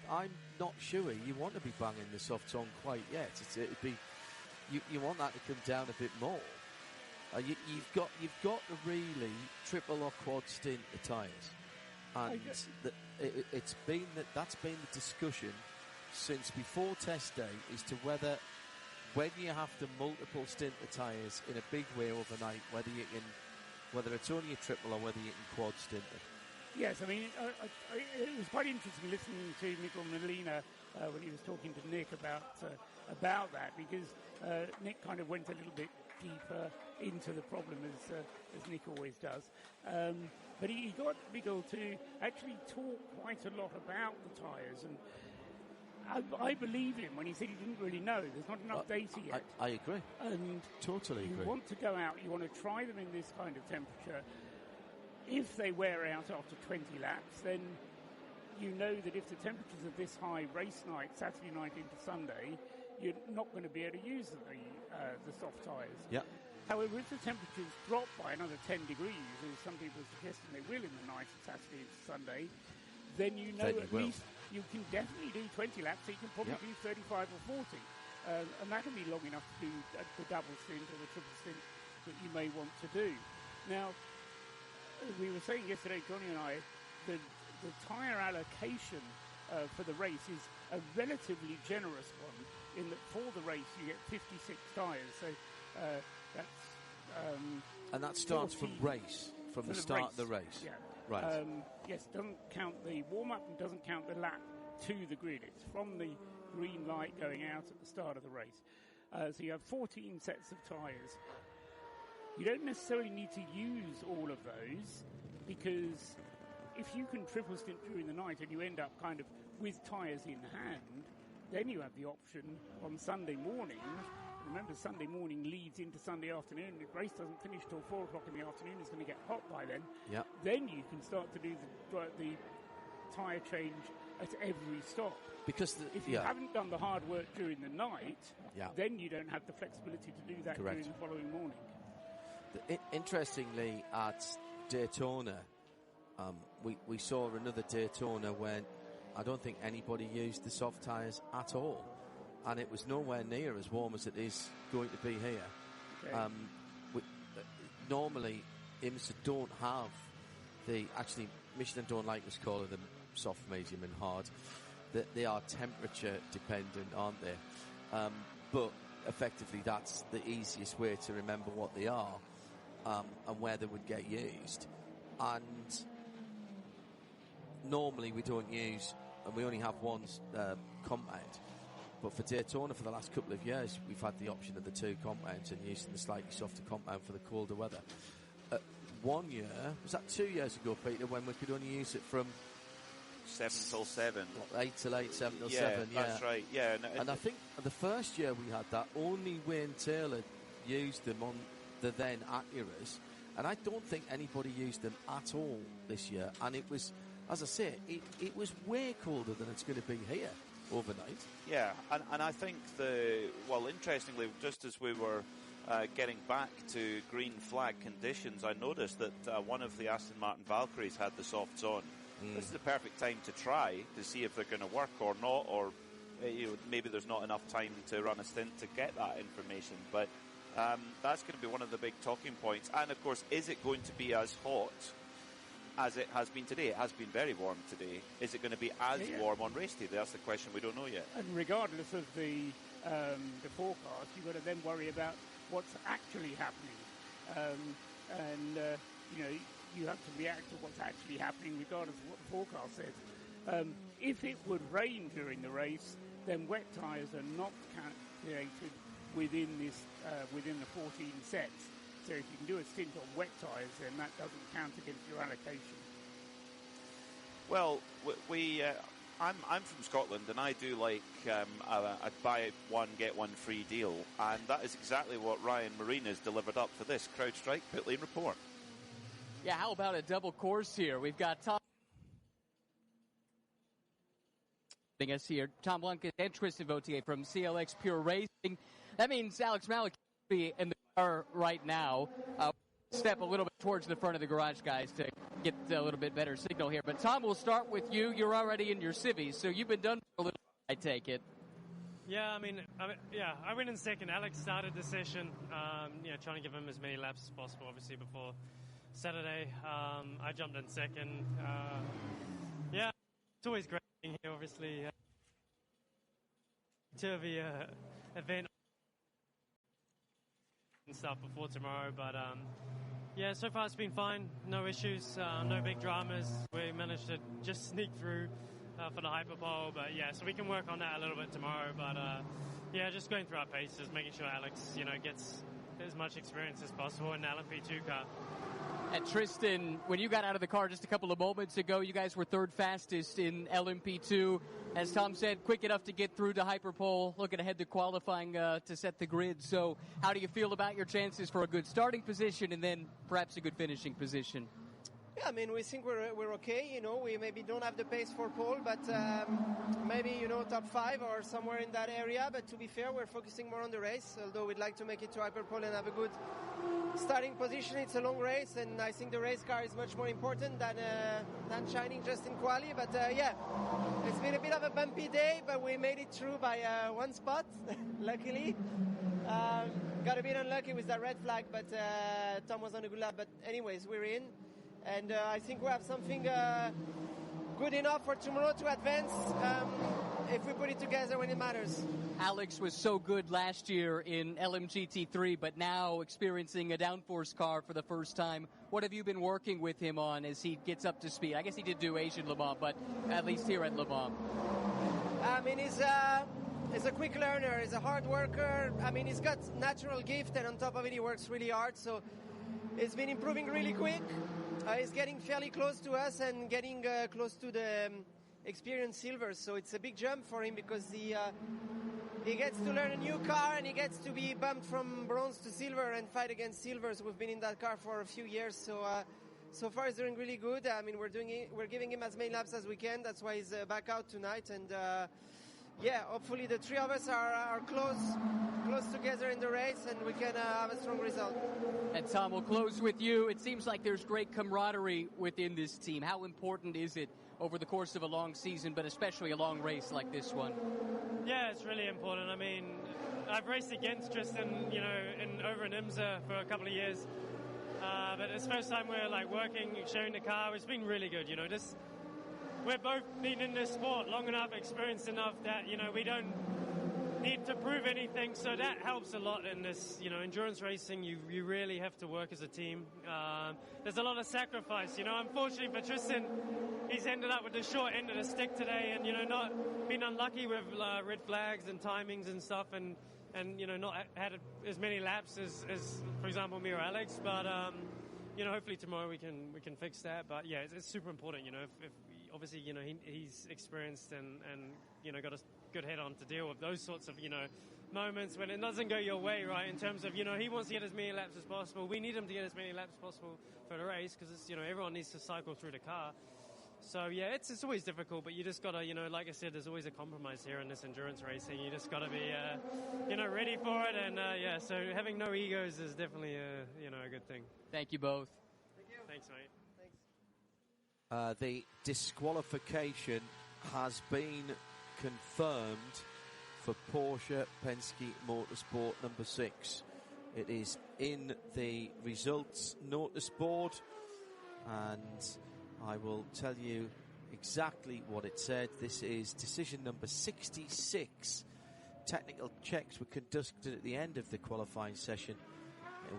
Speaker 17: I'm not sure you want to be banging the softs on quite yet. It'd be you want that to come down a bit more. You've got to really triple or quad stint the tyres, and that's been the discussion since before test day as to whether when you have to multiple stint the tyres in a big way overnight, whether it's only a triple or whether you can quad stint it.
Speaker 18: Yes, I mean, it was quite interesting listening to Nico Molina when he was talking to Nick about that, because Nick kind of went a little bit deeper into the problem as Nick always does. But he got Miguel to actually talk quite a lot about the tyres, and I believe him when he said he didn't really know. There's not enough data yet.
Speaker 17: I agree.
Speaker 18: And
Speaker 17: totally agree.
Speaker 18: You want to go out, you want to try them in this kind of temperature. If they wear out after 20 laps, then you know that if the temperatures are this high race night, Saturday night into Sunday, you're not going to be able to use the soft tyres.
Speaker 17: Yeah.
Speaker 18: However, if the temperatures drop by another 10 degrees, as some people are suggesting they will in the night of Saturday into Sunday, then you know at least you can definitely do 20 laps, so you can probably do 35 or 40. And that can be long enough to do the double stint or the triple stint that you may want to do. Now, we were saying yesterday, Johnny and I, the tyre allocation for the race is a relatively generous one, in that for the race you get 56 tyres. So that's...
Speaker 17: and that starts from the start of the race.
Speaker 18: Yeah.
Speaker 17: Right.
Speaker 18: Yes, doesn't count the warm-up and doesn't count the lap to the grid. It's from the green light going out at the start of the race. So you have 14 sets of tyres. You don't necessarily need to use all of those, because if you can triple stint during the night and you end up kind of with tyres in hand, then you have the option on Sunday morning. Remember, Sunday morning leads into Sunday afternoon. The race doesn't finish till 4 o'clock in the afternoon. It's going to get hot by then.
Speaker 17: Yep.
Speaker 18: Then you can start to do the tyre change at every stop.
Speaker 17: Because
Speaker 18: if you haven't done the hard work during the night, then you don't have the flexibility to do that during the following morning.
Speaker 17: Interestingly, at Daytona, we saw another Daytona when I don't think anybody used the soft tyres at all, and it was nowhere near as warm as it is going to be here. Okay. Normally, IMSA don't have Michelin don't like us calling them soft, medium and hard. That they are temperature dependent, aren't they? But effectively, that's the easiest way to remember what they are. And where they would get used. And normally we don't use, and we only have one compound. But for Daytona, for the last couple of years, we've had the option of the two compounds and using the slightly softer compound for the colder weather. 1 year, was that 2 years ago, Peter, when we could only use it from
Speaker 16: 7 till 7.
Speaker 17: 8 till 8, 7 till 7, yeah.
Speaker 16: That's right, yeah.
Speaker 17: And I think the first year we had that, only Wayne Taylor used them on the then Acuras, and I don't think anybody used them at all this year. And it was, as I say, it was way colder than it's going to be here overnight.
Speaker 16: Yeah, and I think interestingly, just as we were getting back to green flag conditions, I noticed that one of the Aston Martin Valkyries had the softs on. This is the perfect time to try to see if they're going to work or not, or maybe there's not enough time to run a stint to get that information, but that's going to be one of the big talking points. And of course, is it going to be as hot as it has been today? It has been very warm today. Is it going to be as warm on race day? That's the question we don't know yet.
Speaker 18: And regardless of the forecast, you've got to then worry about what's actually happening. You have to react to what's actually happening regardless of what the forecast says. If it would rain during the race, then wet tyres are not calculated within the 14 sets. So if you can do a stint on wet tyres, then that doesn't count against your allocation.
Speaker 16: Well, I'm from Scotland, and I do like a buy one get one free deal, and that is exactly what Ryan Marine has delivered up for this CrowdStrike Pit Lane Report.
Speaker 20: Yeah, how about a double course here? We've got Tom us here, Tom Blunkus and Tristan Vautier from CLX Pure Racing. That means Alex Malik will be in the car right now. Step a little bit towards the front of the garage, guys, to get a little bit better signal here. But Tom, we'll start with you. You're already in your civvies, so you've been done for a little bit, I take it.
Speaker 4: Yeah, I mean, I went in second. Alex started the session, trying to give him as many laps as possible, obviously, before Saturday. I jumped in second. It's always great being here, obviously. To event and stuff before tomorrow, but so far it's been fine. No issues, no big dramas. We managed to just sneak through for the hyperpole, but so we can work on that a little bit tomorrow. But just going through our paces, making sure Alex, gets as much experience as possible in the LMP2 car.
Speaker 20: And Tristan, when you got out of the car just a couple of moments ago, you guys were third fastest in LMP2. As Tom said, quick enough to get through to hyperpole, looking ahead to qualifying to set the grid. So how do you feel about your chances for a good starting position and then perhaps a good finishing position?
Speaker 7: Yeah, I mean, we think we're okay. We maybe don't have the pace for pole, but maybe, top 5 or somewhere in that area. But to be fair, we're focusing more on the race, although we'd like to make it to hyperpole and have a good starting position. It's a long race, and I think the race car is much more important than shining just in quali. But it's been a bit of a bumpy day, but we made it through by one spot, luckily. Got a bit unlucky with that red flag, but Tom was on a good lap. But anyways, we're in. And I think we have something good enough for tomorrow to advance if we put it together when it matters.
Speaker 20: Alex was so good last year in LMGT3, but now experiencing a downforce car for the first time. What have you been working with him on as he gets up to speed? I guess he did do Asian Le Mans, but at least here at Le Mans.
Speaker 7: I mean, he's a quick learner. He's a hard worker. I mean, he's got natural gift, and on top of it, he works really hard. So he's been improving really quick. He's getting fairly close to us and getting close to the experienced silvers. So it's a big jump for him because he gets to learn a new car and he gets to be bumped from bronze to silver and fight against silvers. We've been in that car for a few years, so far he's doing really good. I mean, we're giving him as many laps as we can. That's why he's back out tonight. And hopefully the three of us are close together in the race and we can have a strong result.
Speaker 20: And Tom, we'll close with you. It seems like there's great camaraderie within this team. How important is it over the course of a long season, but especially a long race like this one?
Speaker 4: Yeah, it's really important. I mean, I've raced against Tristan, over in IMSA for a couple of years. But it's the first time we're working, sharing the car. It's been really good, we've both been in this sport long enough, experienced enough that, we don't need to prove anything. So that helps a lot in this, endurance racing. You really have to work as a team. There's a lot of sacrifice, Unfortunately for Tristan, he's ended up with the short end of the stick today and, not been unlucky with red flags and timings and stuff and not had as many laps as for example, me or Alex. But, hopefully tomorrow we can fix that. But yeah, it's super important. If obviously he's experienced and got a good head on to deal with those sorts of moments when it doesn't go your way, right? In terms of he wants to get as many laps as possible. We need him to get as many laps as possible for the race because everyone needs to cycle through the car. So yeah, it's always difficult, but you just gotta like I said, there's always a compromise here in this endurance racing. You just gotta be ready for it, and so having no egos is definitely a good thing.
Speaker 20: Thank you both.
Speaker 7: Thank you.
Speaker 4: Thanks, mate.
Speaker 7: Thanks.
Speaker 17: The disqualification has been confirmed for Porsche Penske Motorsport number 6. It is in the results notice board, and I will tell you exactly what it said. This is decision number 66. Technical checks were conducted at the end of the qualifying session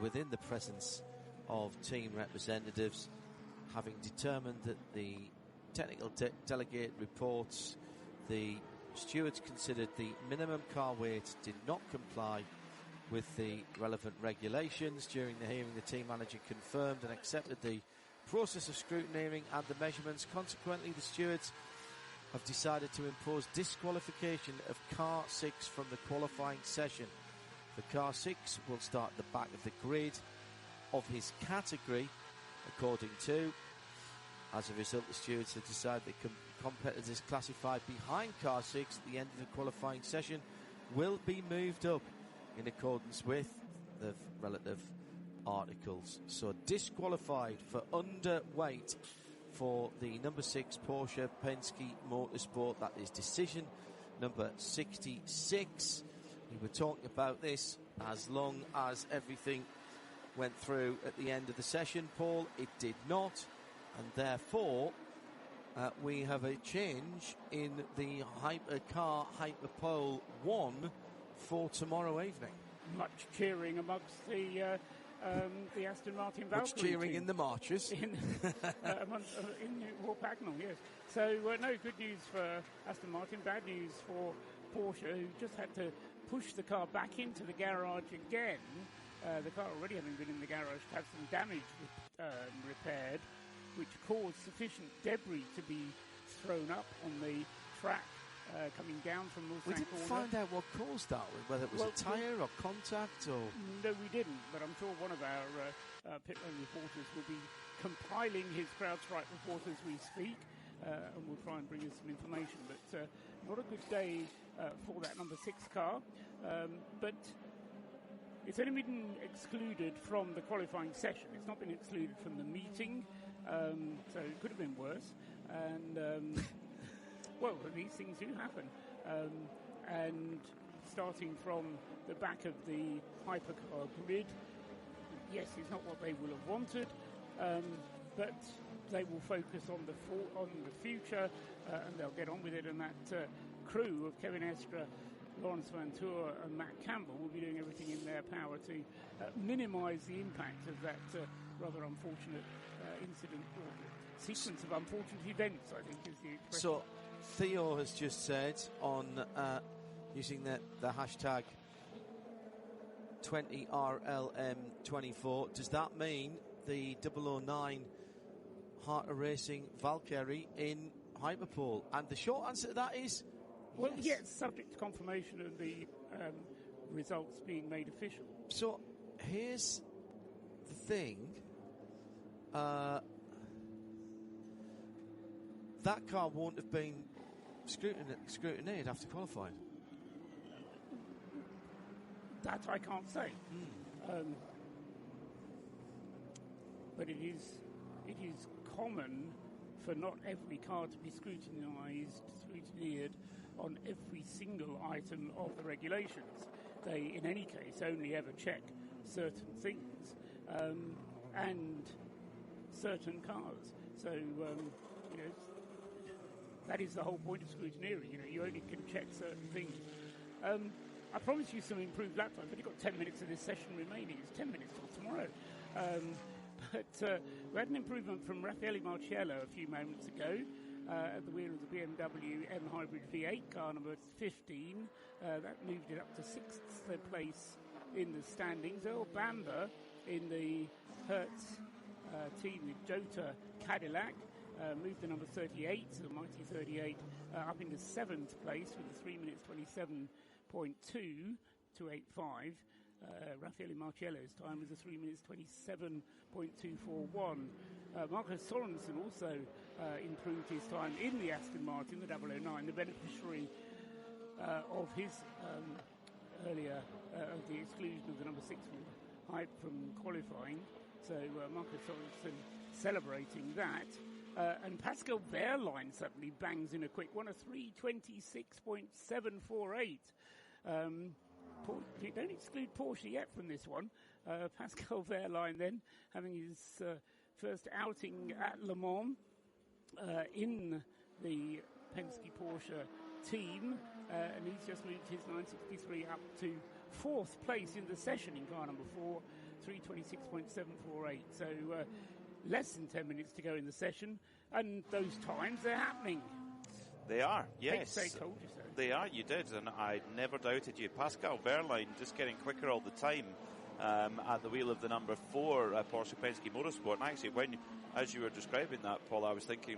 Speaker 17: within the presence of team representatives, having determined that the technical delegate reports the stewards considered the minimum car weight did not comply with the relevant regulations. During the hearing, the team manager confirmed and accepted the process of scrutineering and the measurements. Consequently, the stewards have decided to impose disqualification of car 6 from the qualifying session. The car 6 will start at the back of the grid of his category, according to. As a result, the stewards have decided that competitors classified behind car 6 at the end of the qualifying session will be moved up in accordance with the relative articles. So disqualified for underweight for the number 6 Porsche Penske Motorsport. That is decision number 66. We were talking about this as long as everything went through at the end of the session, Paul. It did not, and therefore we have a change in the Hypercar Hyperpole 1 for tomorrow evening.
Speaker 18: Much cheering amongst the Aston Martin Valkyrie
Speaker 17: Much cheering
Speaker 18: team.
Speaker 17: in the marches.
Speaker 18: in War Pagnell, yes. So, no, good news for Aston Martin, bad news for Porsche, who just had to push the car back into the garage again. The car already having been in the garage to have some damage repaired, which caused sufficient debris to be thrown up on the track coming down from Mulsanne
Speaker 17: We didn't
Speaker 18: corner.
Speaker 17: find out what caused that, whether it was a tyre or contact or...
Speaker 18: No, we didn't, but I'm sure one of our pit lane reporters will be compiling his CrowdStrike report as we speak, and we'll try and bring us some information. But not a good day for that number 6 car, but it's only been excluded from the qualifying session. It's not been excluded from the meeting, so it could have been worse. And... well, these things do happen. And starting from the back of the hypercar grid, yes, it's not what they will have wanted, but they will focus on the future, and they'll get on with it. And that crew of Kevin Estre, Lawrence Van Tour and Matt Campbell will be doing everything in their power to minimise the impact of that rather unfortunate incident, or sequence of unfortunate events, I think is the expression.
Speaker 17: So, Theo has just said on using the hashtag 20RLM24, does that mean the 009 Heart of Racing Valkyrie in Hyperpole? And the short answer to that is
Speaker 18: well, yes, subject to confirmation of the results being made official.
Speaker 17: So here's the thing. That car won't have been scrutineered after qualifying.
Speaker 18: That I can't say. But it is common for not every car to be scrutineered on every single item of the regulations. They, in any case, only ever check certain things and certain cars. So, that is the whole point of scrutineering. You only can check certain things. I promised you some improved lap time. I've only got 10 minutes of this session remaining. It's 10 minutes till tomorrow. But we had an improvement from Raffaele Marciello a few moments ago at the wheel of the BMW M Hybrid V8 car number 15. That moved it up to 6th place in the standings. Earl Bamber in the Hertz team with Jota Cadillac moved the number 38, the mighty 38, up into 7th place with a 3 minutes 27.2 to 85. Raffaele Marciello's time was a 3 minutes 27.241. Marco Sorensen also improved his time in the Aston Martin, the 009, the beneficiary of his earlier of the exclusion of the number 6 from qualifying. So Marco Sorensen celebrating that. And Pascal Wehrlein suddenly bangs in a quick one, a 326.748. Don't exclude Porsche yet from this one. Pascal Wehrlein then having his first outing at Le Mans in the Penske Porsche team, and he's just moved his 963 up to 4th place in the session in car number 4, 326.748. So less than 10 minutes to go in the session, and those times, they're happening.
Speaker 16: They are, yes.
Speaker 18: They told you so.
Speaker 16: They are, you did, and I never doubted you. Pascal Wehrlein just getting quicker all the time at the wheel of the number 4 Porsche Penske Motorsport. And actually, when as you were describing that, Paul, I was thinking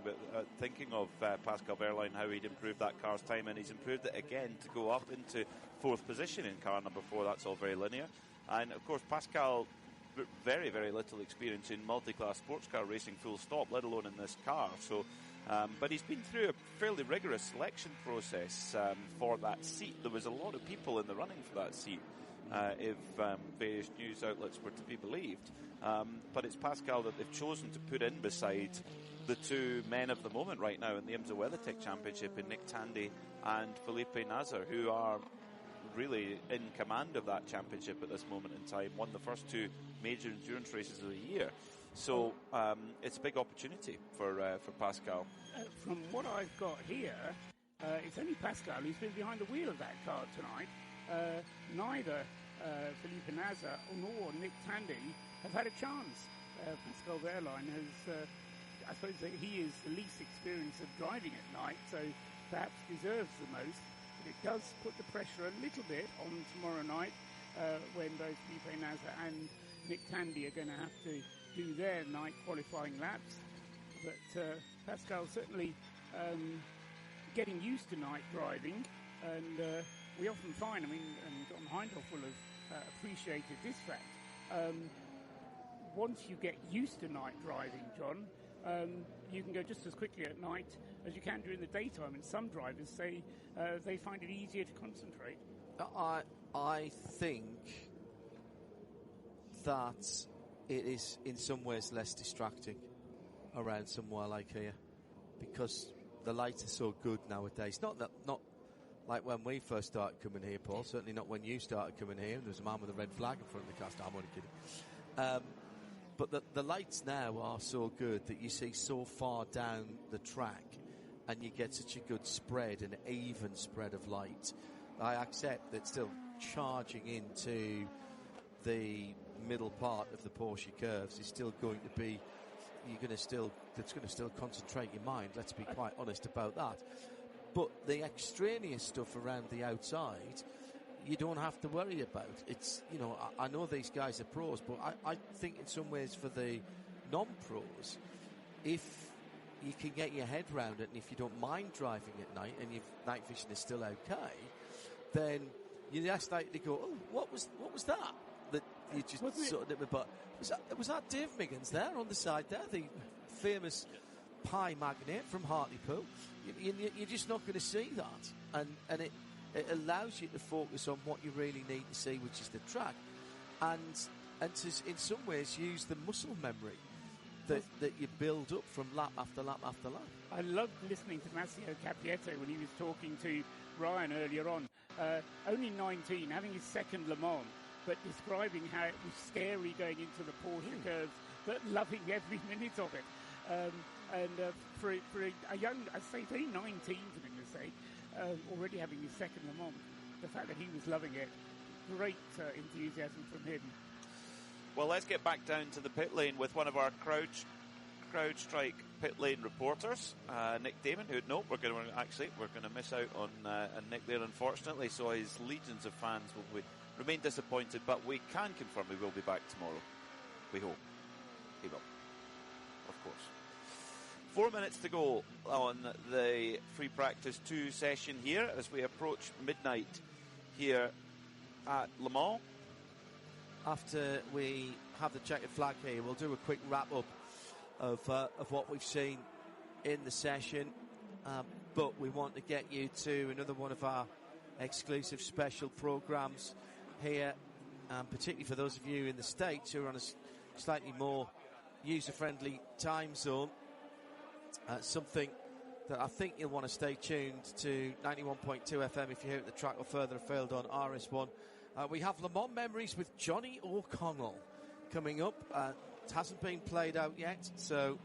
Speaker 16: of Pascal Wehrlein, how he'd improved that car's time, and he's improved it again to go up into 4th position in car number 4. That's all very linear. And of course, Pascal, very, very little experience in multi-class sports car racing full stop, let alone in this car. So, but he's been through a fairly rigorous selection process for that seat. There was a lot of people in the running for that seat, if various news outlets were to be believed. But it's Pascal that they've chosen to put in beside the two men of the moment right now in the IMSA WeatherTech Championship, in Nick Tandy and Felipe Nasr, who are really in command of that championship at this moment in time. Won the first 2 major endurance races of the year. So it's a big opportunity for Pascal.
Speaker 18: From what I've got here, it's only Pascal who's been behind the wheel of that car tonight. Neither Felipe Nasr nor Nick Tandy have had a chance. Pascal Wehrlein has, I suppose that he is the least experienced of driving at night, so perhaps deserves the most. But it does put the pressure a little bit on tomorrow night when both Felipe Nasr and Nick Tandy are going to have to do their night qualifying laps. But Pascal certainly getting used to night driving, and we often find, and John Hindhoff will have appreciated this fact, once you get used to night driving, John, you can go just as quickly at night as you can during the daytime, and some drivers say they find it easier to concentrate.
Speaker 17: I think that it is in some ways less distracting around somewhere like here, because the lights are so good nowadays. Not like when we first started coming here, Paul. Certainly not when you started coming here. There was a man with a red flag in front of the car. I'm only kidding. But the lights now are so good that you see so far down the track, and you get such a good spread, an even spread of light. I accept that still charging into the middle part of the Porsche curves is still going to be, it's going to still concentrate your mind. Let's be quite honest about that. But the extraneous stuff around the outside, you don't have to worry about. It's, I know these guys are pros, but I think in some ways for the non-pros, if you can get your head around it, and if you don't mind driving at night, and your night vision is still okay, then you're less likely to go, oh, what was that? That you just sort of did my butt. Was that Dave Miggins there on the side there, the famous pie magnate from Hartlepool? You're just not going to see that, and it allows you to focus on what you really need to see, which is the track, and to in some ways use the muscle memory that you build up from lap after lap after lap.
Speaker 18: I loved listening to Massimo Capietto when he was talking to Ryan earlier on. Only 19, having his second Le Mans, but describing how it was scary going into the Porsche curves, but loving every minute of it. For a young, I say, only 19 for goodness sake, already having his second Le Mans, the fact that he was loving it, great enthusiasm from him.
Speaker 16: Well, let's get back down to the pit lane with one of our CrowdStrike pit lane reporters, Nick Damon, who, no, we're going to miss out on Nick there, unfortunately, so his legions of fans will remain disappointed, but we can confirm he will be back tomorrow. We hope. He will. Of course. 4 minutes to go on the free practice 2 session here as we approach midnight here at Le Mans.
Speaker 17: After we have the checkered flag here, we'll do a quick wrap-up of what we've seen in the session. But we want to get you to another one of our exclusive special programs here, particularly for those of you in the States who are on a slightly more user-friendly time zone. Something that I think you'll want to stay tuned to 91.2 FM if you're here at the track or further afield on RS1. We have Le Mans Memories with Johnny O'Connell coming up. It hasn't been played out yet, so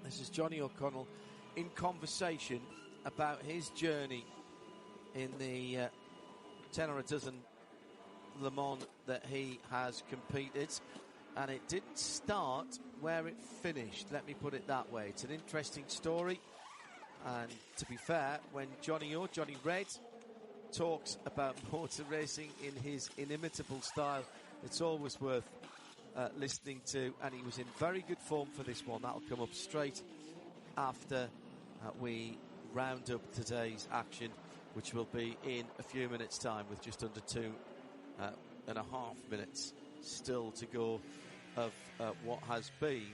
Speaker 17: this is Johnny O'Connell in conversation about his journey in the 10 or a dozen Le Mans that he has competed. And it didn't start where it finished, let me put it that way. It's an interesting story. And to be fair, when Johnny Red talks about motor racing in his inimitable style, it's always worth listening to, and he was in very good form for this one. That'll come up straight after we round up today's action, which will be in a few minutes' time, with just under 2.5 minutes still to go of what has been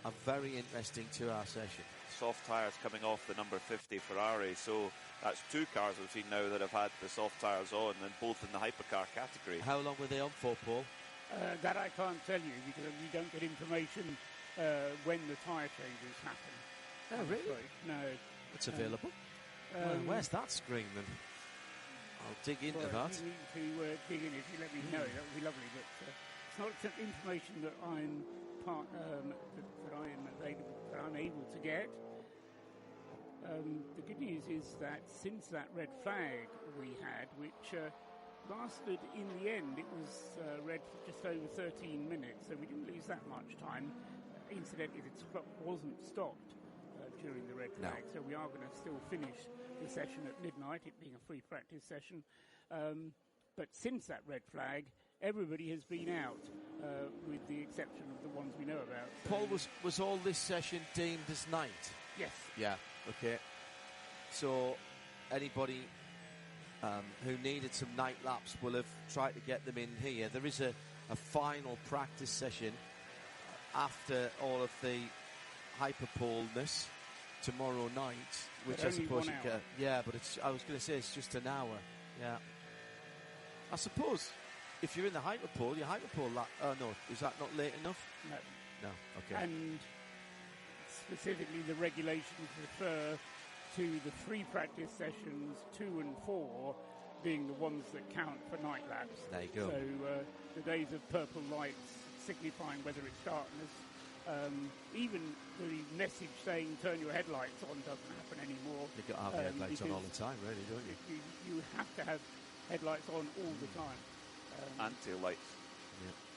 Speaker 17: a very interesting 2-hour session.
Speaker 16: Soft tyres coming off the number 50 Ferrari, so that's 2 cars we've seen now that have had the soft tyres on, and both in the hypercar category.
Speaker 17: How long were they on for, Paul?
Speaker 18: That I can't tell you, because we don't get information when the tyre changes happen.
Speaker 17: Oh, really?
Speaker 18: No.
Speaker 17: It's available. Where's that screen then? I'll dig into that.
Speaker 18: If you need to dig in, if you let me know, that would be lovely. But it's not information that I'm that I'm able to get. The good news is that since that red flag we had, which lasted in the end, it was red for just over 13 minutes, so we didn't lose that much time. Incidentally, the clock wasn't stopped during the red flag, so we are going to still finish the session at midnight, it being a free practice session. But since that red flag, everybody has been out, with the exception of the ones we know about. So
Speaker 17: Paul, was all this session deemed as night?
Speaker 18: Yes.
Speaker 17: Yeah, okay. So anybody who needed some night laps will have tried to get them in here. There is a final practice session after all of the hyperpoleness tomorrow night, which I suppose you can. Yeah, but I was going to say it's just an hour. Yeah. I suppose if you're in the hyperpole, your hyperpole lap. Oh no, is that not late enough?
Speaker 18: No.
Speaker 17: No. Okay.
Speaker 18: And specifically, the regulations refer to the free practice sessions 2 and 4 being the ones that count for night laps.
Speaker 17: There you go.
Speaker 18: So the days of purple lights signifying whether it's darkness. Even the message saying turn your headlights on doesn't happen anymore.
Speaker 17: You've got to have your headlights on all the time, really, don't you?
Speaker 18: You have to have headlights on all the time.
Speaker 16: And tail lights.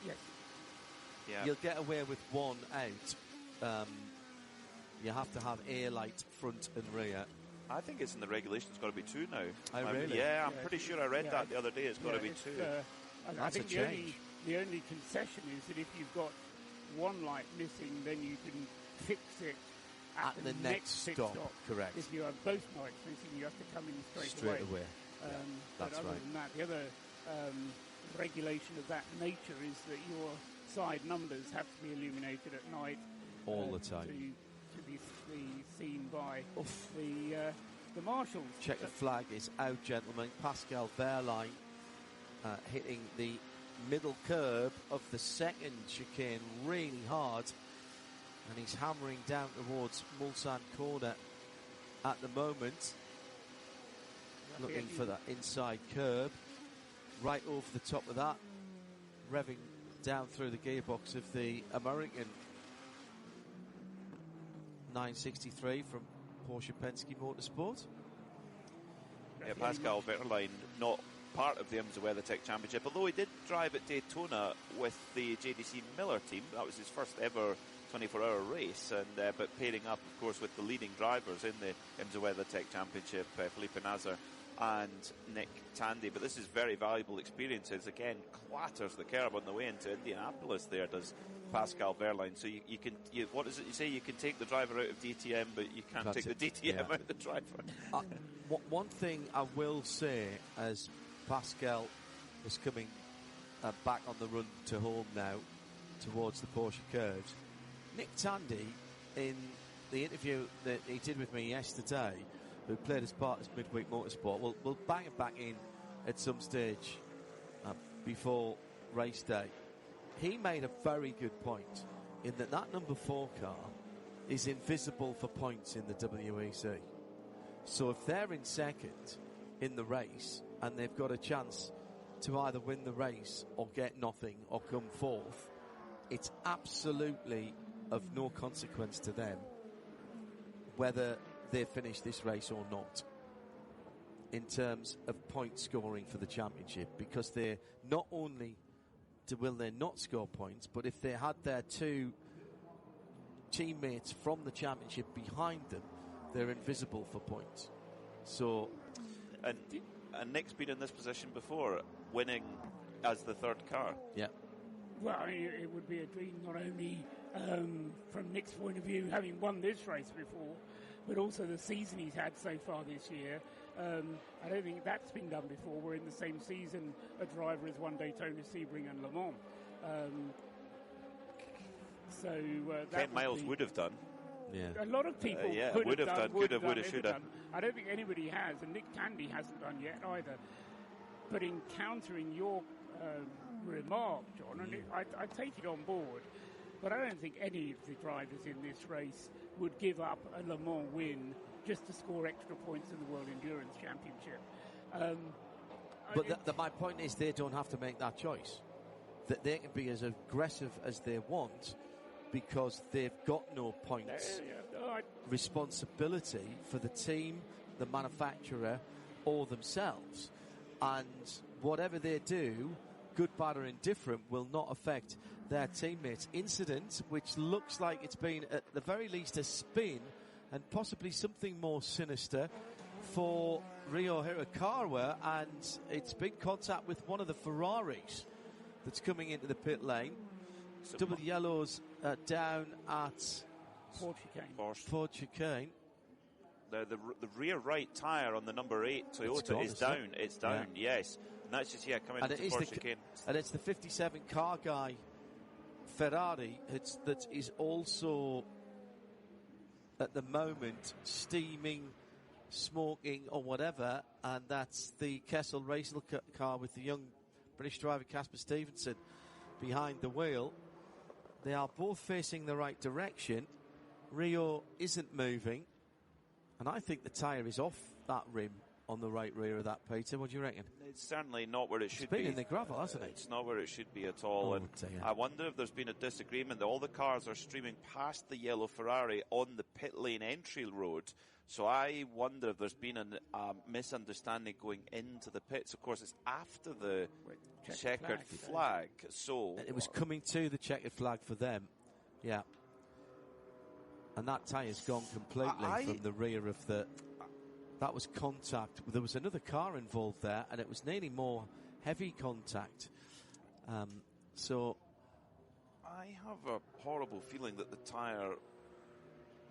Speaker 18: Yes.
Speaker 16: Yeah.
Speaker 17: You'll get away with one out. You have to have air light front and rear.
Speaker 16: I think it's in the regulations. It's got to be 2 now.
Speaker 17: Oh, really?
Speaker 16: Yeah, I'm pretty sure I read that the other day. It's got to be 2.
Speaker 18: I think the only concession is that if you've got one light missing, then you can fix it at the next pit stop.
Speaker 17: Correct.
Speaker 18: If you have both lights missing, you have to come in straight away.
Speaker 17: That's
Speaker 18: but other than that, the other regulation of that nature is that your side numbers have to be illuminated at night
Speaker 17: all the time
Speaker 18: to be seen by the marshals.
Speaker 17: Check the flag is out, gentlemen. Pascal Wehrlein hitting the middle curb of the second chicane really hard, and he's hammering down towards Mulsanne corner at the moment, looking for that inside curb, right over the top of that, revving down through the gearbox of the American 963 from Porsche Penske Motorsport.
Speaker 16: Yeah, Pascal Wehrlein, not part of the IMSA WeatherTech Championship, although he did drive at Daytona with the JDC Miller team. That was his first ever 24-hour race, and but pairing up, of course, with the leading drivers in the IMSA WeatherTech Championship, Felipe Nasr and Nick Tandy. But this is very valuable experiences. Again, clatters the curb on the way into Indianapolis there, does Pascal Wehrlein. So you can, what is it you say? You can take the driver out of DTM, but you can't take the DTM out of the driver.
Speaker 17: One thing I will say, as Pascal is coming back on the run to home now towards the Porsche curves, Nick Tandy, in the interview that he did with me yesterday, who played as part of Midweek Motorsport, we'll bang it back in at some stage before race day. He made a very good point in that number 4 car is invisible for points in the WEC. So if they're in second in the race and they've got a chance to either win the race or get nothing or come fourth, it's absolutely of no consequence to them whether they finish this race or not in terms of point scoring for the championship, because they're not only will they not score points, but if they had their 2 teammates from the championship behind them, they're invisible for points. So,
Speaker 16: and Nick's been in this position before, winning as the 3rd car.
Speaker 17: Yeah.
Speaker 18: Well, I mean, it would be a dream not only from Nick's point of view, having won this race before, but also the season he's had so far this year. I don't think that's been done before. We're in the same season a driver has won Daytona, Sebring and Le Mans.
Speaker 16: Ken Miles would have done.
Speaker 18: Yeah. A lot of people
Speaker 16: would have done, could have, would have, should have.
Speaker 18: I don't think anybody has, and Nick Tandy hasn't done yet either. But in countering your remark, John, and I take it on board, but I don't think any of the drivers in this race would give up a Le Mans win just to score extra points in the World Endurance Championship.
Speaker 17: But my point is they don't have to make that choice. That they can be as aggressive as they want because they've got no points. Responsibility for the team, the manufacturer, or themselves. And whatever they do, good, bad or indifferent, will not affect their teammates. Incident, which looks like it's been at the very least a spin and possibly something more sinister for Rio Hirakawa, and it's been contact with one of the Ferraris that's coming into the pit lane. Double yellows down at Ford Chicane.
Speaker 16: The rear right tyre on the number 8 Toyota is down. It's down, yes. And that's just, coming into Ford Chicane.
Speaker 17: And it's the 57 car guy, Ferrari, that is also at the moment steaming, smoking or whatever, and that's the Kessel racing car with the young British driver Casper Stevenson behind the wheel. They are both facing the right direction. Rio isn't moving, and I think the tyre is off that rim on the right rear of that, Peter. What do you reckon?
Speaker 16: It's certainly not where it should be.
Speaker 17: It's been in the gravel, hasn't it?
Speaker 16: It's not where it should be at all. And I wonder if there's been a disagreement that all the cars are streaming past the yellow Ferrari on the pit lane entry road. So I wonder if there's been a misunderstanding going into the pits. Of course, it's after the checkered flag. So
Speaker 17: it was coming to the checkered flag for them. Yeah. And that tyre's gone completely from the rear of the... That was contact. There was another car involved there, and it was nearly more heavy contact. So
Speaker 16: I have a horrible feeling that the tyre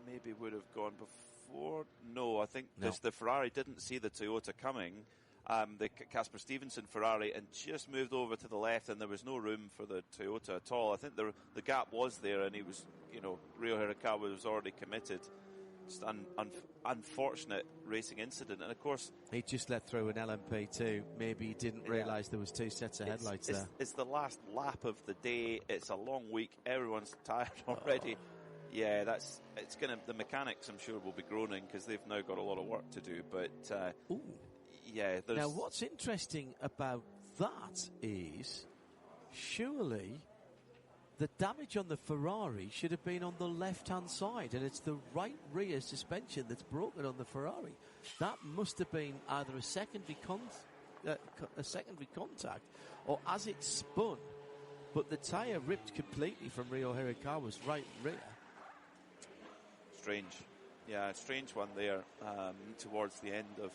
Speaker 16: maybe would have gone before. No, I think the Ferrari didn't see the Toyota coming. The Casper Stevenson Ferrari, and just moved over to the left, and there was no room for the Toyota at all. I think the gap was there, and he was, Rio Hirakawa was already committed. Just unfortunate racing incident, and of course
Speaker 17: he just let through an LMP2. Maybe he didn't realise there was two sets of headlights there.
Speaker 16: It's the last lap of the day. It's a long week. Everyone's tired already. Yeah, the mechanics, I'm sure, will be groaning because they've now got a lot of work to do. But
Speaker 17: now what's interesting about that is surely the damage on the Ferrari should have been on the left-hand side, and it's the right rear suspension that's broken on the Ferrari. That must have been either a secondary contact, or as it spun, but the tyre ripped completely from Rio Hirakawa's right rear.
Speaker 16: Strange. Yeah, strange one there towards the end of,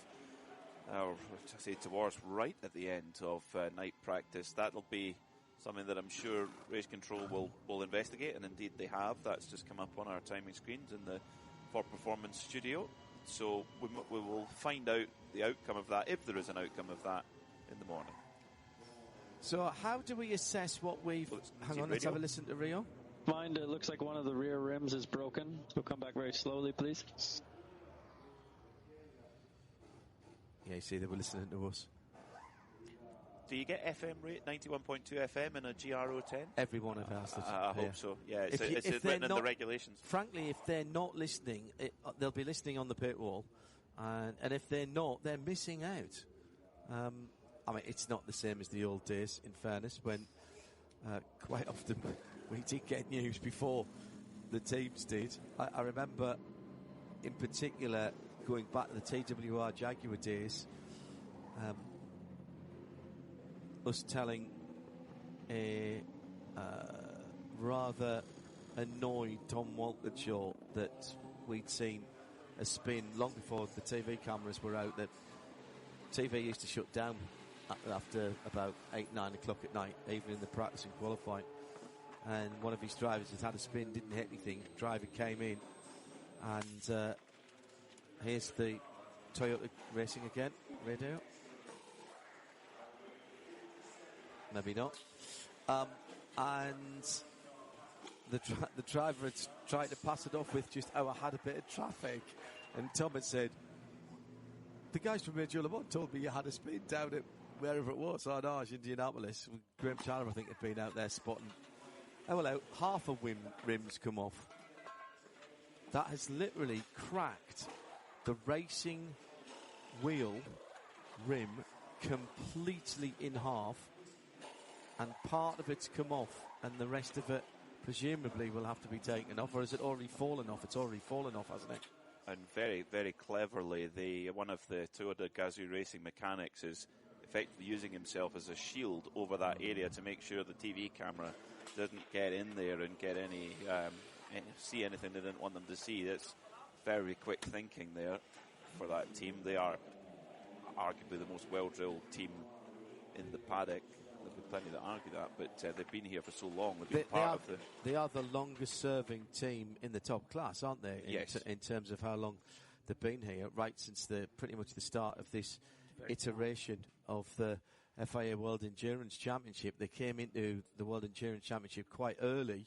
Speaker 16: right at the end of night practice. That'll be something that I'm sure Race Control will investigate, and indeed they have. That's just come up on our timing screens in the Ford Performance studio. So we will find out the outcome of that, if there is an outcome of that, in the morning.
Speaker 17: So how do we assess what we've... Hang on, let's have a listen to Rio.
Speaker 9: Mind, it looks like one of the rear rims is broken. So come back very slowly, please.
Speaker 17: Yeah, you see, they were listening to us.
Speaker 16: Do you get FM rate, 91.2 FM in a GR010?
Speaker 17: Everyone have asked us.
Speaker 16: I hope so. Yeah, it's written in the regulations.
Speaker 17: Frankly, if they're not listening, they'll be listening on the pit wall. And if they're not, they're missing out. I mean, it's not the same as the old days, in fairness, when quite often we did get news before the teams did. I remember, in particular, going back to the TWR Jaguar days, us telling a rather annoyed Tom Walkinshaw that we'd seen a spin long before the TV cameras were out, that TV used to shut down after about 8-9 o'clock at night, even in the practice and qualifying. and one of his drivers has had a spin, didn't hit anything. Driver came in, and here's the Toyota Racing again. Radio. Maybe not. And the driver had tried to pass it off with just, I had a bit of traffic. And Tom had said, the guys from Radio Le Mans told me you had a spin down at wherever it was. Oh, no, it's Indianapolis. Graham Chandler, I think, had been out there spotting. Oh, well, half of rims come off. That has literally cracked the racing wheel rim completely in half, and part of it's come off, and the rest of it presumably will have to be taken off, or has it already fallen off? It's already fallen off, hasn't it?
Speaker 16: And very, very cleverly, one of the Toyota Gazoo Racing mechanics is effectively using himself as a shield over that area to make sure the TV camera doesn't get in there and get see anything they didn't want them to see. That's very quick thinking there for that team. They are arguably the most well-drilled team in the paddock. There'll be plenty that argue that, but they've been here for so long.
Speaker 17: They are the longest-serving team in the top class, aren't they?
Speaker 16: Yes.
Speaker 17: In terms of how long they've been here, right since pretty much the start of this iteration of the FIA World Endurance Championship. They came into the World Endurance Championship quite early,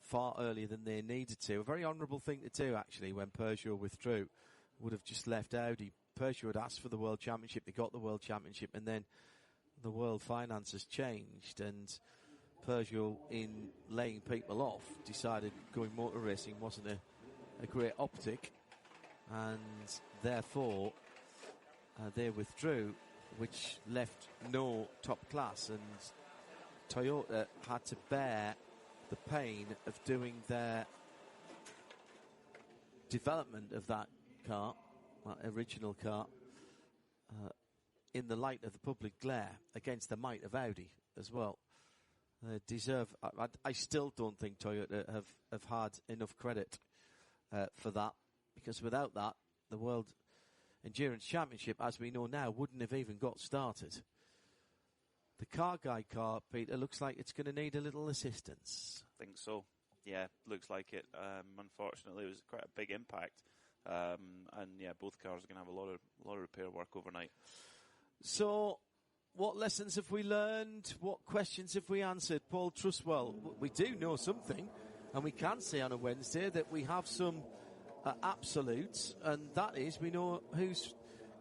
Speaker 17: far earlier than they needed to. A very honourable thing to do, actually, when Peugeot withdrew. Would have just left Audi. Peugeot had asked for the World Championship. They got the World Championship, and then the world finances changed, and Peugeot, in laying people off, decided going motor racing wasn't a great optic, and therefore they withdrew, which left no top class, and Toyota had to bear the pain of doing their development of that car, that original car, in the light of the public glare against the might of Audi as well. They deserve. I still don't think Toyota have had enough credit for that, because without that, the World Endurance Championship, as we know now, wouldn't have even got started. The car guide car, Peter, looks like it's going to need a little assistance.
Speaker 16: I think so. Yeah, looks like it. Unfortunately, it was quite a big impact, and yeah, both cars are going to have a lot of repair work overnight.
Speaker 17: So, what lessons have we learned? What questions have we answered? Paul Trustwell, we do know something, and we can say on a Wednesday that we have some absolutes, and that is we know who's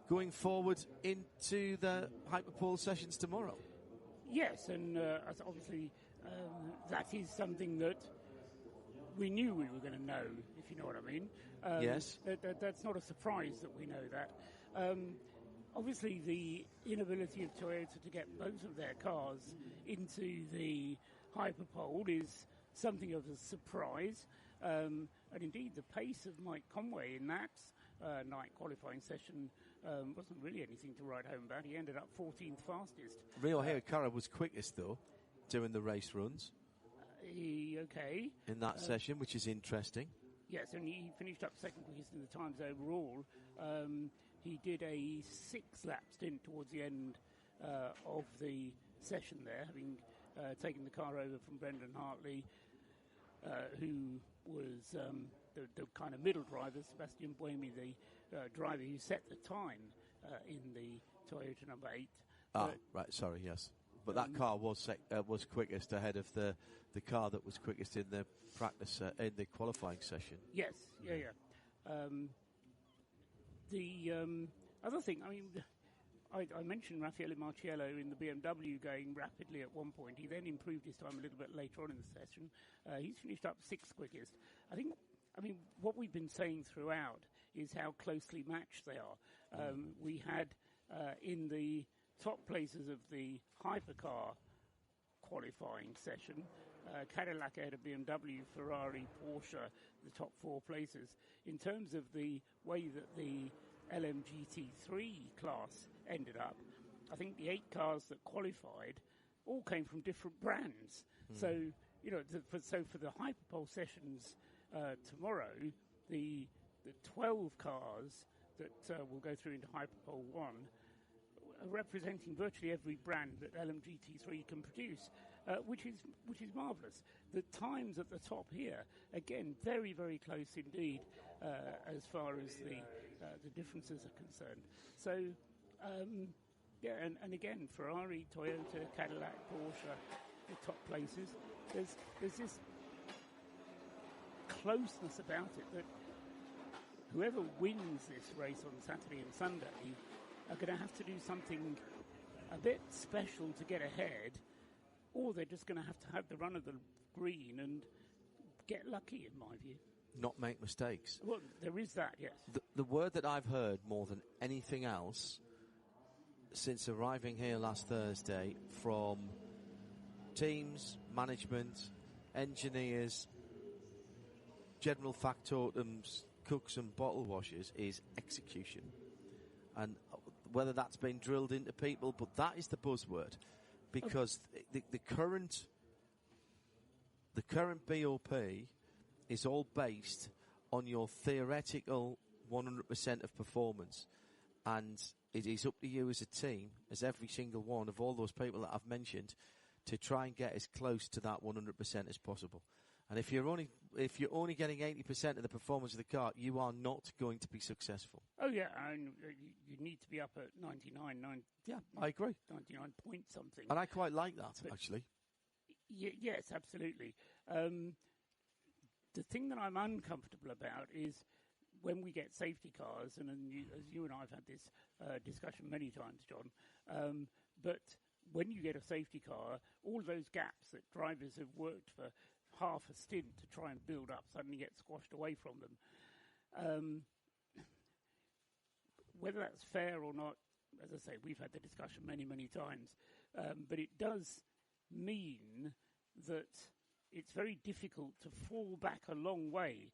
Speaker 17: going forward into the Hyperpole sessions tomorrow.
Speaker 18: Yes, and obviously that is something that we knew we were going to know, if you know what I mean.
Speaker 17: Yes.
Speaker 18: That's not a surprise that we know that. Obviously, the inability of Toyota to get both of their cars into the Hyperpole is something of a surprise. And indeed, the pace of Mike Conway in that night qualifying session wasn't really anything to write home about. He ended up 14th fastest.
Speaker 17: Rio Hikara was quickest, though, doing the race runs.
Speaker 18: Okay.
Speaker 17: In that session, which is interesting.
Speaker 18: Yes, and he finished up second quickest in the times overall. He did a 6-lap stint towards the end of the session there, having taken the car over from Brendan Hartley, who was the kind of middle driver, Sebastian Buemi, the driver who set the time in the Toyota number 8.
Speaker 17: Right, sorry, yes. But that car was quickest ahead of the car that was quickest in the practice in the qualifying session.
Speaker 18: Yes, yeah. The other thing, I mean, I mentioned Raffaele Marciello in the BMW going rapidly at one point. He then improved his time a little bit later on in the session. He's finished up 6th quickest. I mean, what we've been saying throughout is how closely matched they are. We had in the top places of the hypercar qualifying session, Cadillac ahead of BMW, Ferrari, Porsche, the top 4 places. In terms of the way that the LMGT3 class ended up, I think the 8 cars that qualified all came from different brands. So, you know, for the Hyperpole sessions tomorrow, the 12 cars that will go through into Hyperpole 1 representing virtually every brand that LMGT3 can produce. which is marvellous. The times at the top here, again, very, very close indeed as far as the differences are concerned. So, yeah, and again, Ferrari, Toyota, Cadillac, Porsche, the top places. There's this closeness about it that whoever wins this race on Saturday and Sunday are going to have to do something a bit special to get ahead, or they're just going to have the run of the green and get lucky, in my view.
Speaker 17: Not make mistakes.
Speaker 18: Well, there is that, yes.
Speaker 17: The word that I've heard more than anything else since arriving here last Thursday from teams, management, engineers, general factotums, cooks and bottle washers is execution. And whether that's been drilled into people, but that is the buzzword, because the current BOP is all based on your theoretical 100% of performance, and it is up to you as a team, as every single one of all those people that I've mentioned, to try and get as close to that 100% as possible. And if you're only getting 80% of the performance of the car, you are not going to be successful.
Speaker 18: Oh yeah, and you need to be up at 99.
Speaker 17: Yeah, I agree.
Speaker 18: 99 point something.
Speaker 17: And I quite like that, actually.
Speaker 18: Yes, absolutely. The thing that I'm uncomfortable about is when we get safety cars, and as you and I have had this discussion many times, John, but when you get a safety car, all those gaps that drivers have worked for half a stint to try and build up suddenly get squashed away from them. Whether that's fair or not, as I say, we've had the discussion many, many times, but it does mean that it's very difficult to fall back a long way.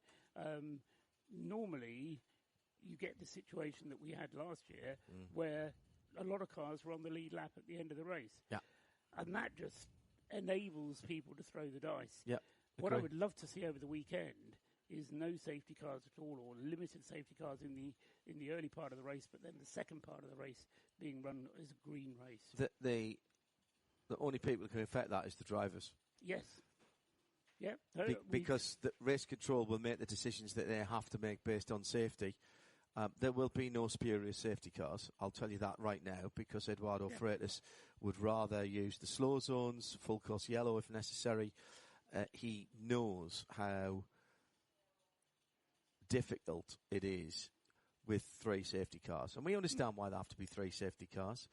Speaker 18: Normally, you get the situation that we had last year where a lot of cars were on the lead lap at the end of the race.
Speaker 17: Yeah.
Speaker 18: And that just enables people to throw the dice.
Speaker 17: Yeah.
Speaker 18: What I would love to see over the weekend is no safety cars at all, or limited safety cars in the early part of the race, but then the second part of the race being run as a green race.
Speaker 17: The only people who can affect that is the drivers.
Speaker 18: Yes. Yeah.
Speaker 17: Because the race control will make the decisions that they have to make based on safety. There will be no spurious safety cars, I'll tell you that right now, because Eduardo Freitas would rather use the slow zones, full course yellow if necessary. He knows how difficult it is with 3 safety cars. And we understand why there have to be 3 safety cars.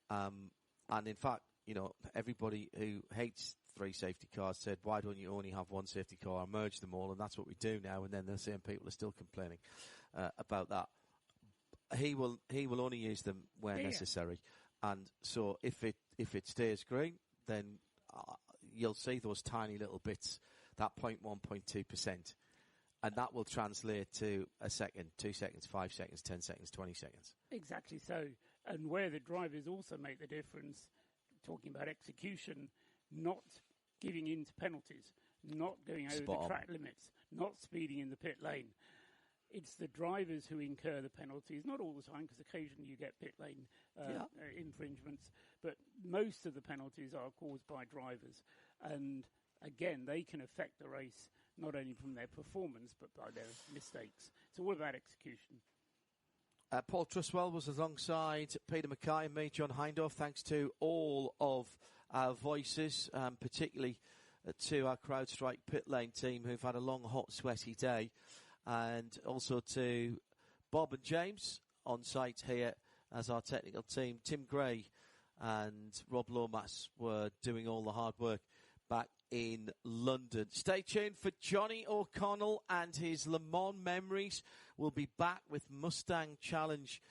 Speaker 17: And in fact, everybody who hates 3 safety cars said, why don't you only have 1 safety car and merge them all? And that's what we do now. And then the same people are still complaining about that. He will only use them where necessary. And so if it stays green, then you'll see those tiny little bits, that 0.1, 0.2%. And that will translate to a second, 2 seconds, 5 seconds, 10 seconds, 20 seconds.
Speaker 18: Exactly so. And where the drivers also make the difference, talking about execution, not giving in to penalties, not going over the track limits, not speeding in the pit lane. It's the drivers who incur the penalties, not all the time, because occasionally you get pit lane infringements, but most of the penalties are caused by drivers. And again, they can affect the race not only from their performance, but by their mistakes. It's all about execution.
Speaker 17: Paul Truswell was alongside Peter Mackay and me, John Hindorf. Thanks to all of our voices, particularly to our CrowdStrike pit lane team who've had a long, hot, sweaty day. And also to Bob and James on site here as our technical team. Tim Gray and Rob Lomas were doing all the hard work back in London. Stay tuned for Johnny O'Connell and his Le Mans memories. We'll be back with Mustang Challenge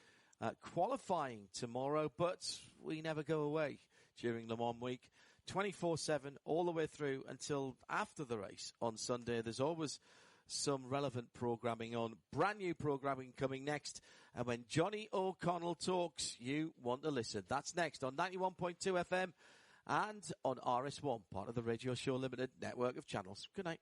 Speaker 17: qualifying tomorrow, but we never go away during Le Mans week. 24/7 all the way through until after the race on Sunday. There's always some relevant programming on. Brand new programming coming next. And when Johnny O'Connell talks, you want to listen. That's next on 91.2 FM and on RS1, part of the Radio Show Limited network of channels. Good night.